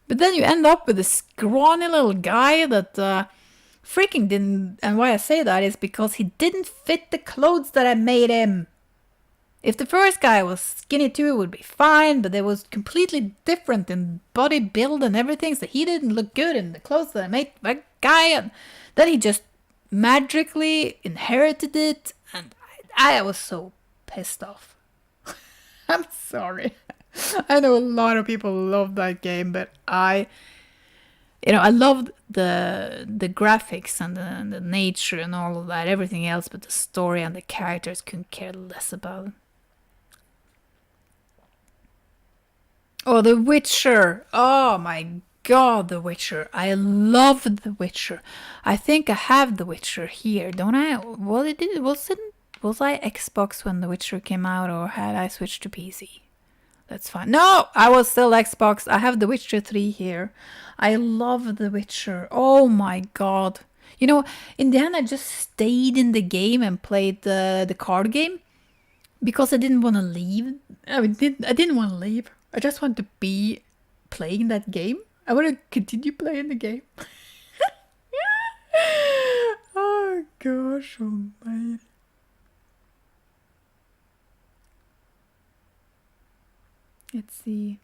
But then you end up with a scrawny little guy that freaking didn't... And why I say that is because he didn't fit the clothes that I made him. If the first guy was skinny too, it would be fine, but it was completely different in body build and everything, so he didn't look good in the clothes that I made that guy, and then he just magically inherited it, and I was so pissed off. I'm sorry. I know a lot of people love that game, but I loved the graphics and the nature and all of that, everything else, but the story and the characters couldn't care less about. Oh, The Witcher. Oh my god, The Witcher. I love The Witcher. I think I have The Witcher here, don't I? Was I Xbox when The Witcher came out, or had I switched to PC? That's fine. No, I was still Xbox. I have The Witcher 3 here. I love The Witcher. Oh my god. In the end I just stayed in the game and played the card game because I didn't want to leave. I didn't want to leave. I just want to be playing that game. I want to continue playing the game. Oh gosh, oh man. Let's see.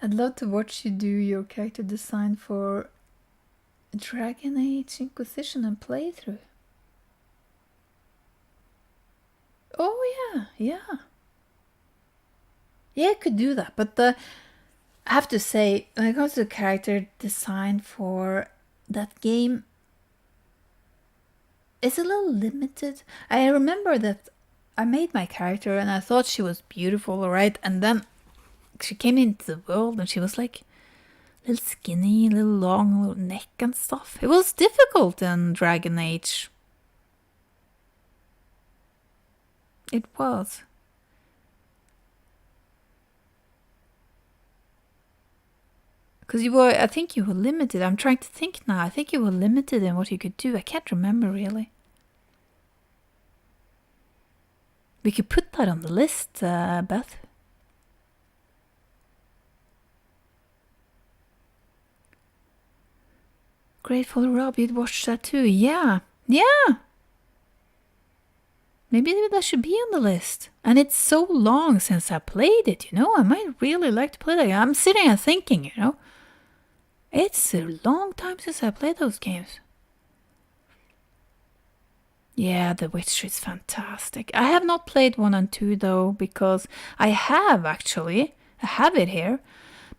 I'd love to watch you do your character design for Dragon Age Inquisition and playthrough. Oh yeah. Yeah, I could do that, but I have to say, when it comes to character design for that game, it's a little limited. I remember that I made my character and I thought she was beautiful, right? And then she came into the world and she was like a little skinny, a little long, little neck and stuff. It was difficult in Dragon Age. It was. Because I think you were limited. I'm trying to think now. I think you were limited in what you could do. I can't remember really. We could put that on the list, Beth. Grateful Rob, you'd watch that too. Yeah. Maybe that should be on the list. And it's so long since I played it, I might really like to play that. I'm sitting and thinking, It's a long time since I played those games. Yeah, The Witcher is fantastic. I have not played 1 and 2 though, because I have actually. I have it here.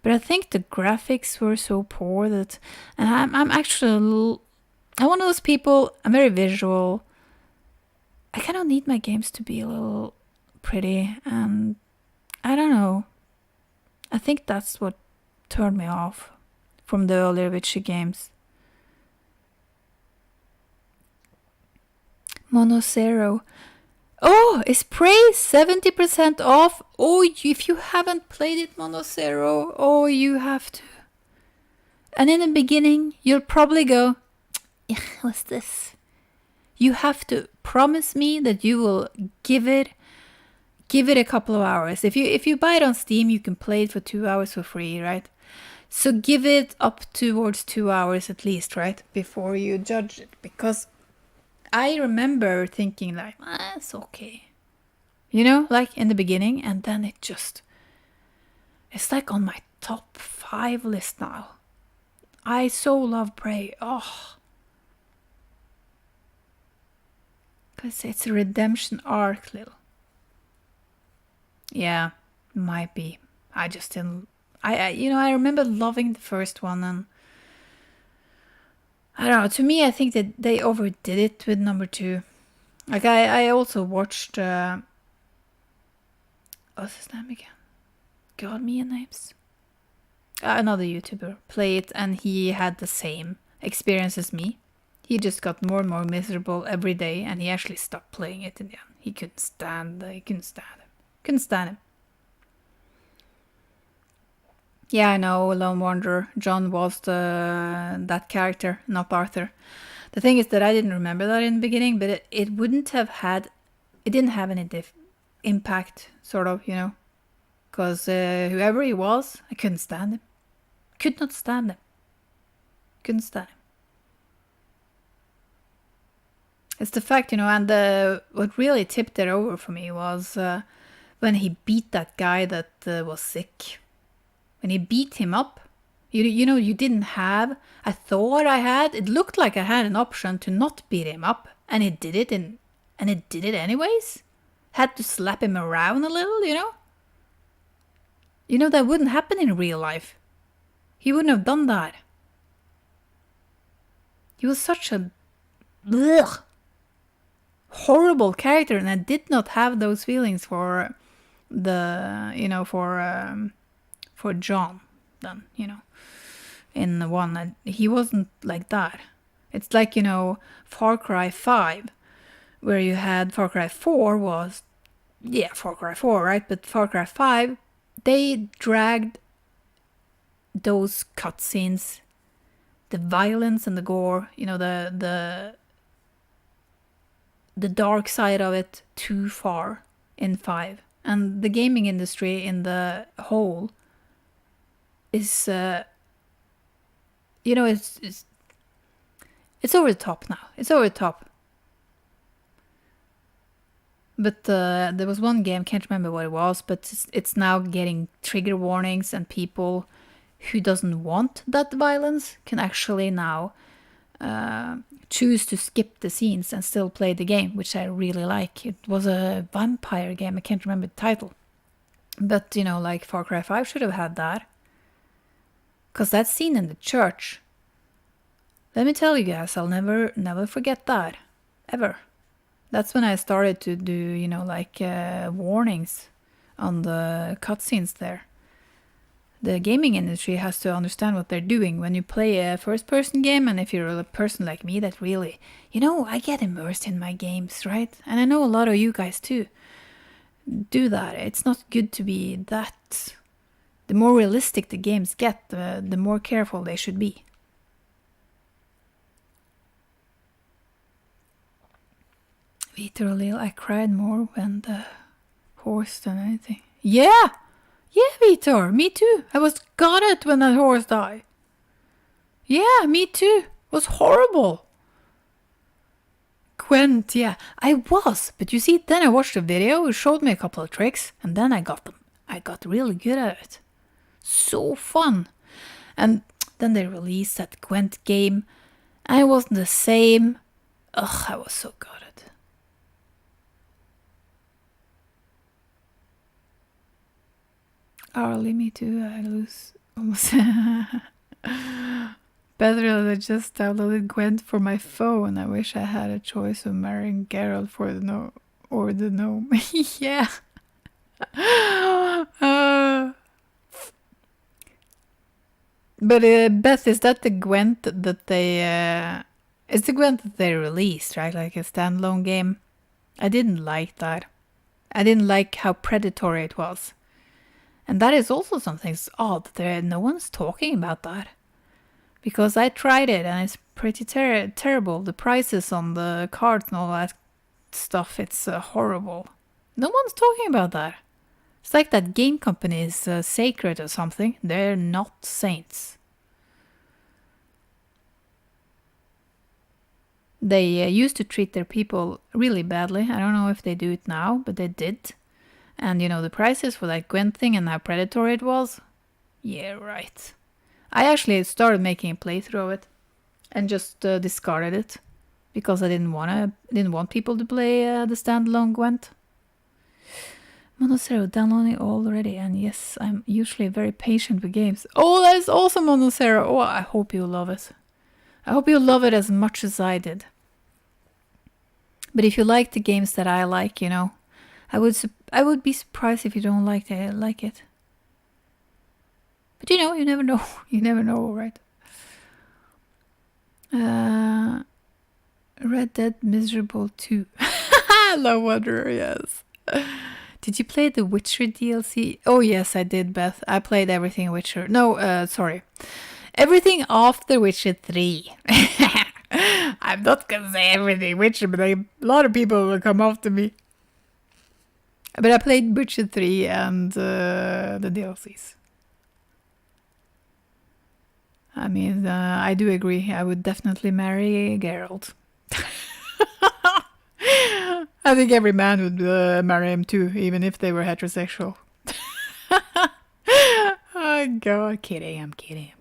But I think the graphics were so poor that... And I'm actually... I'm one of those people, I'm very visual. I kind of need my games to be a little pretty, and I don't know. I think that's what turned me off from the earlier Witcher games. Monocero. Oh, is Prey 70% off? Oh, if you haven't played it, Monocero, oh, you have to. And in the beginning, you'll probably go, what's this? You have to promise me that you will give it a couple of hours. If you buy it on Steam, you can play it for 2 hours for free, right? So give it up towards 2 hours at least, right? Before you judge it. Because I remember thinking like, it's okay. Like in the beginning, and then it's like on my top 5 list now. I so love Prey. Oh. Because it's a redemption arc, Lille. Yeah, might be. I just didn't... I remember loving the first one, and... I don't know, to me, I think that they overdid it with number 2. Like, I also watched... what's his name again? God, me and names. Another YouTuber play it, and he had the same experience as me. He just got more and more miserable every day, and he actually stopped playing it in the end. He couldn't stand him. Yeah, I know, Lone Wanderer. John was that character, not Arthur. The thing is that I didn't remember that in the beginning, but it wouldn't have had... It didn't have any impact, sort of, Because whoever he was, I couldn't stand him. Could not stand him. Couldn't stand him. It's the fact, and what really tipped it over for me was when he beat that guy that was sick. When he beat him up, you didn't have... I thought I had... It looked like I had an option to not beat him up, and it did it, and it did it anyways. Had to slap him around a little, that wouldn't happen in real life. He wouldn't have done that. He was such a... Ugh, horrible character, and I did not have those feelings for for John then, in the one. He wasn't like that. It's like, Far Cry 5, where you had Far Cry 4 was, Far Cry 4, right? But Far Cry 5, they dragged those cutscenes, the violence and the gore, the dark side of it too far in 5. And the gaming industry in the whole is, it's over the top now. It's over the top. But there was one game, can't remember what it was, but it's now getting trigger warnings, and people who doesn't want that violence can actually now choose to skip the scenes and still play the game, which I really like. It was a vampire game, I can't remember the title. But, like Far Cry 5 should have had that. Because that scene in the church, let me tell you guys, I'll never forget that. Ever. That's when I started to do, warnings on the cutscenes there. The gaming industry has to understand what they're doing when you play a first-person game, and if you're a person like me that really, I get immersed in my games, right? And I know a lot of you guys too do that. It's not good to be that. The more realistic the games get, the more careful they should be. Vitor Lille, I cried more when the horse than anything. Yeah, Vitor, me too. I was gutted when that horse died. Yeah, me too. was horrible. Gwent, yeah, I was. But you see, then I watched a video, it showed me a couple of tricks, and then I got really good at it. So fun. And then they released that Gwent game, and it wasn't the same. Ugh, I was so good at it. Hourly, me too, I lose almost. Better than I just downloaded Gwent for my phone. I wish I had a choice of marrying Geralt for the gnome or the gnome. Yeah. But Beth, is that the Gwent that they? It's the Gwent that they released, right? Like a standalone game. I didn't like that. I didn't like how predatory it was, and that is also something odd. No one's talking about that. Because I tried it and it's pretty terrible. The prices on the cards and all that stuff, it's horrible. No one's talking about that. It's like that game company is sacred or something. They're not saints. They used to treat their people really badly. I don't know if they do it now, but they did. And you know, the prices for that Gwent thing and how predatory it was? Yeah, right. I actually started making a playthrough of it and just discarded it because I didn't want people to play the standalone Gwent. Monocero downloading already, and yes, I'm usually very patient with games. Oh, that is awesome, Monocero. Oh, I hope you love it. I hope you love it as much as I did. But if you like the games that I like, you know, I would be surprised if you don't like it. But you know, you never know. You never know, right? Red Dead Miserable 2. Love Wanderer, yes. Did you play the Witcher DLC? Oh, yes, I did, Beth. I played everything Witcher. No, sorry. Everything after Witcher 3. I'm not gonna say everything Witcher, but a lot of people will come after me. But I played Witcher 3 and the DLCs. I mean, I do agree. I would definitely marry Geralt. I think every man would marry him too, even if they were heterosexual. Oh God, kidding, I'm kidding.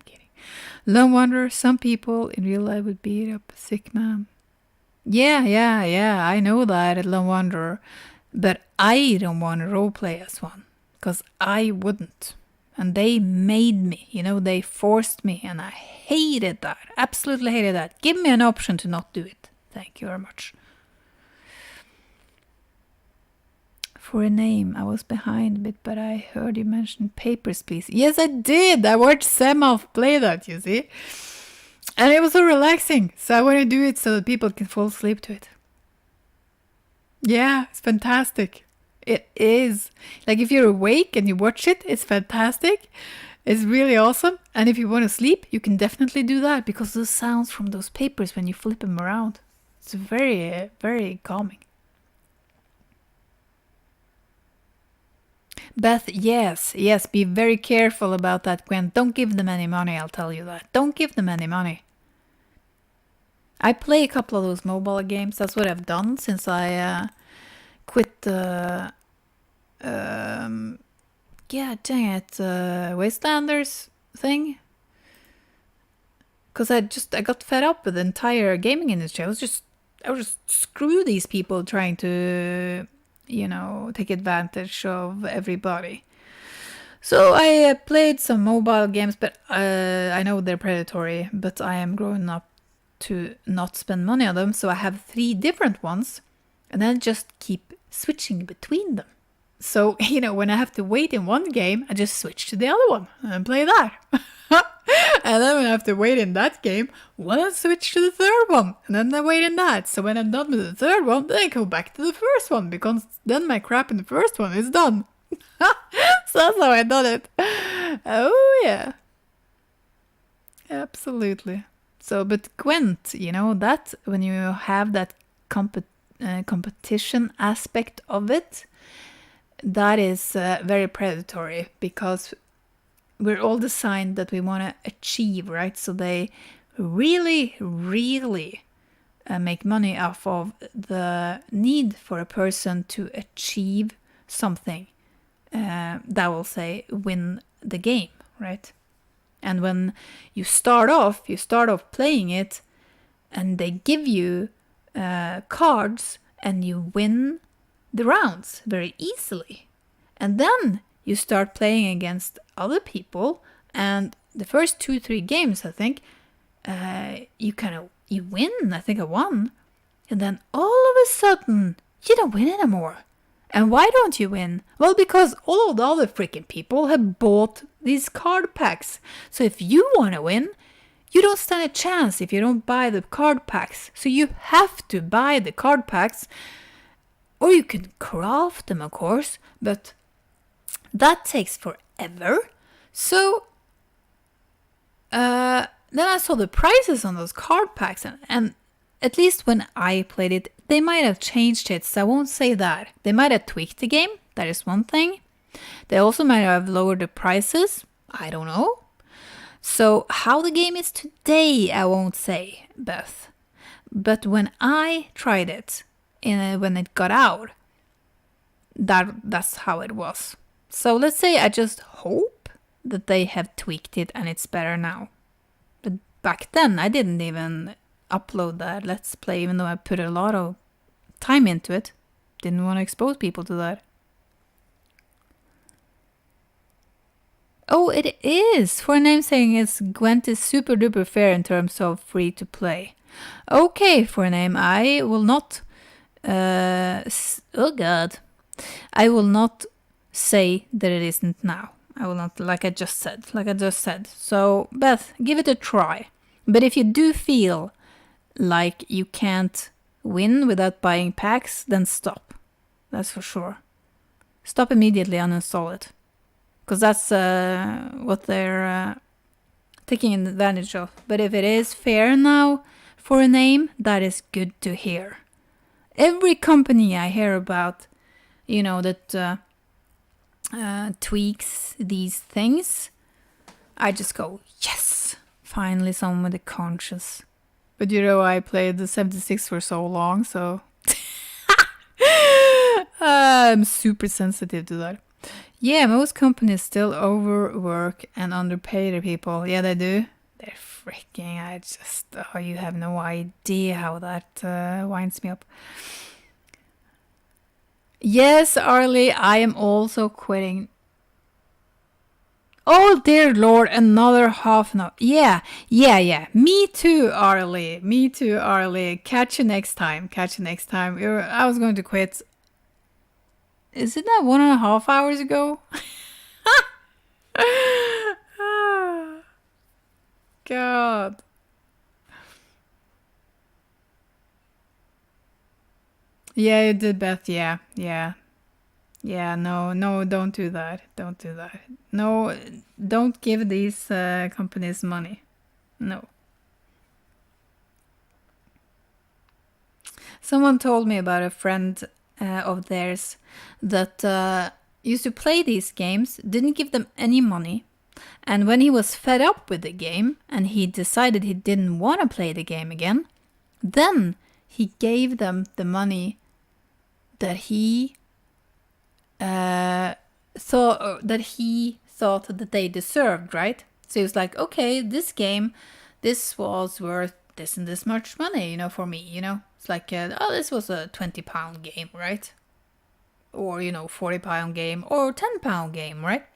Lone Wanderer, some people in real life would beat up a sick man. Yeah, I know that at Lone Wanderer. But I don't want to roleplay as one, because I wouldn't. And they made me, you know, they forced me, and I hated that. Absolutely hated that. Give me an option to not do it. Thank you very much. For a name, I was behind a bit, but I heard you mention Papers, Please. Yes, I did. I watched Semmelf play that, you see. And it was so relaxing. So I want to do it so that people can fall asleep to it. Yeah, it's fantastic. It is. Like if you're awake and you watch it, it's fantastic. It's really awesome. And if you want to sleep, you can definitely do that because the sounds from those papers when you flip them around. It's very, very calming. Beth, yes, be very careful about that, Gwen. Don't give them any money, I'll tell you that. Don't give them any money. I play a couple of those mobile games. That's what I've done since I quit the Wastelanders thing. Because I got fed up with the entire gaming industry. I was just screw these people trying to, you know, take advantage of everybody. So I played some mobile games, but I know they're predatory, but I am growing up to not spend money on them. So I have 3 different ones, and then just keep switching between them. So, you know, when I have to wait in one game, I just switch to the other one and play that. And then when I have to wait in that game, well, I switch to the third one, and then I wait in that. So when I'm done with the third one, then I go back to the first one, because then my crap in the first one is done. So that's how I done it. Oh, yeah. Absolutely. So, but Gwent, you know, that when you have that competition aspect of it, that is very predatory, because we're all designed that we want to achieve, right? So they really, really make money off of the need for a person to achieve something that will say win the game, right? And when you start off playing it, and they give you cards, and you win the rounds very easily. And then you start playing against other people, and the first 2-3 games, I think, you win. I think I won. And then all of a sudden, you don't win anymore. And why don't you win? Well, because all of the other freaking people have bought these card packs. So if you want to win, you don't stand a chance if you don't buy the card packs. So you have to buy the card packs. Or you can craft them, of course, but that takes forever. So then I saw the prices on those card packs, and at least when I played it, they might have changed it, so I won't say that. They might have tweaked the game, that is one thing. They also might have lowered the prices, I don't know. So how the game is today, I won't say, Beth. But when I tried it, when it got out, that's how it was. So let's say I just hope that they have tweaked it and it's better now. But back then, I didn't even upload that Let's Play, even though I put a lot of time into it. Didn't want to expose people to that. Oh, it is! For a name saying it's Gwent is super duper fair in terms of free to play. Okay, for a name, I will not... oh god. I will not say that it isn't now. I will not, like I just said. So, Beth, give it a try. But if you do feel like you can't win without buying packs, then stop. That's for sure. Stop immediately and uninstall it. Because that's what they're taking advantage of. But if it is fair now for a name, that is good to hear. Every company I hear about, that tweaks these things, I just go, yes, finally someone with a conscience. But I played the 76 for so long, so I'm super sensitive to that. Yeah, most companies still overwork and underpay their people. Yeah, they do. They're freaking, you have no idea how that winds me up. Yes, Arlie, I am also quitting. Oh, dear Lord, another half an hour. Yeah. Me too, Arlie. Catch you next time. I was going to quit. Isn't that 1.5 hours ago? God. Yeah, you did, Beth. Yeah. No, don't do that. No, don't give these companies money. No. Someone told me about a friend of theirs that used to play these games, didn't give them any money, and when he was fed up with the game and he decided he didn't want to play the game again, then he gave them the money that he thought that they deserved, right? So he was like, okay, this game, this was worth this and this much money, for me, It's like, this was a £20 game, right? Or, £40 game or £10 game, right?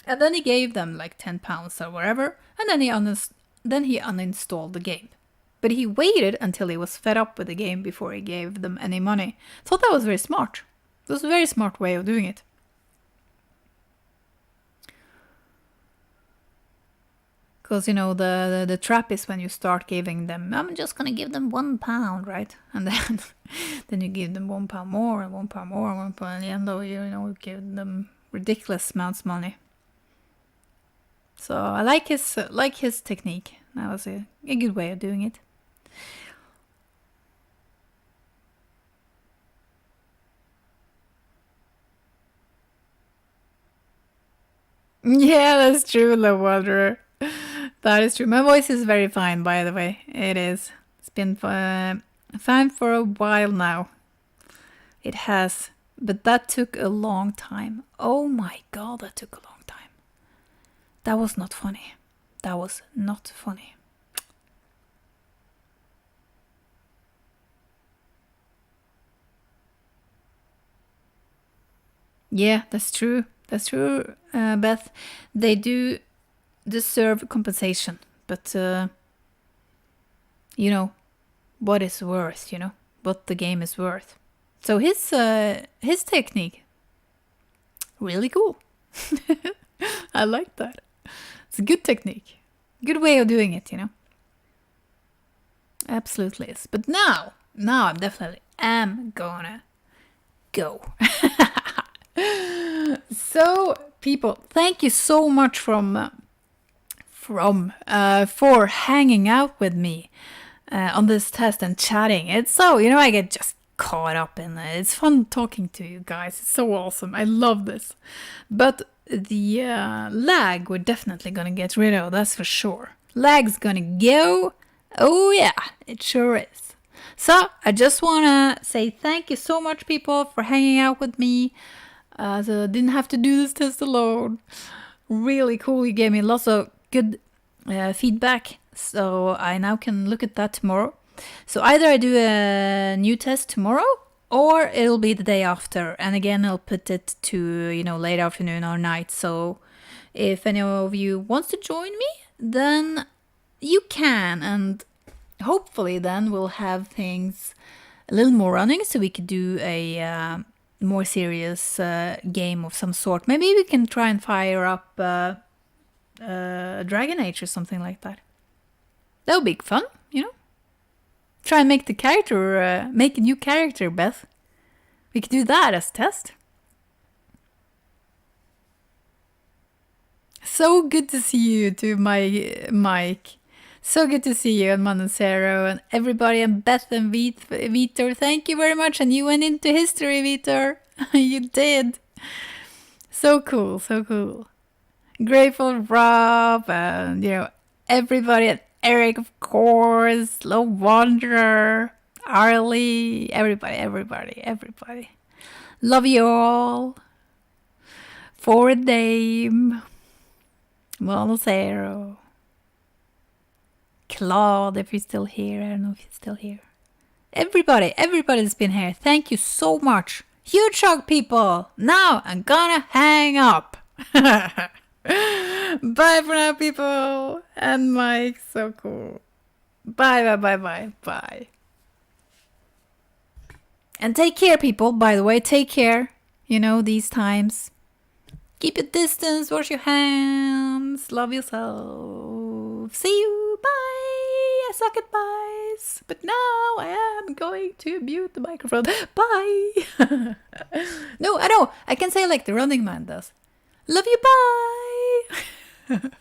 And then he gave them like £10 or whatever, and then he uninstalled the game. But he waited until he was fed up with the game before he gave them any money. Thought that was very smart. It was a very smart way of doing it. Because, the trap is when you start giving them, I'm just going to give them £1, right? And then you give them £1 more and £1 more and £1, and in the end, you give them ridiculous amounts of money. So I like his technique. That was a good way of doing it. Yeah, that's true, Love Wanderer. That is true. My voice is very fine, by the way. It is. It's been fine for a while now. It has. But that took a long time. Oh my god, that took a long time. That was not funny. That was not funny. Yeah, that's true. That's true, Beth. They do deserve compensation, but you know what is worth. You know what the game is worth. So his technique, really cool. I like that. It's a good technique, good way of doing it. You know, absolutely is. But now I'm definitely gonna go. So, people, thank you so much for hanging out with me on this test and chatting. It's so, I get just caught up in it. It's fun talking to you guys. It's so awesome. I love this. But the lag we're definitely gonna get rid of, that's for sure. Lag's gonna go. Oh yeah, it sure is. So, I just wanna say thank you so much, people, for hanging out with me. So I didn't have to do this test alone. Really cool. You gave me lots of good feedback. So I now can look at that tomorrow. So either I do a new test tomorrow or it'll be the day after. And again, I'll put it to, late afternoon or night. So if any of you wants to join me, then you can. And hopefully then we'll have things a little more running so we could do a more serious game of some sort. Maybe we can try and fire up Dragon Age or something like that. That would be fun, Try and make the character, make a new character, Beth. We could do that as a test. So good to see you too, Mike. So good to see you and Manacero and everybody and Beth and Vitor. Thank you very much. And you went into history, Vitor. You did. So cool, so cool. Grateful Rob and, everybody and Eric, of course. Low Wanderer, Arlie, everybody. Love you all. Forward Dame. Manacero. Claude, if you're still here. I don't know if you're still here. Everybody's been here. Thank you so much. Huge hug, people. Now I'm gonna hang up. Bye for now, people. And Mike, so cool. Bye. And take care, people. By the way, take care. These times. Keep your distance, wash your hands, love yourself. See you, bye. I suck at buys. But now I am going to mute the microphone. Bye. No, I know. I can say like the Running Man does. Love you, bye.